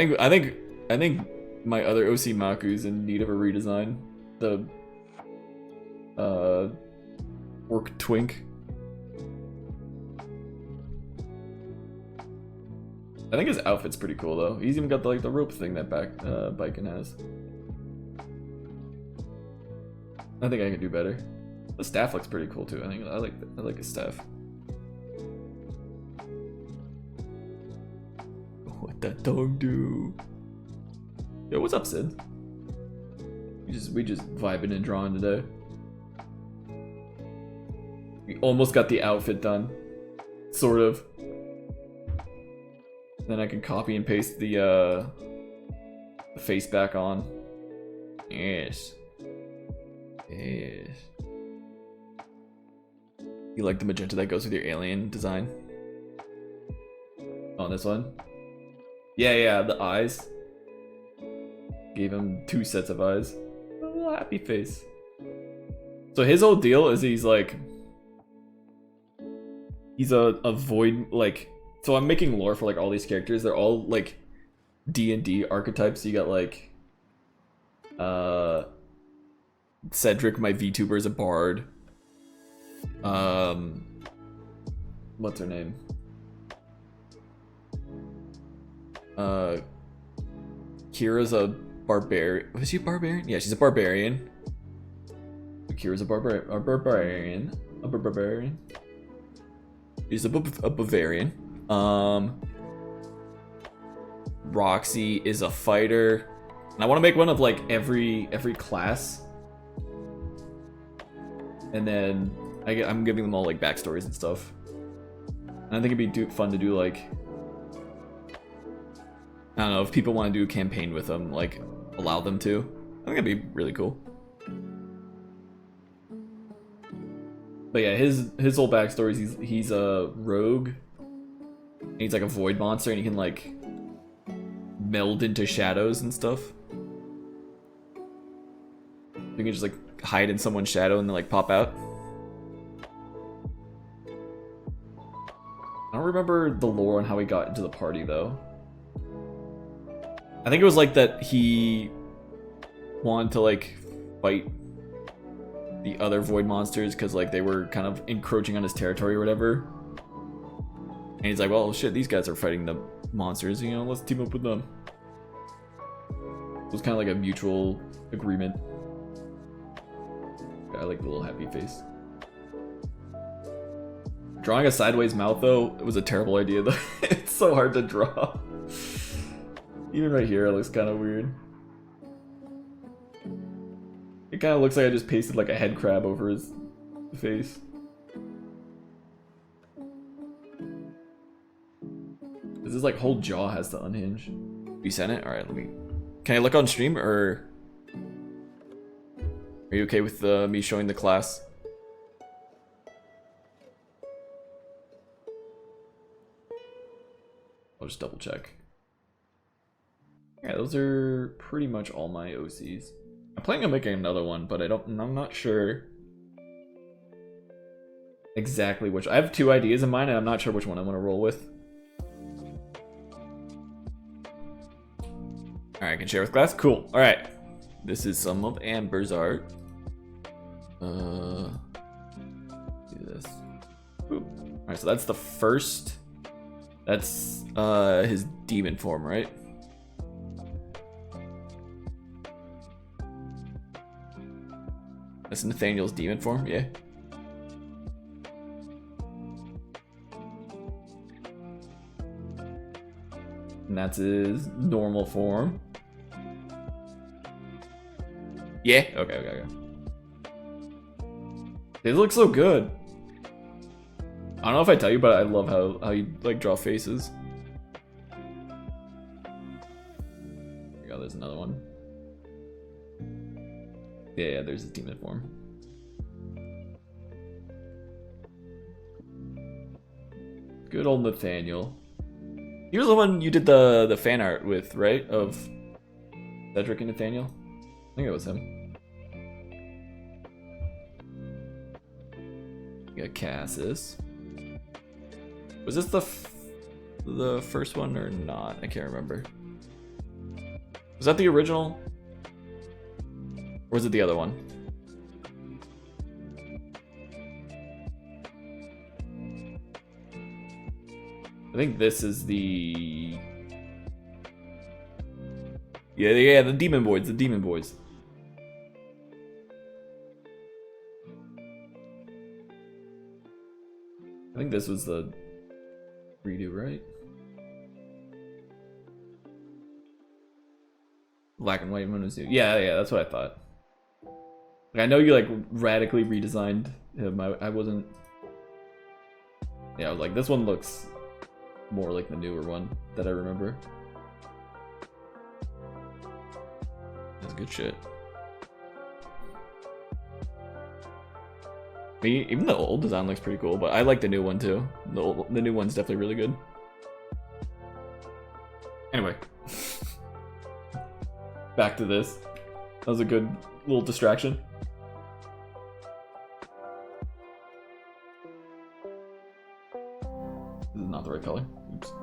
think my other OC Maku's in need of a redesign. The Orc Twink. I think his outfit's pretty cool though. He's even got the, like the rope thing that Biken has. I think I can do better. The staff looks pretty cool too. I like his staff. What that dog do? Yo, what's up, Sid? We just vibing and drawing today. We almost got the outfit done, sort of. Then I can copy and paste the face back on. Yes. Yes. You like the magenta that goes with your alien design? On this one? Yeah, the eyes. Gave him 2 sets of eyes. A little happy face. So his whole deal is he's like... He's a void, like... So I'm making lore for like all these characters. They're all like D&D archetypes. So you got like Cedric, my VTuber, is a bard. What's her name? Kira's a barbarian. Was she a barbarian? Yeah, she's a barbarian. Kira's a barbarian. She's a Bavarian. Roxy is a fighter, and I want to make one of like every class, and then I'm giving them all like backstories and stuff. And I think it'd be fun to do like, I don't know, if people want to do a campaign with them, like allow them to. I think it'd be really cool. But yeah, his whole backstory is he's a rogue. And he's like a void monster, and he can like meld into shadows and stuff. You can just like hide in someone's shadow and then like pop out. I don't remember the lore on how he got into the party though. I think it was like that he wanted to like fight the other void monsters because like they were kind of encroaching on his territory or whatever. And he's like, well, shit, these guys are fighting the monsters, you know, let's team up with them. It was kind of like a mutual agreement. Yeah, I like the little happy face. Drawing a sideways mouth, though, it was a terrible idea, though. It's so hard to draw. Even right here, it looks kind of weird. It kind of looks like I just pasted like a head crab over his face. This like whole jaw has to unhinge. You sent it? Alright, let me... Can I look on stream, or... Are you okay with me showing the class? I'll just double check. Yeah, those are pretty much all my OCs. I'm planning on making another one, but I'm not sure exactly which. I have 2 ideas in mind, and I'm not sure which one I want to roll with. Alright, I can share with class. Cool. Alright. This is some of Amber's art. Do this. Alright, so that's the first. That's his demon form, right? That's Nathaniel's demon form, yeah. And that's his normal form. Yeah, okay. They look so good. I don't know if I tell you, but I love how you like draw faces. There you go, there's another one. Yeah, there's his demon form. Good old Nathaniel. He was the one you did the fan art with, right? Of Cedric and Nathaniel? I think it was him. You got Cassis. Was this the first one or not? I can't remember. Was that the original? Or was it the other one? I think this is the... Yeah, the Demon Boys, the Demon Boys. I think this was the redo, right? Black and white one was new. Yeah, that's what I thought. Like, I know you like radically redesigned him. I wasn't. Yeah, I was like, this one looks more like the newer one that I remember. That's good shit. Even the old design looks pretty cool, but I like the new one too. The new one's definitely really good. Anyway, back to this. That was a good little distraction. This is not the right color. Oops.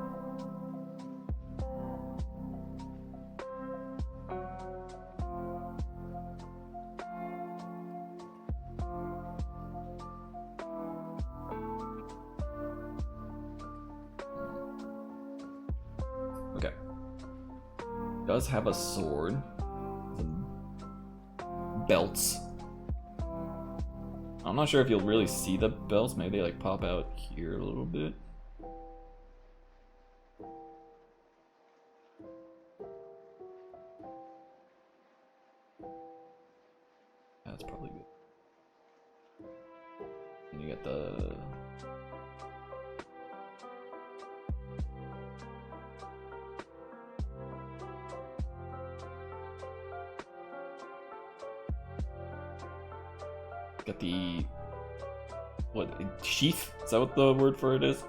Okay. Does have a sword. Belts. I'm not sure if you'll really see the belts. Maybe they like pop out here a little bit. That's probably good. And you get the... Got the... What? Sheath? Is that what the word for it is?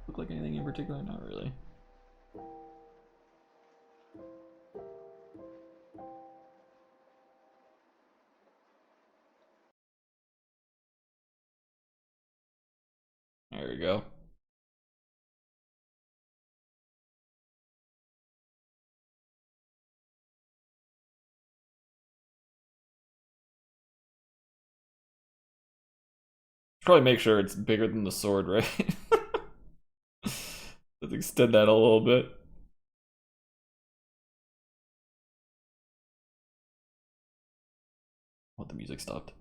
Look like anything in particular? Not really. There we go. Probably make sure it's bigger than the sword, right? Let's extend that a little bit. Oh, the music stopped.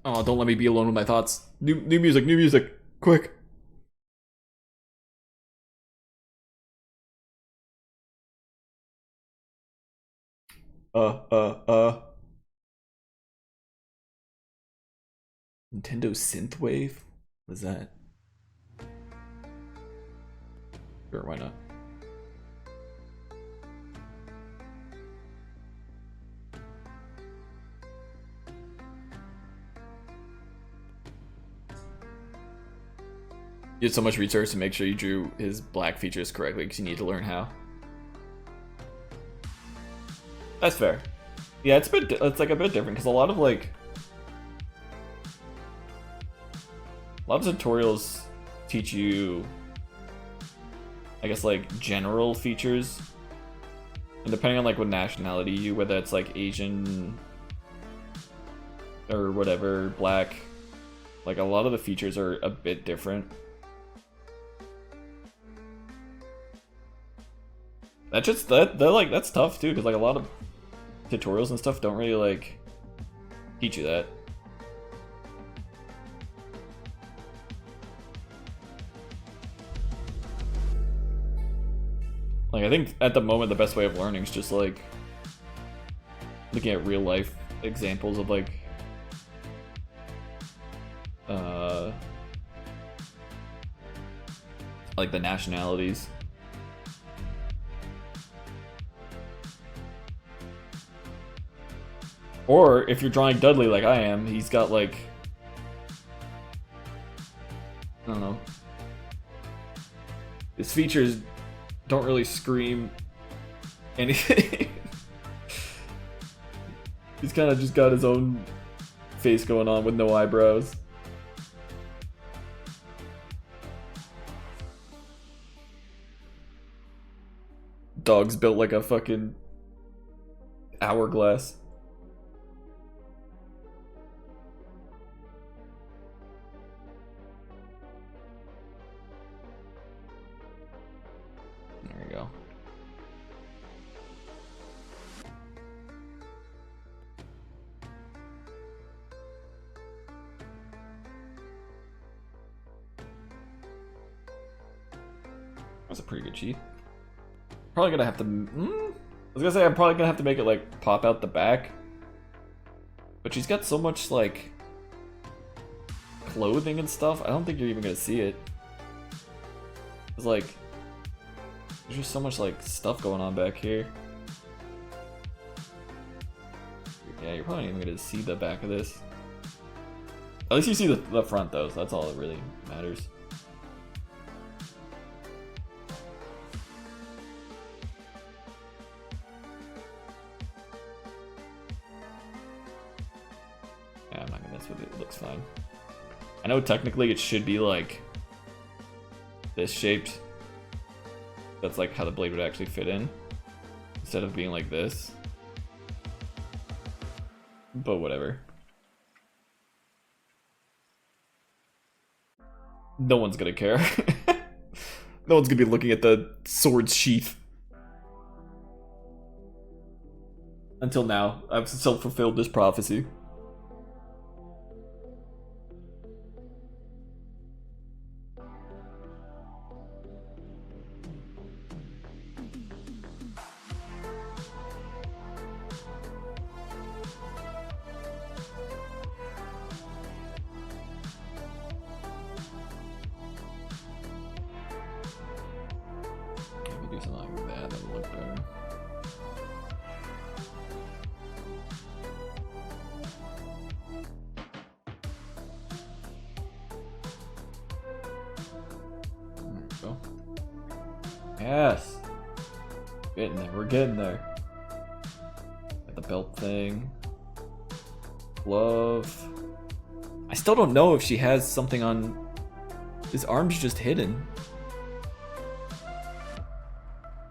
Oh, don't let me be alone with my thoughts. New music, quick. Nintendo Synthwave? What is that? Sure, why not? You did so much research to make sure you drew his black features correctly because you need to learn how. That's fair. Yeah, it's like a bit different because a lot of tutorials teach you, I guess, like general features, and depending on like what nationality you, whether it's like Asian or whatever, black, like a lot of the features are a bit different. That's tough too, because like a lot of tutorials and stuff don't really like teach you that. Like, I think at the moment the best way of learning is just like looking at real life examples of like the nationalities. Or if you're drawing Dudley like I am, he's got like, I don't know, his features don't really scream anything. He's kind of just got his own face going on with no eyebrows. Dog's built like a fucking hourglass. There we go. That's a pretty good cheat. Probably gonna have to. I was gonna say I'm probably gonna have to make it like pop out the back, but she's got so much like clothing and stuff. I don't think you're even gonna see it. It's like there's just so much like stuff going on back here. Yeah, you're probably not even gonna see the back of this. At least you see the front though, so that's all that really matters. Yeah, I'm not gonna mess with it. It looks fine. I know technically it should be like this shaped. That's like how the blade would actually fit in, instead of being like this. But whatever. No one's gonna care. No one's gonna be looking at the sword's sheath. Until now, I've self-fulfilled this prophecy. Do something like that, that would look better. There we go. Yes! Getting there, we're getting there. Got the belt thing. Glove. I still don't know if she has something on. His arm's just hidden.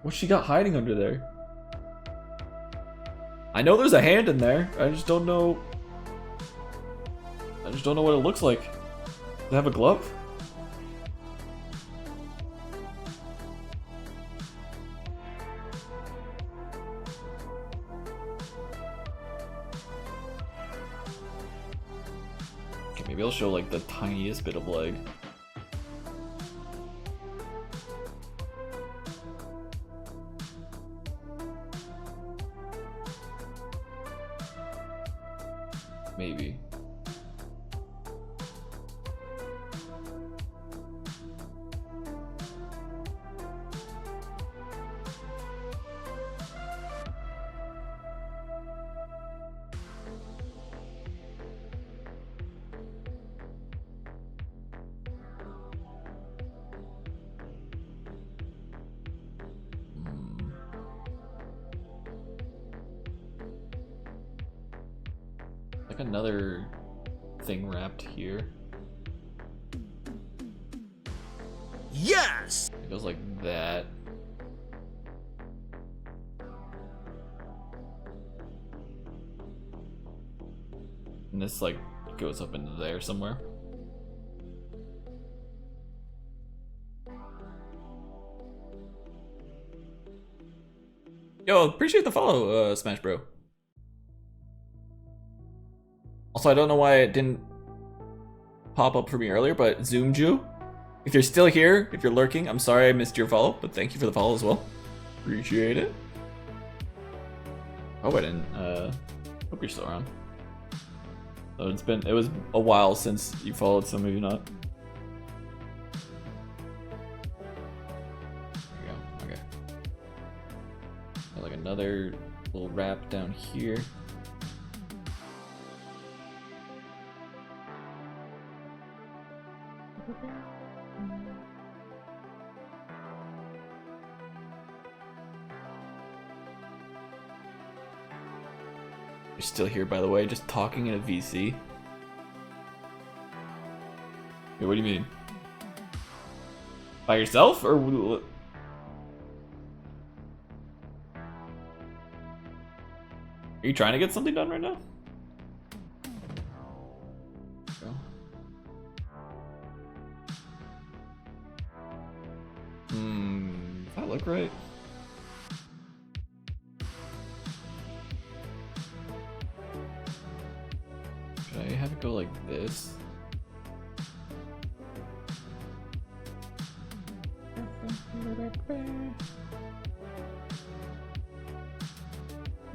What's she got hiding under there? I know there's a hand in there. I just don't know. I just don't know what it looks like. Does it have a glove? Okay, maybe I'll show like the tiniest bit of leg. Maybe. Like another thing wrapped here. Yes! It goes like that. And this like goes up into there somewhere. Yo, appreciate the follow, Smash Bro. Also, I don't know why it didn't pop up for me earlier, but Zoomju, if you're still here, if you're lurking, I'm sorry I missed your follow, but thank you for the follow as well. Appreciate it. Oh, I didn't. Hope you're still around. So it was a while since you followed, so maybe not. There you go. Okay. Got like another little wrap down here. You're still here, by the way, just talking in a VC. Wait, what do you mean? By yourself, or? Are you trying to get something done right now? Go. Does that look right? Should I have it go like this? I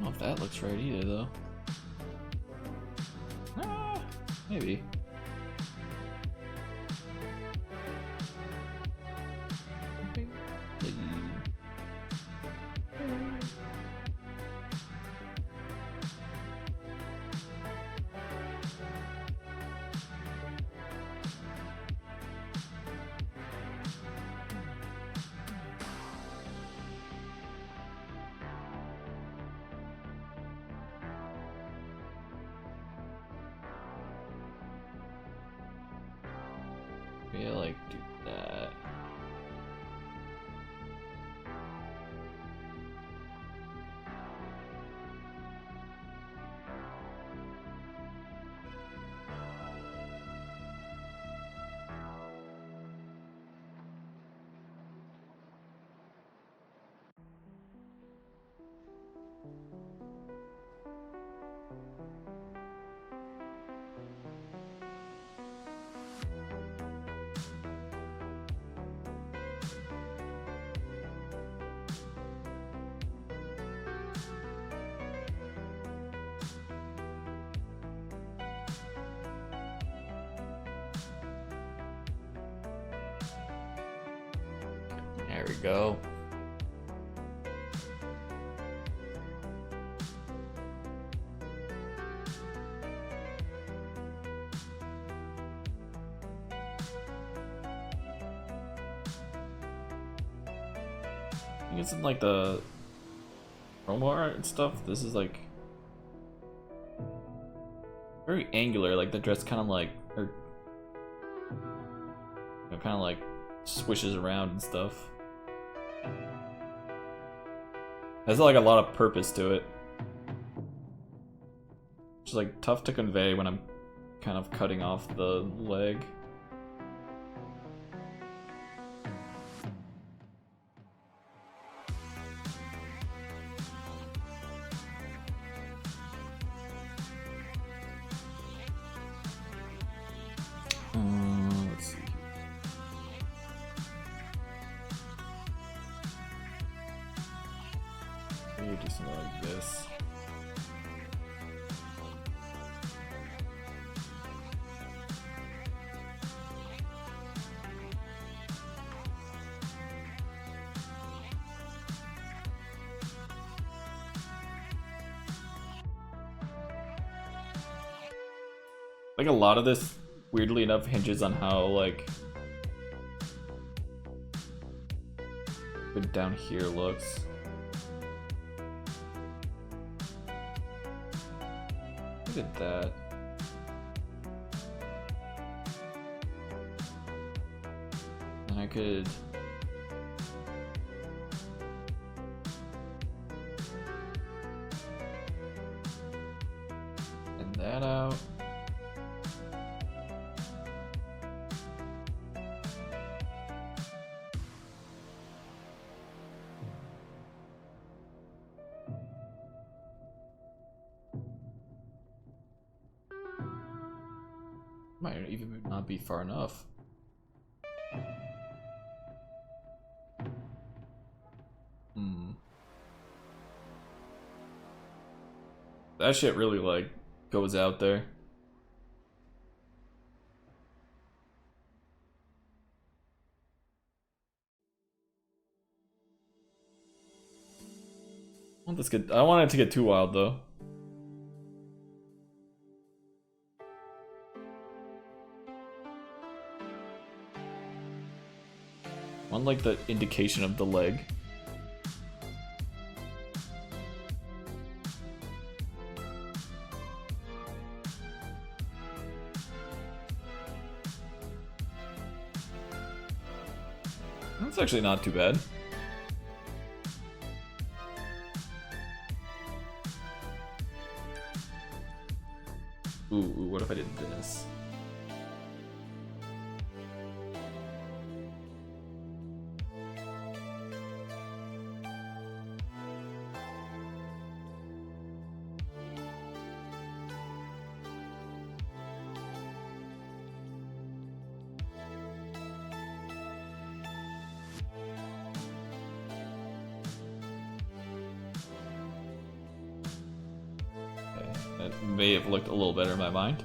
don't know if that looks right either, though. Maybe. Maybe I like do that. There we go. I think it's in like the promo art and stuff. This is like very angular, like the dress kind of like, or kind of like swishes around and stuff. Has like a lot of purpose to it. Which is like tough to convey when I'm kind of cutting off the leg. Let's see. Maybe do something like this. Like a lot of this, weirdly enough, hinges on how like good down here looks. Look at that. And I could send that out. Might even not be far enough. That shit really like goes out there. I want this get. I don't want it to get too wild though. I want like the indication of the leg. That's actually not too bad. Ooh, what if I did this? That may have looked a little better in my mind.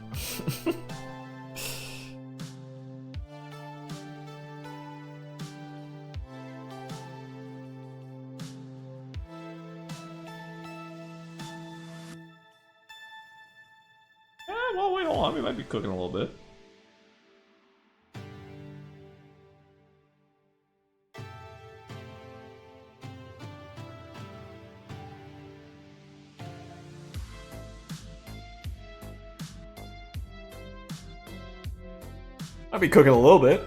Well, wait, hold on. We might be cooking a little bit. I'll be cooking a little bit.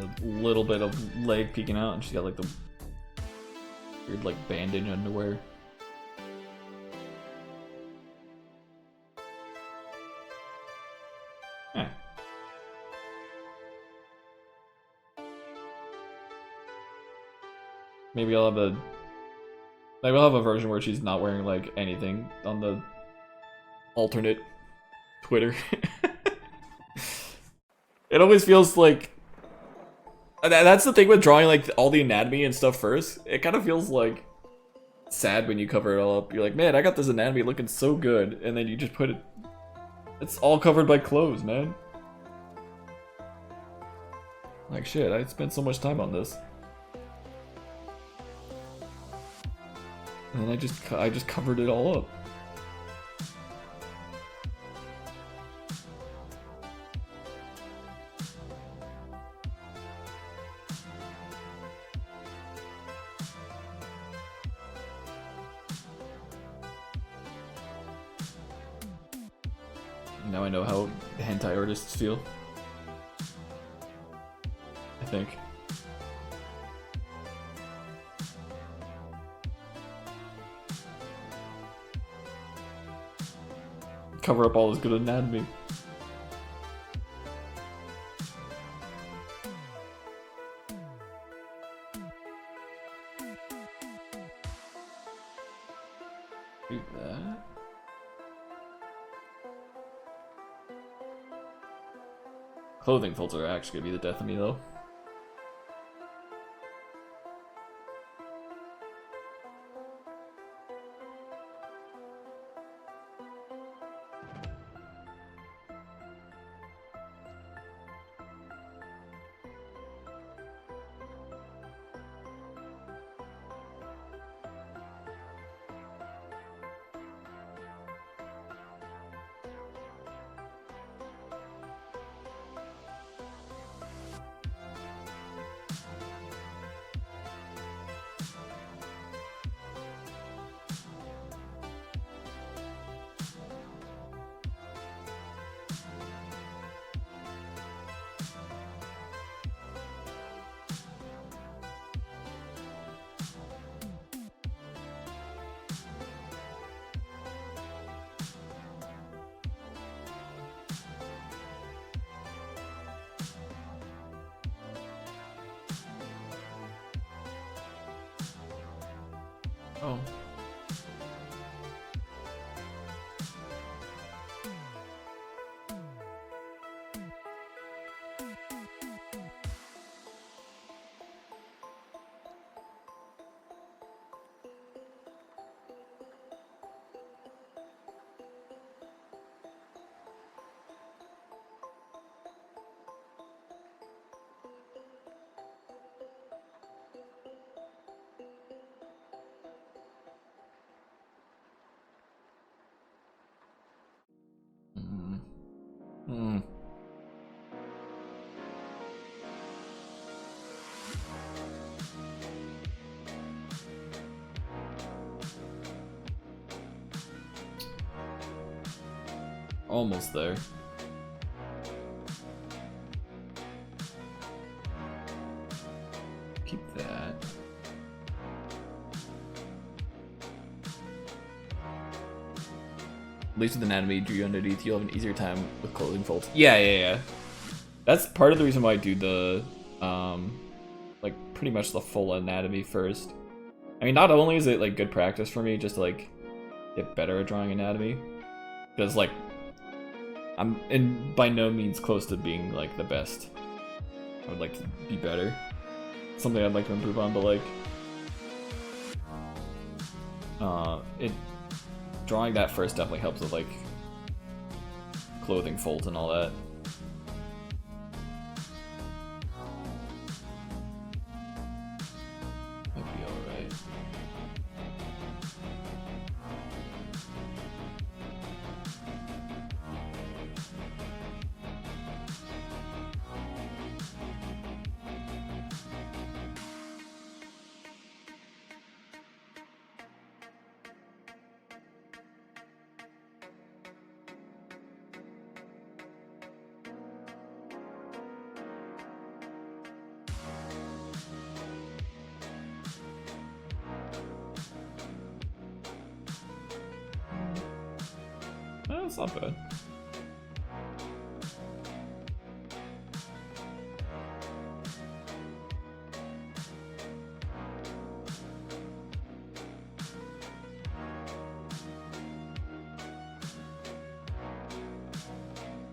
A little bit of leg peeking out, and she's got like the weird like bandage underwear. Eh. Maybe I'll have a version where she's not wearing like anything on the alternate Twitter. It always feels like that's the thing with drawing like all the anatomy and stuff first. It kind of feels like sad when you cover it all up. You're like, man, I got this anatomy looking so good, and then you just put it. It's all covered by clothes, man. Like shit, I spent so much time on this. And then I just covered it all up. Now I know how hentai artists feel. I think. Cover up all this good anatomy. Do that. Clothing folds are actually gonna be the death of me though. Oh. Hmm. Almost there. Keep that. At least with anatomy, drew underneath, you'll have an easier time with clothing folds. Yeah. That's part of the reason why I do the, like, pretty much the full anatomy first. I mean, not only is it, like, good practice for me just to, like, get better at drawing anatomy, because, like, I'm by no means close to being, like, the best. I would like to be better. Something I'd like to improve on, but, like, drawing that first definitely helps with, like, clothing folds and all that. Might be alright. That's not bad.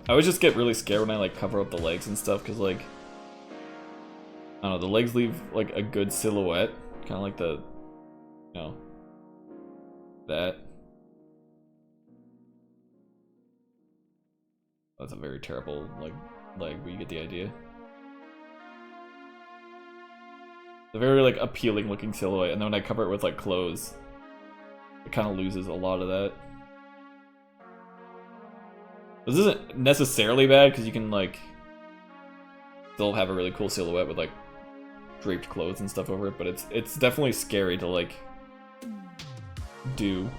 I always just get really scared when I like cover up the legs and stuff, because like, I don't know, the legs leave like a good silhouette, kind of like the, you know, that. That's a very terrible like leg, but you get the idea. A very like appealing looking silhouette, and then when I cover it with like clothes, it kind of loses a lot of that. This isn't necessarily bad because you can like still have a really cool silhouette with like draped clothes and stuff over it, but it's definitely scary to like do.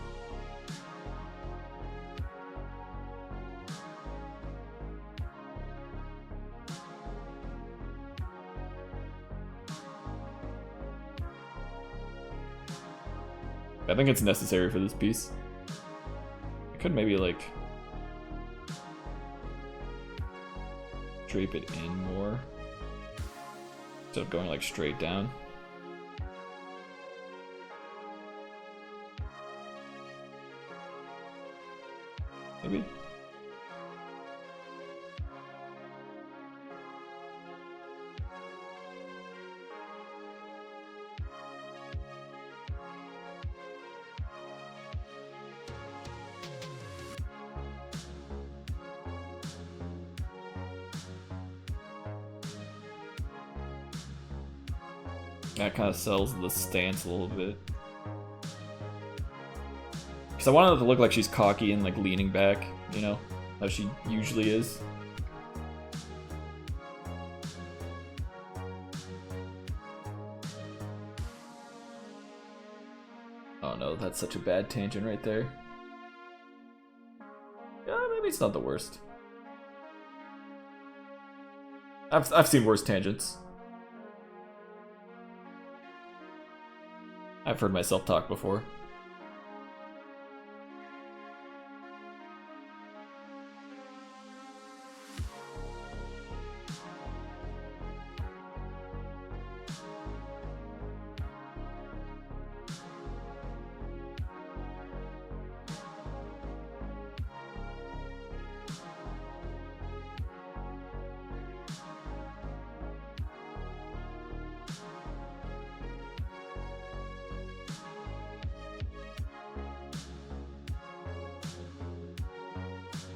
I think it's necessary for this piece. I could maybe like drape it in more instead of going like straight down. Maybe. That kind of sells the stance a little bit. Because I wanted it to look like she's cocky and like leaning back, you know, how she usually is. Oh no, that's such a bad tangent right there. Yeah, maybe it's not the worst. I've seen worse tangents. I've heard myself talk before.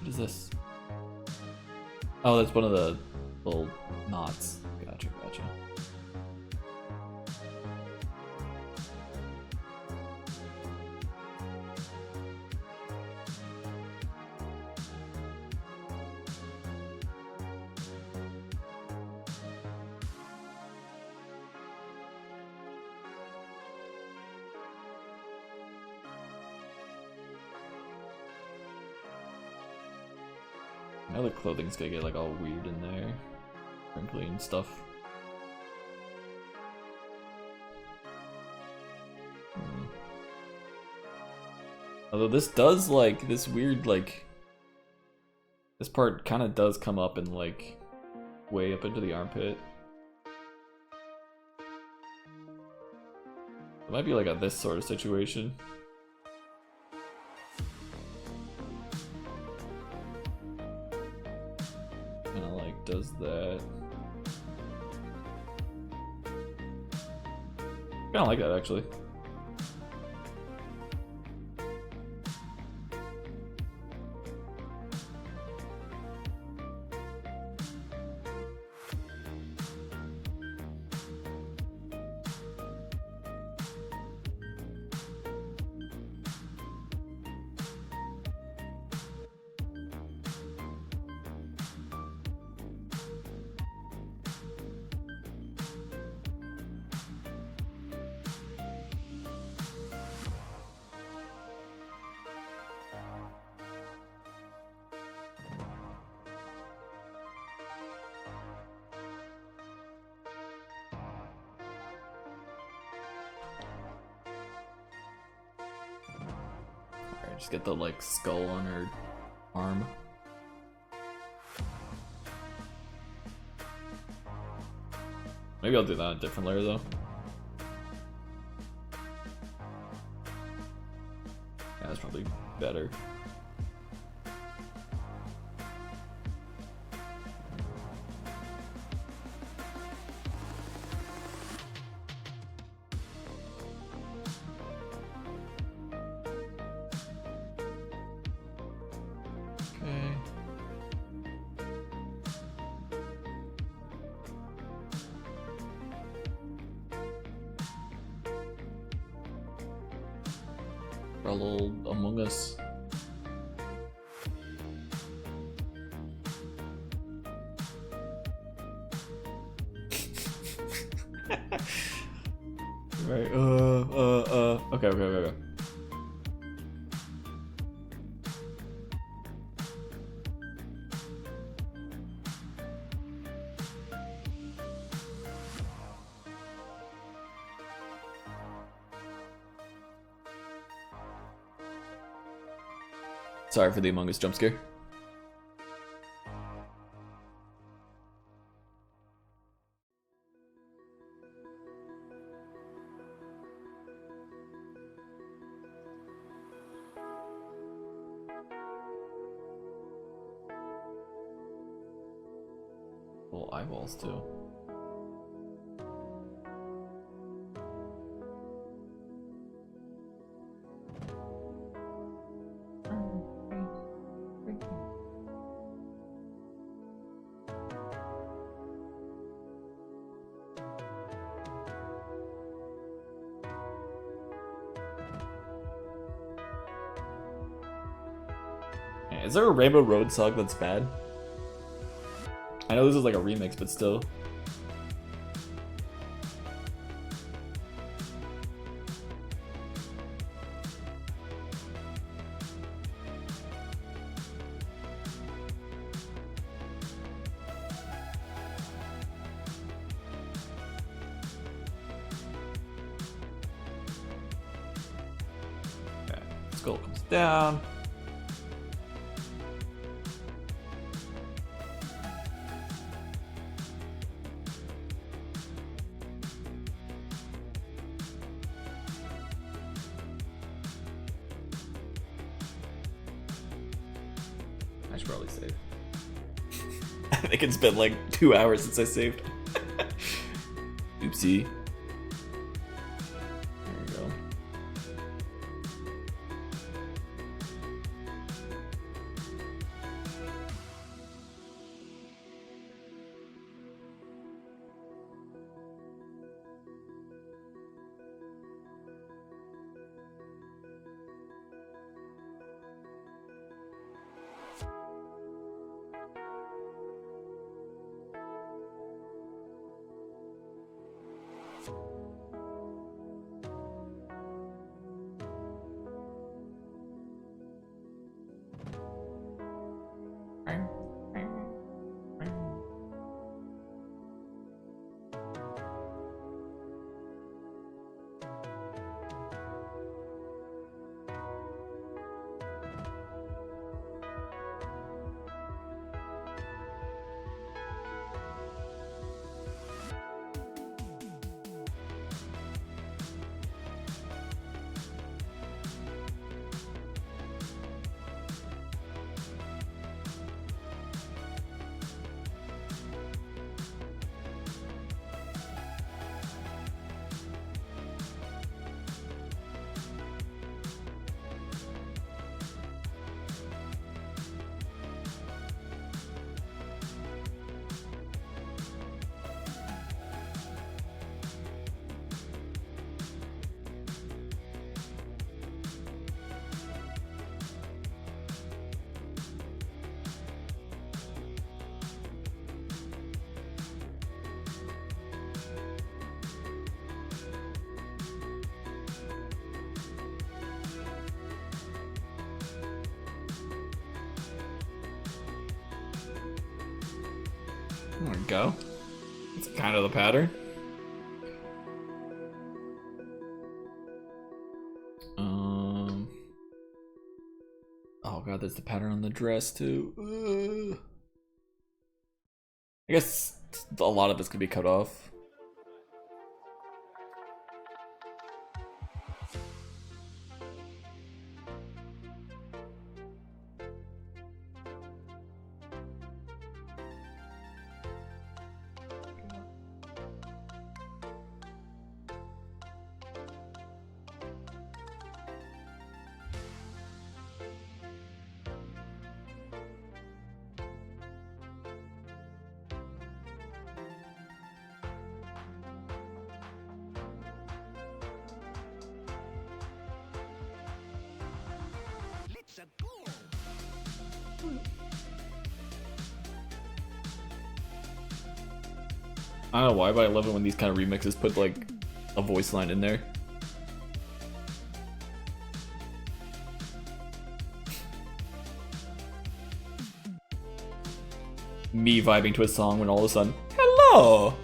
What is this? Oh, that's one of the little knots. Gotcha. Now the clothing's gonna get like all weird in there, crinkly and stuff. Although this does like this weird like this part kind of does come up and like way up into the armpit. It might be like a this sort of situation. Kind of like does that. Kind of like that actually. Just get the like skull on her arm. Maybe I'll do that on a different layer though. Yeah, that's probably better. A little Among Us. Right. Okay. Sorry for the Among Us jump scare. Little eyeballs too. Is there a Rainbow Road song that's bad? I know this is like a remix, but still. Okay, skull comes down. I should probably save. I think it's been like 2 hours since I saved. Oopsie. There we go. There we go. It's kind of the pattern. Oh god, there's the pattern on the dress too. I guess a lot of this could be cut off. I don't know why, but I love it when these kind of remixes put like a voice line in there. Me vibing to a song when all of a sudden, hello!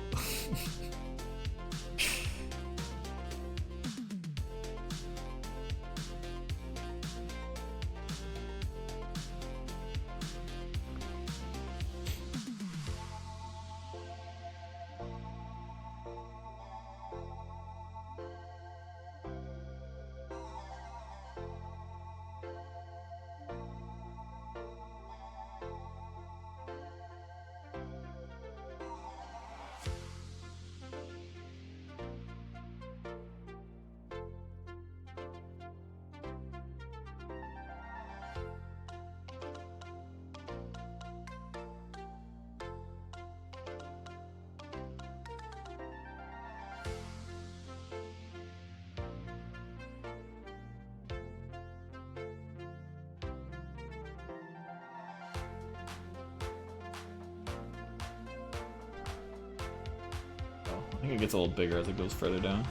I think it gets a little bigger as it goes further down.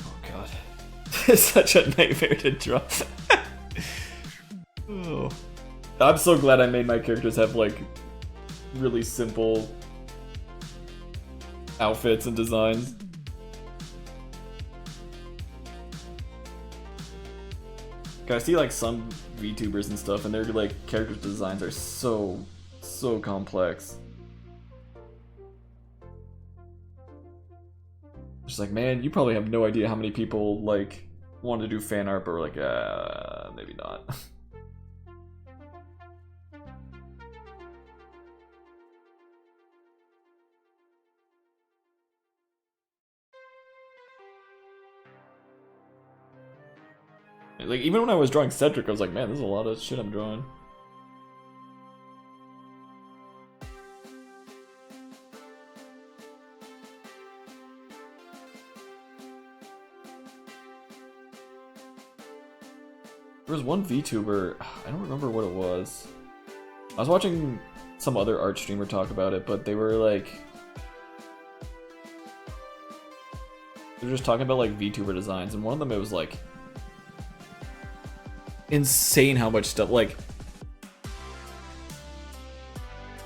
Oh god. It's such a nightmare to draw. Oh. I'm so glad I made my characters have like really simple outfits and designs. I see like some VTubers and stuff, and their like character designs are so complex. Just like, man, you probably have no idea how many people like want to do fan art, but we're like, maybe not. Like, even when I was drawing Cedric, I was like, man, there's a lot of shit I'm drawing. There was one VTuber, I don't remember what it was. I was watching some other art streamer talk about it, but they were like... They were just talking about like VTuber designs, and one of them it was like... insane how much stuff, like,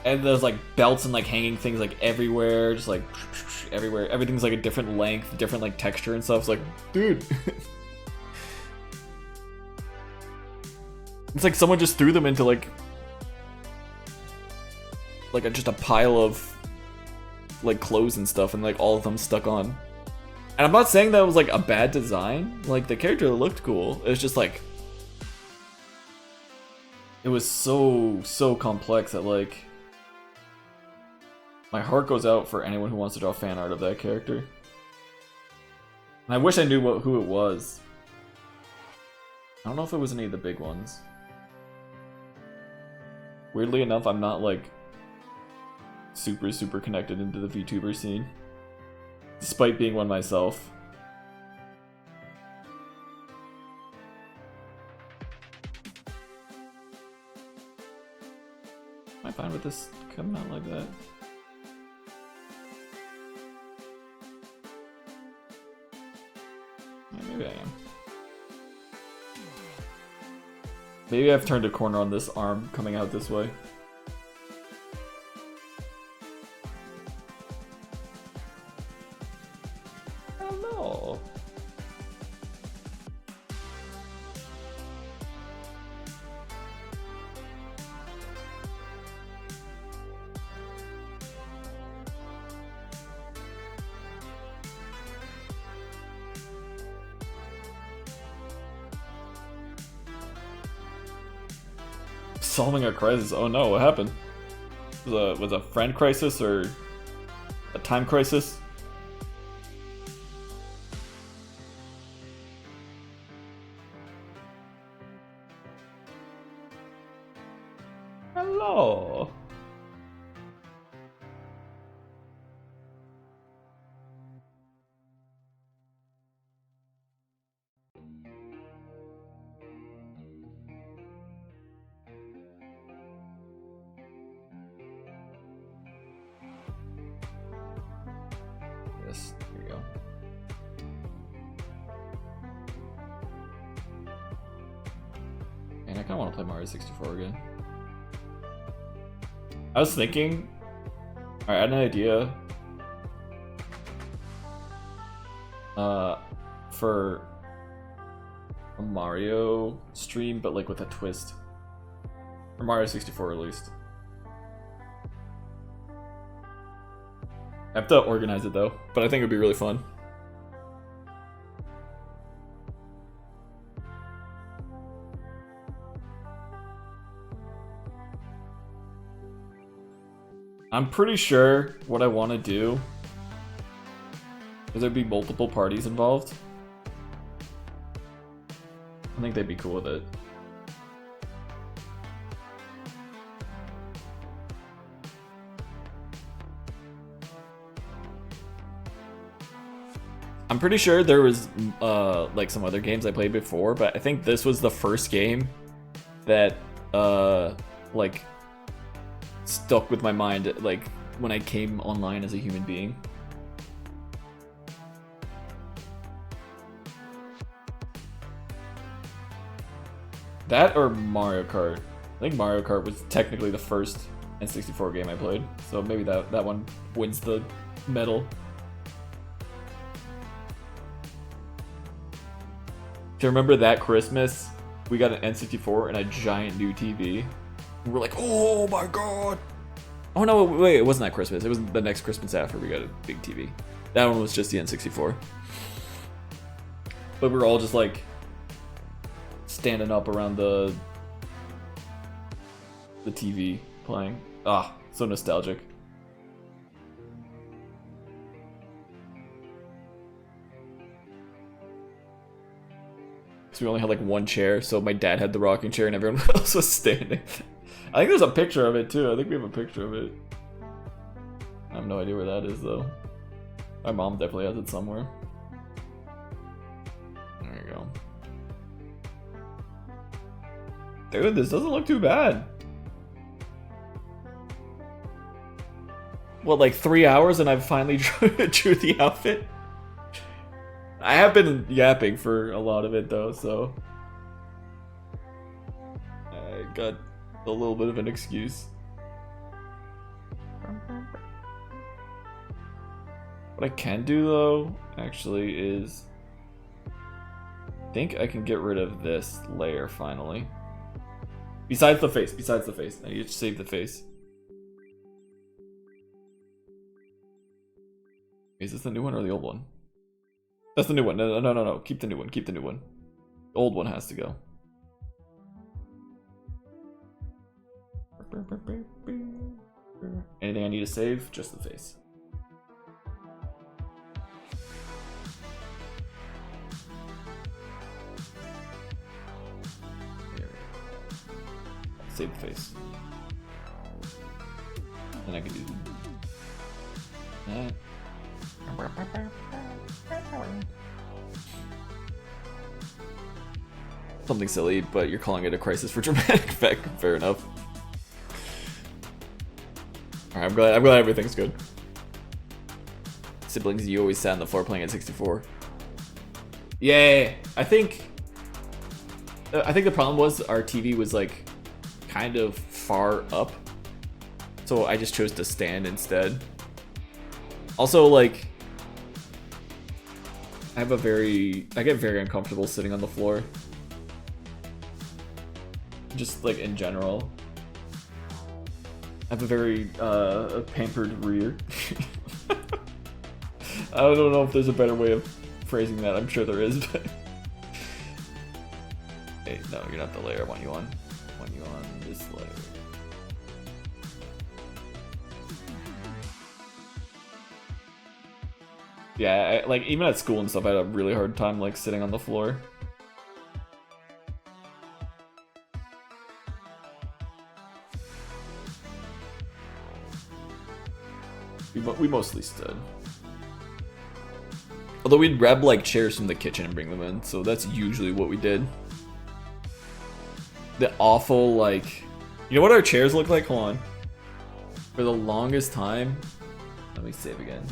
and there's like belts and like hanging things like everywhere, just like everywhere. Everything's like a different length, different like texture and stuff. It's like, dude. It's like someone just threw them into like just a pile of like clothes and stuff, and like all of them stuck on. And I'm not saying that was like a bad design. Like the character looked cool. It was just like, it was so complex that like my heart goes out for anyone who wants to draw fan art of that character. And I wish I knew who it was. I don't know if it was any of the big ones. Weirdly enough, I'm not like super connected into the VTuber scene, despite being one myself. Am I fine with this coming out like that? Maybe I am. Maybe I've turned a corner on this arm coming out this way. Hello. Solving a crisis. Oh no, what happened? Was a friend crisis or a time crisis? Hello. Yes, here we go. And I kind of want to play Mario 64 again. I was thinking, alright, I had an idea for a Mario stream, but like with a twist. Or Mario 64 at least. I have to organize it though, but I think it'd be really fun. I'm pretty sure what I want to do is there'd be multiple parties involved. I think they'd be cool with it. I'm pretty sure there was like some other games I played before, but I think this was the first game that like stuck with my mind like when I came online as a human being. That or Mario Kart. I think Mario Kart was technically the first N64 game I played, so maybe that one wins the medal. Do you remember that Christmas? We got an N64 and a giant new TV. And we're like, oh my god! Oh no, wait, it wasn't that Christmas. It was the next Christmas after we got a big TV. That one was just the N64. But we were all just like standing up around the TV playing. Ah, so nostalgic. We only had like one chair, so my dad had the rocking chair and everyone else was standing. I think there's a picture of it too. I think we have a picture of it. I have no idea where that is though. My mom definitely has it somewhere. There you go. Dude, this doesn't look too bad. What, like 3 hours and I've finally drew the outfit? I have been yapping for a lot of it though, so I got a little bit of an excuse. What I can do though, actually, is I think I can get rid of this layer finally. Besides the face, I need to save the face. Is this the new one or the old one? That's the new one. No. Keep the new one. The old one has to go. Anything I need to save? Just the face. There we go. Save the face. Then I can do that. Something silly, but you're calling it a crisis for dramatic effect. Fair enough. Alright, I'm glad everything's good. Siblings, you always sat on the floor playing at 64. Yeah, I think the problem was our TV was like kind of far up, so I just chose to stand instead. Also, like, I get very uncomfortable sitting on the floor. Just like in general. I have a very pampered rear. I don't know if there's a better way of phrasing that. I'm sure there is, but hey, no, you're not the layer I want you on. I want you on this layer. Yeah, like even at school and stuff, I had a really hard time like sitting on the floor. We mostly stood. Although we'd grab like chairs from the kitchen and bring them in, so that's usually what we did. The awful, like, you know what our chairs look like? Hold on. For the longest time, let me save again.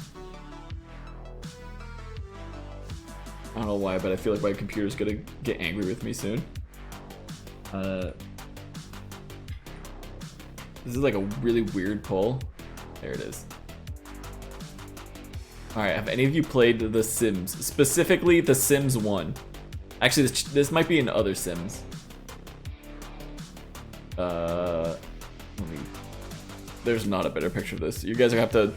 I don't know why, but I feel like my computer's gonna get angry with me soon. This is like a really weird poll. There it is. Alright, have any of you played The Sims? Specifically, The Sims 1. Actually, this might be in other Sims. There's not a better picture of this. You guys are gonna have to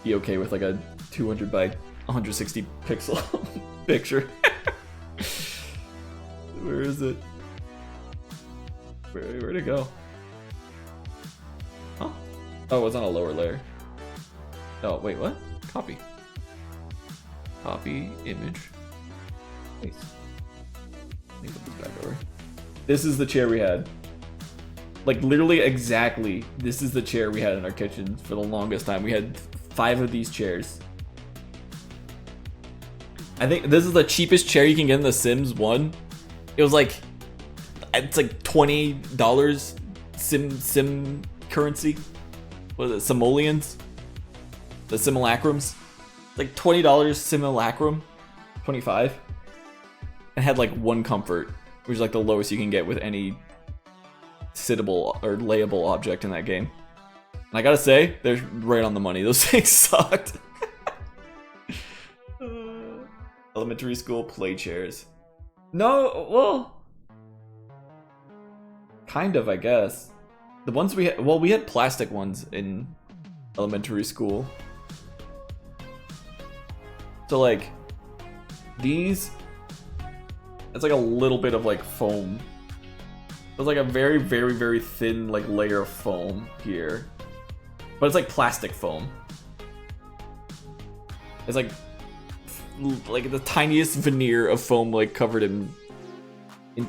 be okay with like a 200 by 160 pixel picture. Where is it? Where'd it go? Huh? Oh, it was on a lower layer. Oh, wait, what? Copy. Copy image. Nice. Let me put this back over. This is the chair we had. Like literally exactly, this is the chair we had in our kitchen for the longest time. We had 5 of these chairs. I think this is the cheapest chair you can get in The Sims 1. It was like, it's like $20 sim currency. What is it, simoleons? The simulacrums? Like $20 simulacrum. 25. And had like 1 comfort, which is like the lowest you can get with any sittable or layable object in that game. And I gotta say, they're right on the money. Those things sucked. Elementary school play chairs. No, well, kind of, I guess. The ones we had, well, we had plastic ones in elementary school. So like, these, it's like a little bit of like foam. There's like a very, very, very thin like layer of foam here. But it's like plastic foam. It's like the tiniest veneer of foam like covered in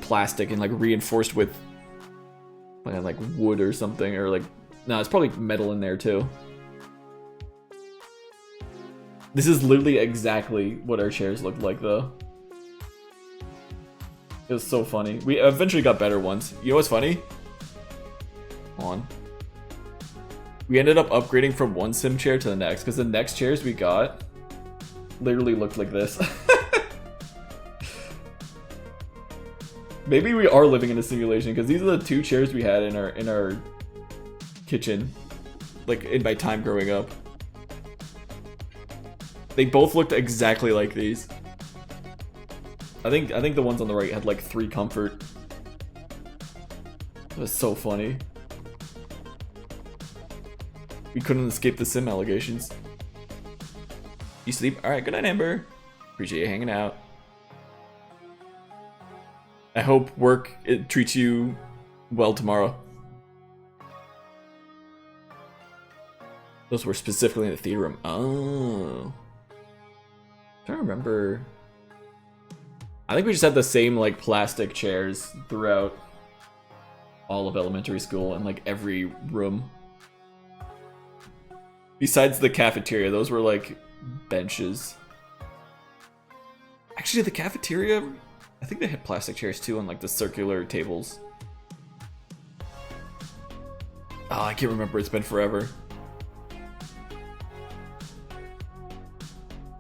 plastic and like reinforced with like wood or something, or like, no, it's probably metal in there too. This is literally exactly what our chairs looked like though. It was so funny. We eventually got better ones. You know what's funny? Hold on. We ended up upgrading from one sim chair to the next, because the next chairs we got literally looked like this. Maybe we are living in a simulation, because these are the 2 chairs we had in our kitchen, like in my time growing up. They both looked exactly like these. I think the ones on the right had like 3 comfort. It was so funny. We couldn't escape the sim allegations. You sleep? Alright, good night, Amber. Appreciate you hanging out. I hope work treats you well tomorrow. Those were specifically in the theater room. Oh. I'm trying to remember. I think we just had the same like plastic chairs throughout all of elementary school and like every room. Besides the cafeteria, those were like benches. Actually, the cafeteria, I think they had plastic chairs too on like the circular tables. Oh, I can't remember. It's been forever.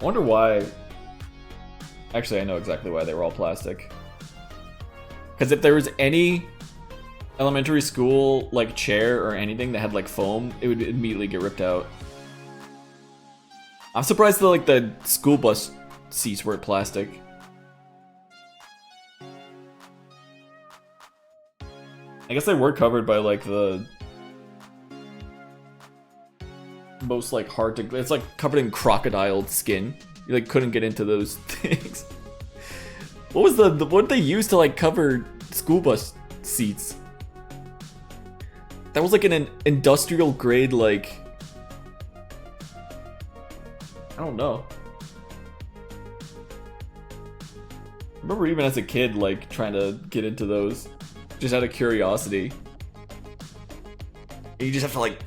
I wonder why Actually, I know exactly why they were all plastic. Because if there was any elementary school like chair or anything that had like foam, it would immediately get ripped out. I'm surprised that like the school bus seats weren't plastic. I guess they were covered by like the most like hard to, it's like covered in crocodile skin. You like couldn't get into those things. What was the what they used to like cover school bus seats? That was like an industrial grade, like, I don't know. I remember even as a kid like trying to get into those just out of curiosity. And you just have to like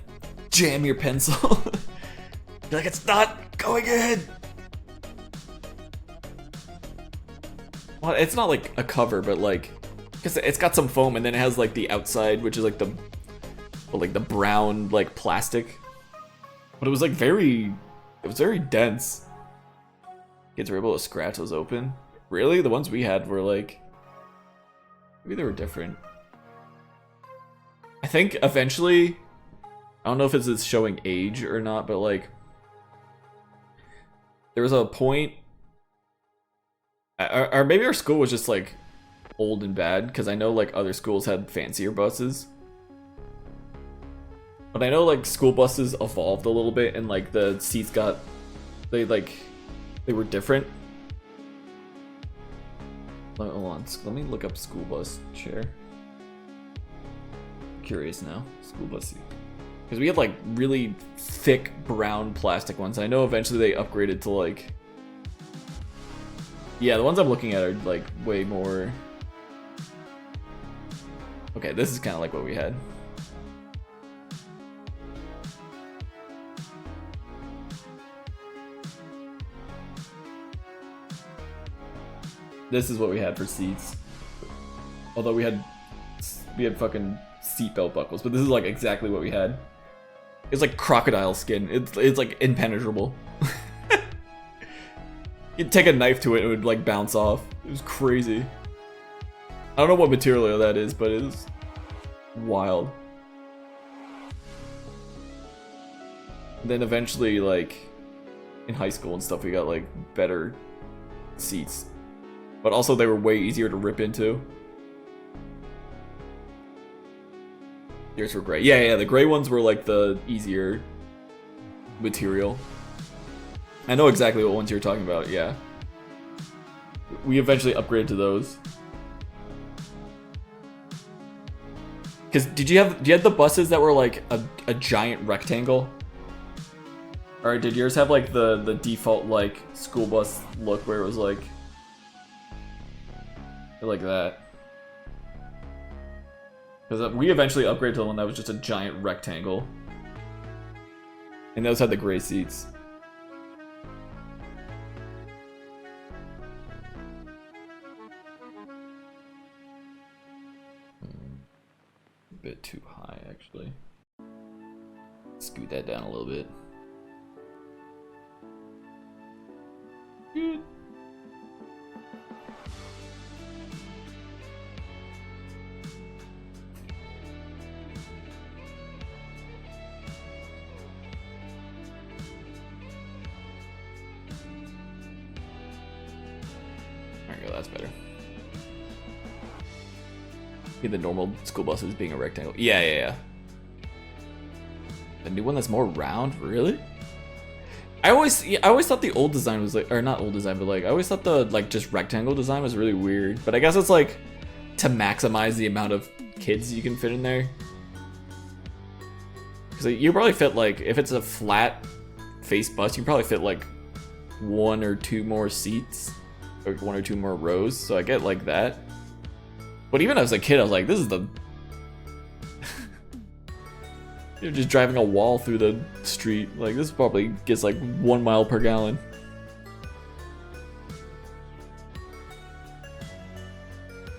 jam your pencil. You're like, it's not going in. Well, it's not like a cover, but like, because it's got some foam, and then it has like the outside, which is like the brown like plastic. But it was like it was very dense. Kids were able to scratch those open. Really, the ones we had were like, maybe they were different. I think eventually, I don't know if it's showing age or not, but like, there was a point. Or maybe our school was just like old and bad, because I know like other schools had fancier buses. But I know like school buses evolved a little bit, and like the seats they were different. Hold on, let me look up school bus chair. Curious now, school bus seat. Because we had like really thick brown plastic ones. I know eventually they upgraded to like, yeah, the ones I'm looking at are like way more. Okay, this is kind of like what we had. This is what we had for seats. Although we had fucking seatbelt buckles, but this is like exactly what we had. It's like crocodile skin. It's like impenetrable. You'd take a knife to it, and it would like bounce off. It was crazy. I don't know what material that is, but it is wild. And then eventually, like in high school and stuff, we got like better seats, but also they were way easier to rip into. Yours were gray. Yeah, the gray ones were like the easier material. I know exactly what ones you're talking about, yeah. We eventually upgraded to those. Cause did you have the buses that were like a giant rectangle? Or did yours have like the default like school bus look where it was like that? Because we eventually upgraded to the one that was just a giant rectangle. And those had the gray seats. A bit too high, actually. Scoot that down a little bit. Good. There we go, that's better. The normal school buses being a rectangle. Yeah. The new one that's more round, really? I always thought the old design was like, or not old design, but like I always thought the like just rectangle design was really weird. But I guess it's like to maximize the amount of kids you can fit in there. Because you probably fit like, if it's a flat face bus, you probably fit like 1 or 2 more seats, or 1 or 2 more rows. So I get like that. But even as a kid, I was like, this is the... You're just driving a wall through the street. Like, this probably gets like 1 mile per gallon.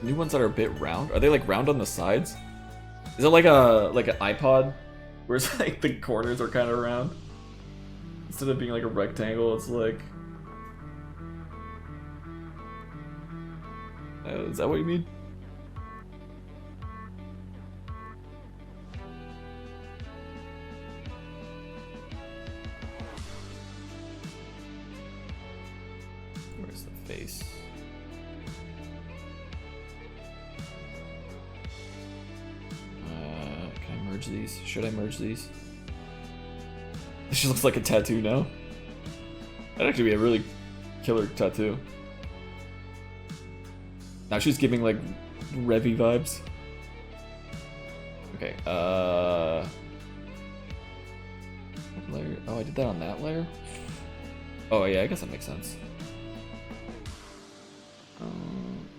New ones that are a bit round? Are they like round on the sides? Is it like an iPod? Where it's like the corners are kind of round? Instead of being like a rectangle, it's like... Is that what you mean? Where's the face? Can I merge these? Should I merge these? This just looks like a tattoo now. That'd actually be a really killer tattoo. Now she's giving like Revy vibes. Okay, what layer? Oh, I did that on that layer? Oh yeah, I guess that makes sense.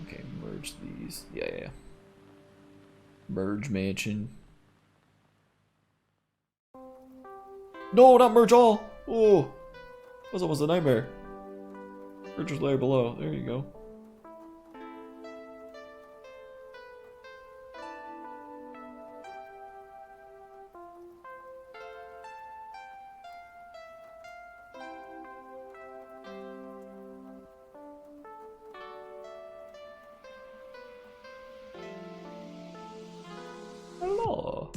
Okay, merge these. Yeah. Merge mansion. No, not merge all! Oh, that was almost a nightmare. Merge layer below. There you go. Hello.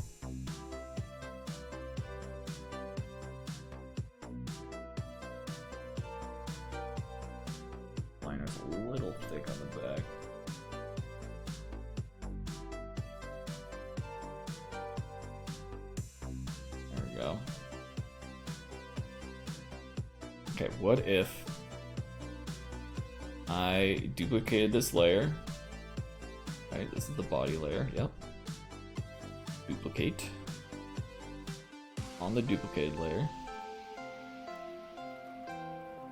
Liner's a little thick on the back. There we go. Okay, what if I duplicated this layer? Right, this is the body layer, yep. Duplicate on the duplicated layer.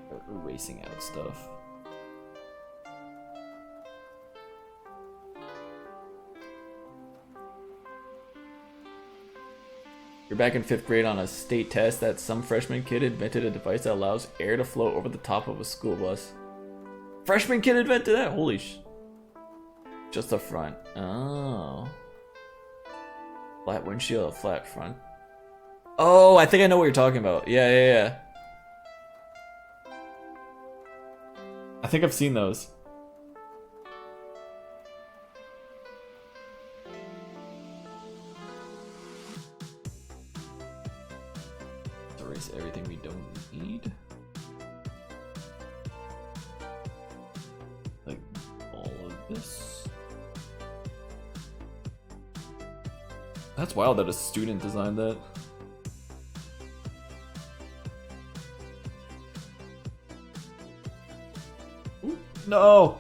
Start erasing out stuff. You're back in 5th grade on a state test that some freshman kid invented a device that allows air to flow over the top of a school bus. Freshman kid invented that? Holy sh... Just the front. Oh. Flat windshield, flat front. Oh, I think I know what you're talking about. Yeah. I think I've seen those. Erase everything we don't need. Like all of this. That's wild that a student designed that. Ooh, no!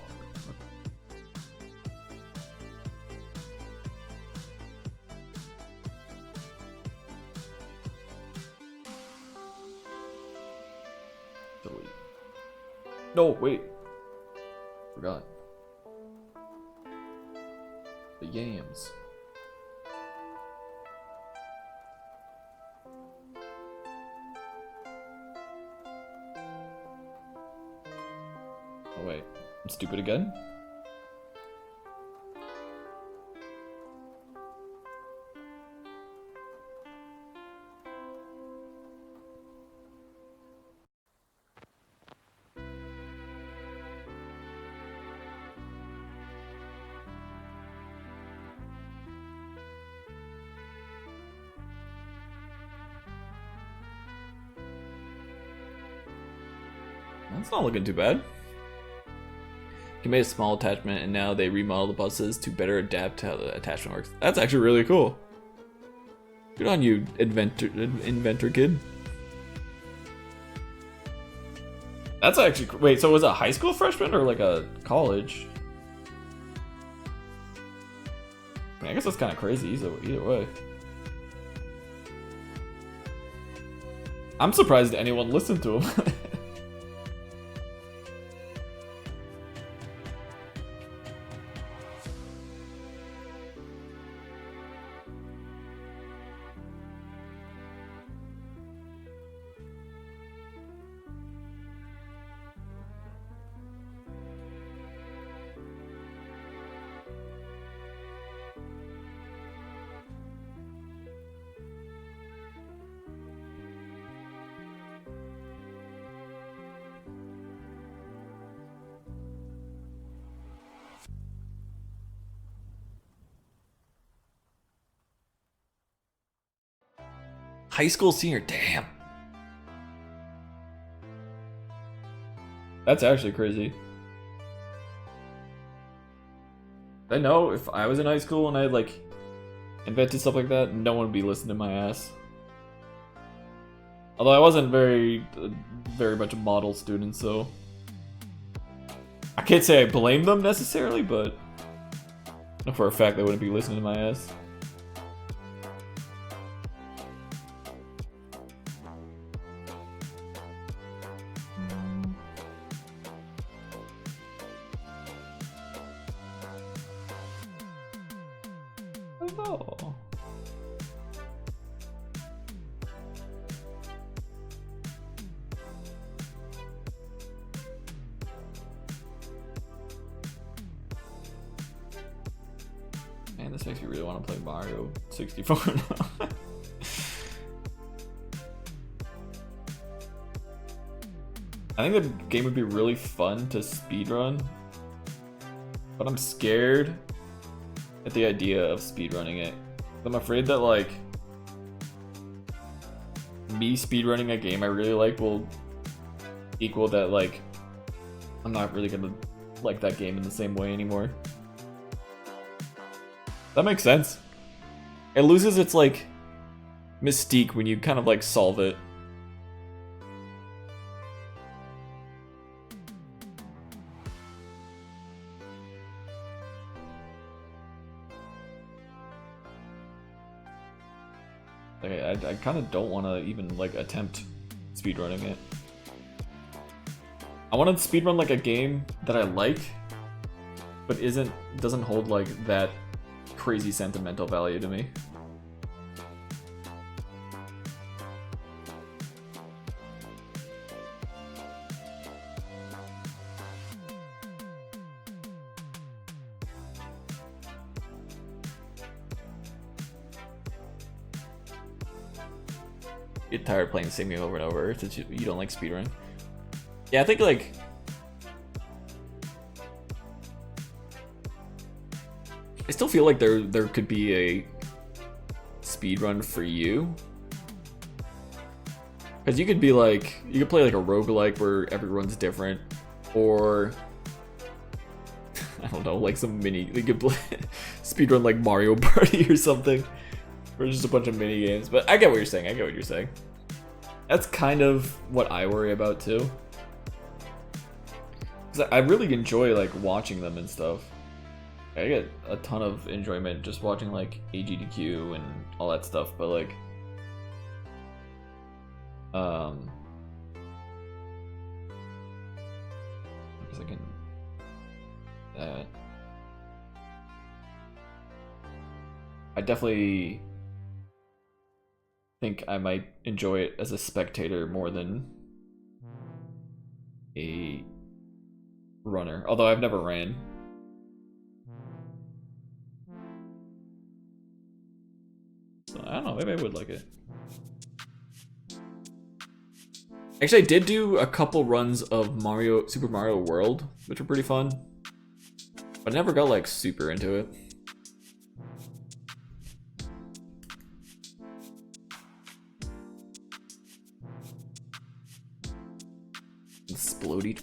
Delete. No, wait. Forgot. The yams. Oh wait, I'm stupid again? That's not looking too bad. You made a small attachment and now they remodel the buses to better adapt to how the attachment works. That's actually really cool. Good on you, inventor kid. That's actually, wait, so was it a high school freshman or like a college? I mean, I guess that's kind of crazy either way. I'm surprised anyone listened to him. High school senior, damn. That's actually crazy. I know if I was in high school and I like invented stuff like that, no one would be listening to my ass. Although I wasn't very much a model student, so I can't say I blame them necessarily, but for a fact they wouldn't be listening to my ass. Oh. Man, this makes me really want to play Mario 64 now. I think the game would be really fun to speedrun, but I'm scared at the idea of speedrunning it. I'm afraid that like me speedrunning a game I really like will equal that like I'm not really gonna like that game in the same way anymore. That makes sense. It loses its like mystique when you kind of like solve it. I kind of don't want to even like attempt speedrunning it. I want to speedrun like a game that I like, but doesn't hold like that crazy sentimental value to me. Get tired of playing the same game over and over since you don't like speedrunning. Yeah, I think like I still feel like there could be a speedrun for you. Because you could be like, you could play like a roguelike where everyone's different, or I don't know, like some mini, you could play speedrun like Mario Party or something, or just a bunch of mini games. But I get what you're saying. I get what you're saying. That's kind of what I worry about too. Because I really enjoy like watching them and stuff. I get a ton of enjoyment just watching like AGDQ and all that stuff, but like I guess I can I definitely think I might enjoy it as a spectator more than a runner, although I've never ran. So, I don't know, maybe I would like it. Actually, I did do a couple runs of Super Mario World, which were pretty fun, but I never got like super into it.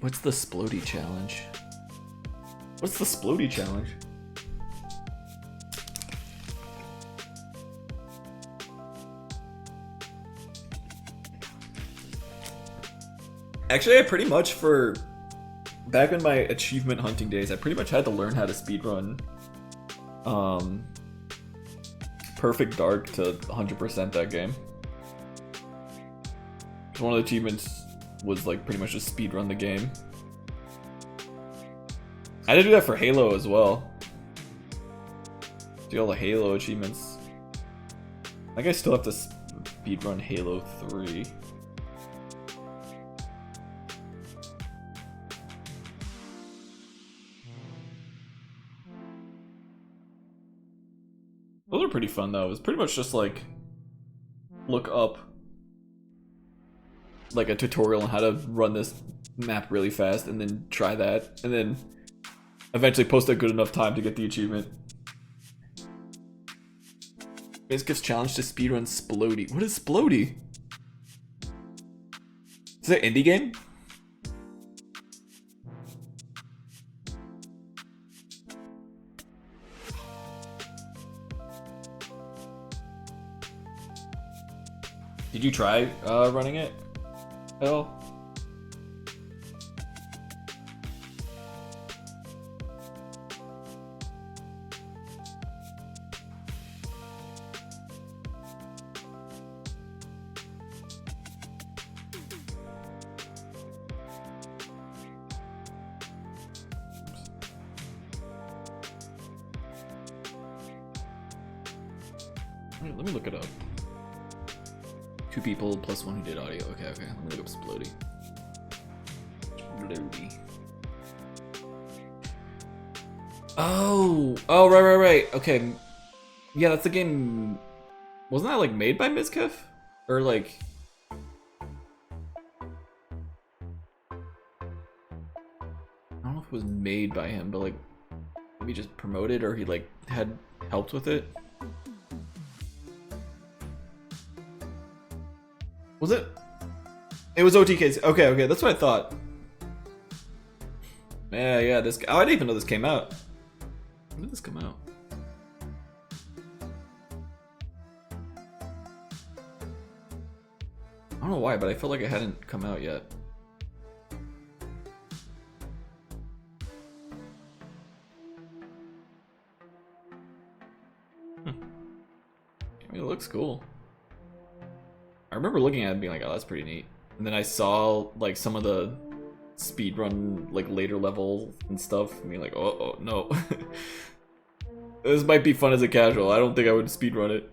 What's the Splody challenge? What's the Splody challenge? Actually, I pretty much back in my achievement hunting days, I pretty much had to learn how to speedrun Perfect Dark to 100% that game. One of the achievements was like pretty much just speedrun the game. I had to do that for Halo as well. Do all the Halo achievements. I think I still have to speedrun Halo 3. Those are pretty fun though. It was pretty much just like look up like a tutorial on how to run this map really fast and then try that and then eventually post a good enough time to get the achievement. Mizkif's challenge to speedrun Splody. What is Splody? Is that an indie game? Did you try running it at all? Let me look it up. 2 people plus 1 who did audio. Okay, okay. Let me look up Splody. Splody. Oh, right. Okay, yeah, that's the game. Wasn't that like made by Mizkif, or like? I don't know if it was made by him, but like maybe just promoted, or he like had helped with it. Was it? It was OTK's. Okay, okay, that's what I thought. Yeah, this. Oh, I didn't even know this came out. When did this come out? I don't know why, but I felt like it hadn't come out yet. I mean, it looks cool. I remember looking at it and being like, oh, that's pretty neat. And then I saw like some of the speedrun like later level and stuff and being like, oh no. This might be fun as a casual. I don't think I would speedrun it.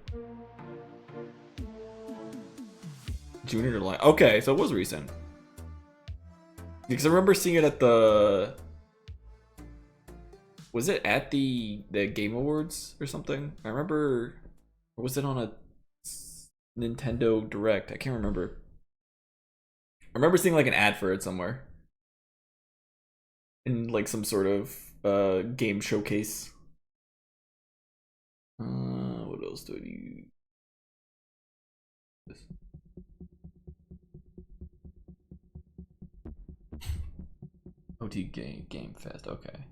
Junior line. Okay, so it was recent. Because I remember seeing it at the... Was it at the Game Awards or something? I remember... Or was it on a Nintendo Direct? I can't remember. I remember seeing like an ad for it somewhere. In like some sort of game showcase. What else do I use? This. OT Game Fest, okay.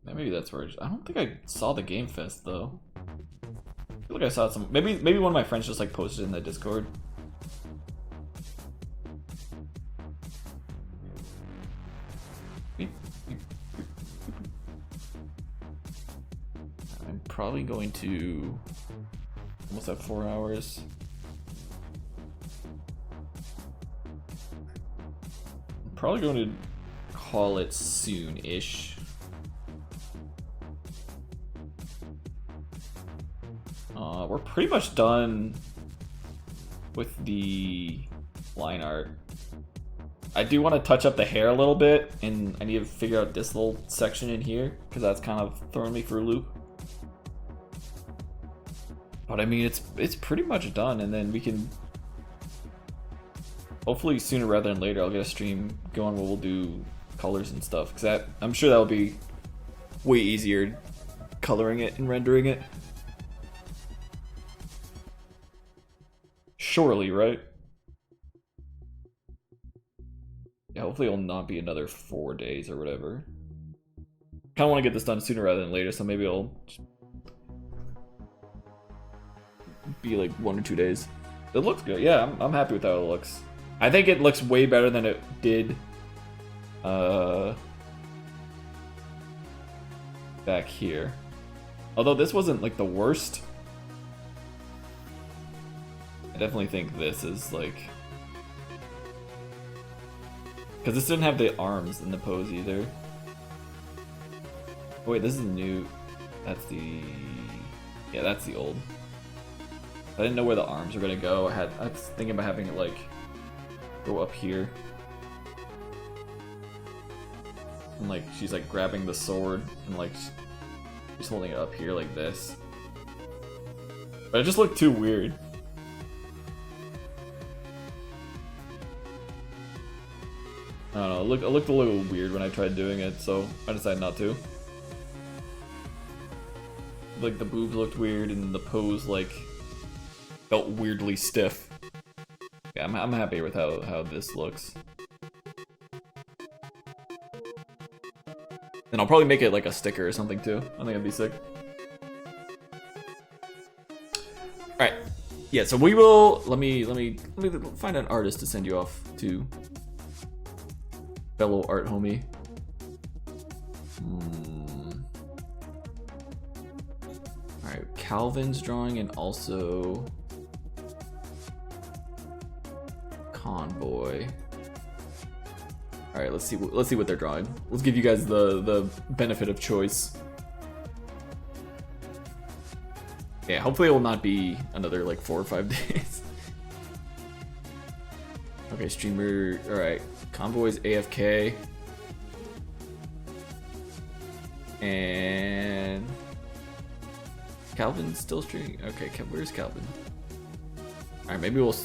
Maybe that's where I don't think I saw the Game Fest though. I feel like I saw some. Maybe one of my friends just like posted in the Discord. I'm probably going to almost have 4 hours. I'm probably going to call it soon-ish. We're pretty much done with the line art. I do want to touch up the hair a little bit, and I need to figure out this little section in here because that's kind of throwing me for a loop. But I mean, it's pretty much done, and then we can hopefully sooner rather than later I'll get a stream going where we'll do colors and stuff, because I'm sure that'll be way easier coloring it and rendering it. Surely, right? Yeah, hopefully it'll not be another 4 days or whatever. Kind of want to get this done sooner rather than later, so maybe it'll be like 1 or 2 days. It looks good. Yeah, I'm happy with how it looks. I think it looks way better than it did back here. Although this wasn't like the worst. I definitely think this is like, because this didn't have the arms in the pose either. Oh, wait, this is new. That's the, yeah, that's the old. I didn't know where the arms were gonna go. I was thinking about having it like go up here, and like she's like grabbing the sword and like she's holding it up here like this. But it just looked too weird. I don't know, it looked a little weird when I tried doing it, so I decided not to. like the boobs looked weird and the pose like felt weirdly stiff. Yeah, I'm happy with how this looks. And I'll probably make it like a sticker or something too. I think it'd be sick. Alright. Yeah, so we will let me find an artist to send you off to. Fellow art homie. Alright, Calvin's drawing and also Convoy. All right, let's see what they're drawing. Let's give you guys the benefit of choice. Yeah, hopefully it will not be another like 4 or 5 days. Okay, streamer. All right, Convoy's AFK, and Calvin's still streaming. Okay, where's Calvin? All right, maybe we'll.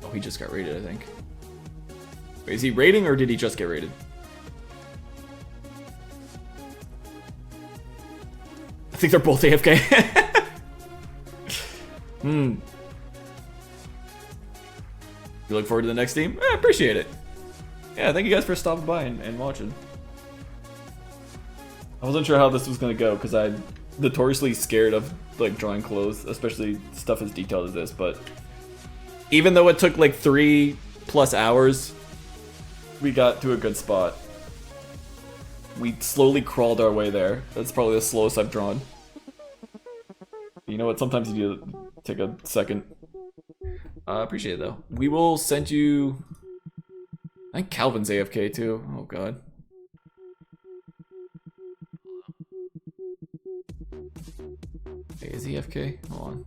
Oh, he just got raided, I think. Wait, is he raiding or did he just get raided? I think they're both AFK. You look forward to the next team? I appreciate it. Yeah, thank you guys for stopping by and watching. I wasn't sure how this was gonna go because I'm notoriously scared of like drawing clothes, especially stuff as detailed as this, but even though it took like 3+ hours, we got to a good spot. We slowly crawled our way there. That's probably the slowest I've drawn. You know what? Sometimes you need to take a second. Appreciate it though. We will send you. I think Calvin's AFK too. Oh god. Hey, is he AFK? Hold on.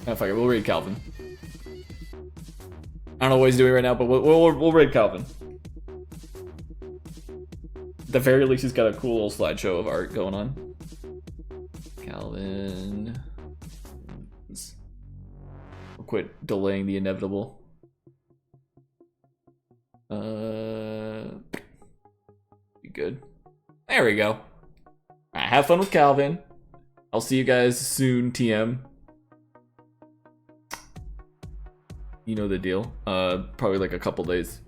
Oh, fuck it, we'll raid Calvin. I don't know what he's doing right now, but we'll raid Calvin. At the very least, he's got a cool little slideshow of art going on. Calvin. We'll quit delaying the inevitable. Be good. There we go. Alright, have fun with Calvin. I'll see you guys soon, TM. You know the deal. Probably like a couple days.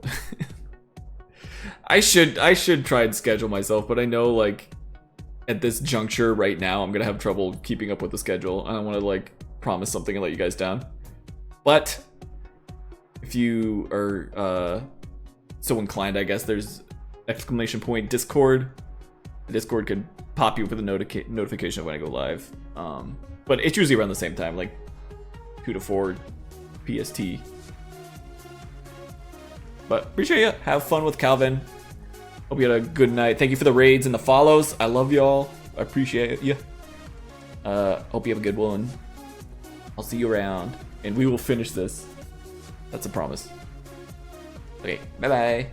I should try and schedule myself, but I know like at this juncture right now, I'm gonna have trouble keeping up with the schedule. I don't want to like promise something and let you guys down. But if you are so inclined, I guess there's !Discord. The Discord could pop you with a notification when I go live. But it's usually around the same time, like 2 to 4 PST. But appreciate you. Have fun with Calvin. Hope you had a good night. Thank you for the raids and the follows. I love y'all. I appreciate you. Hope you have a good one. I'll see you around. And we will finish this. That's a promise. Okay, bye-bye.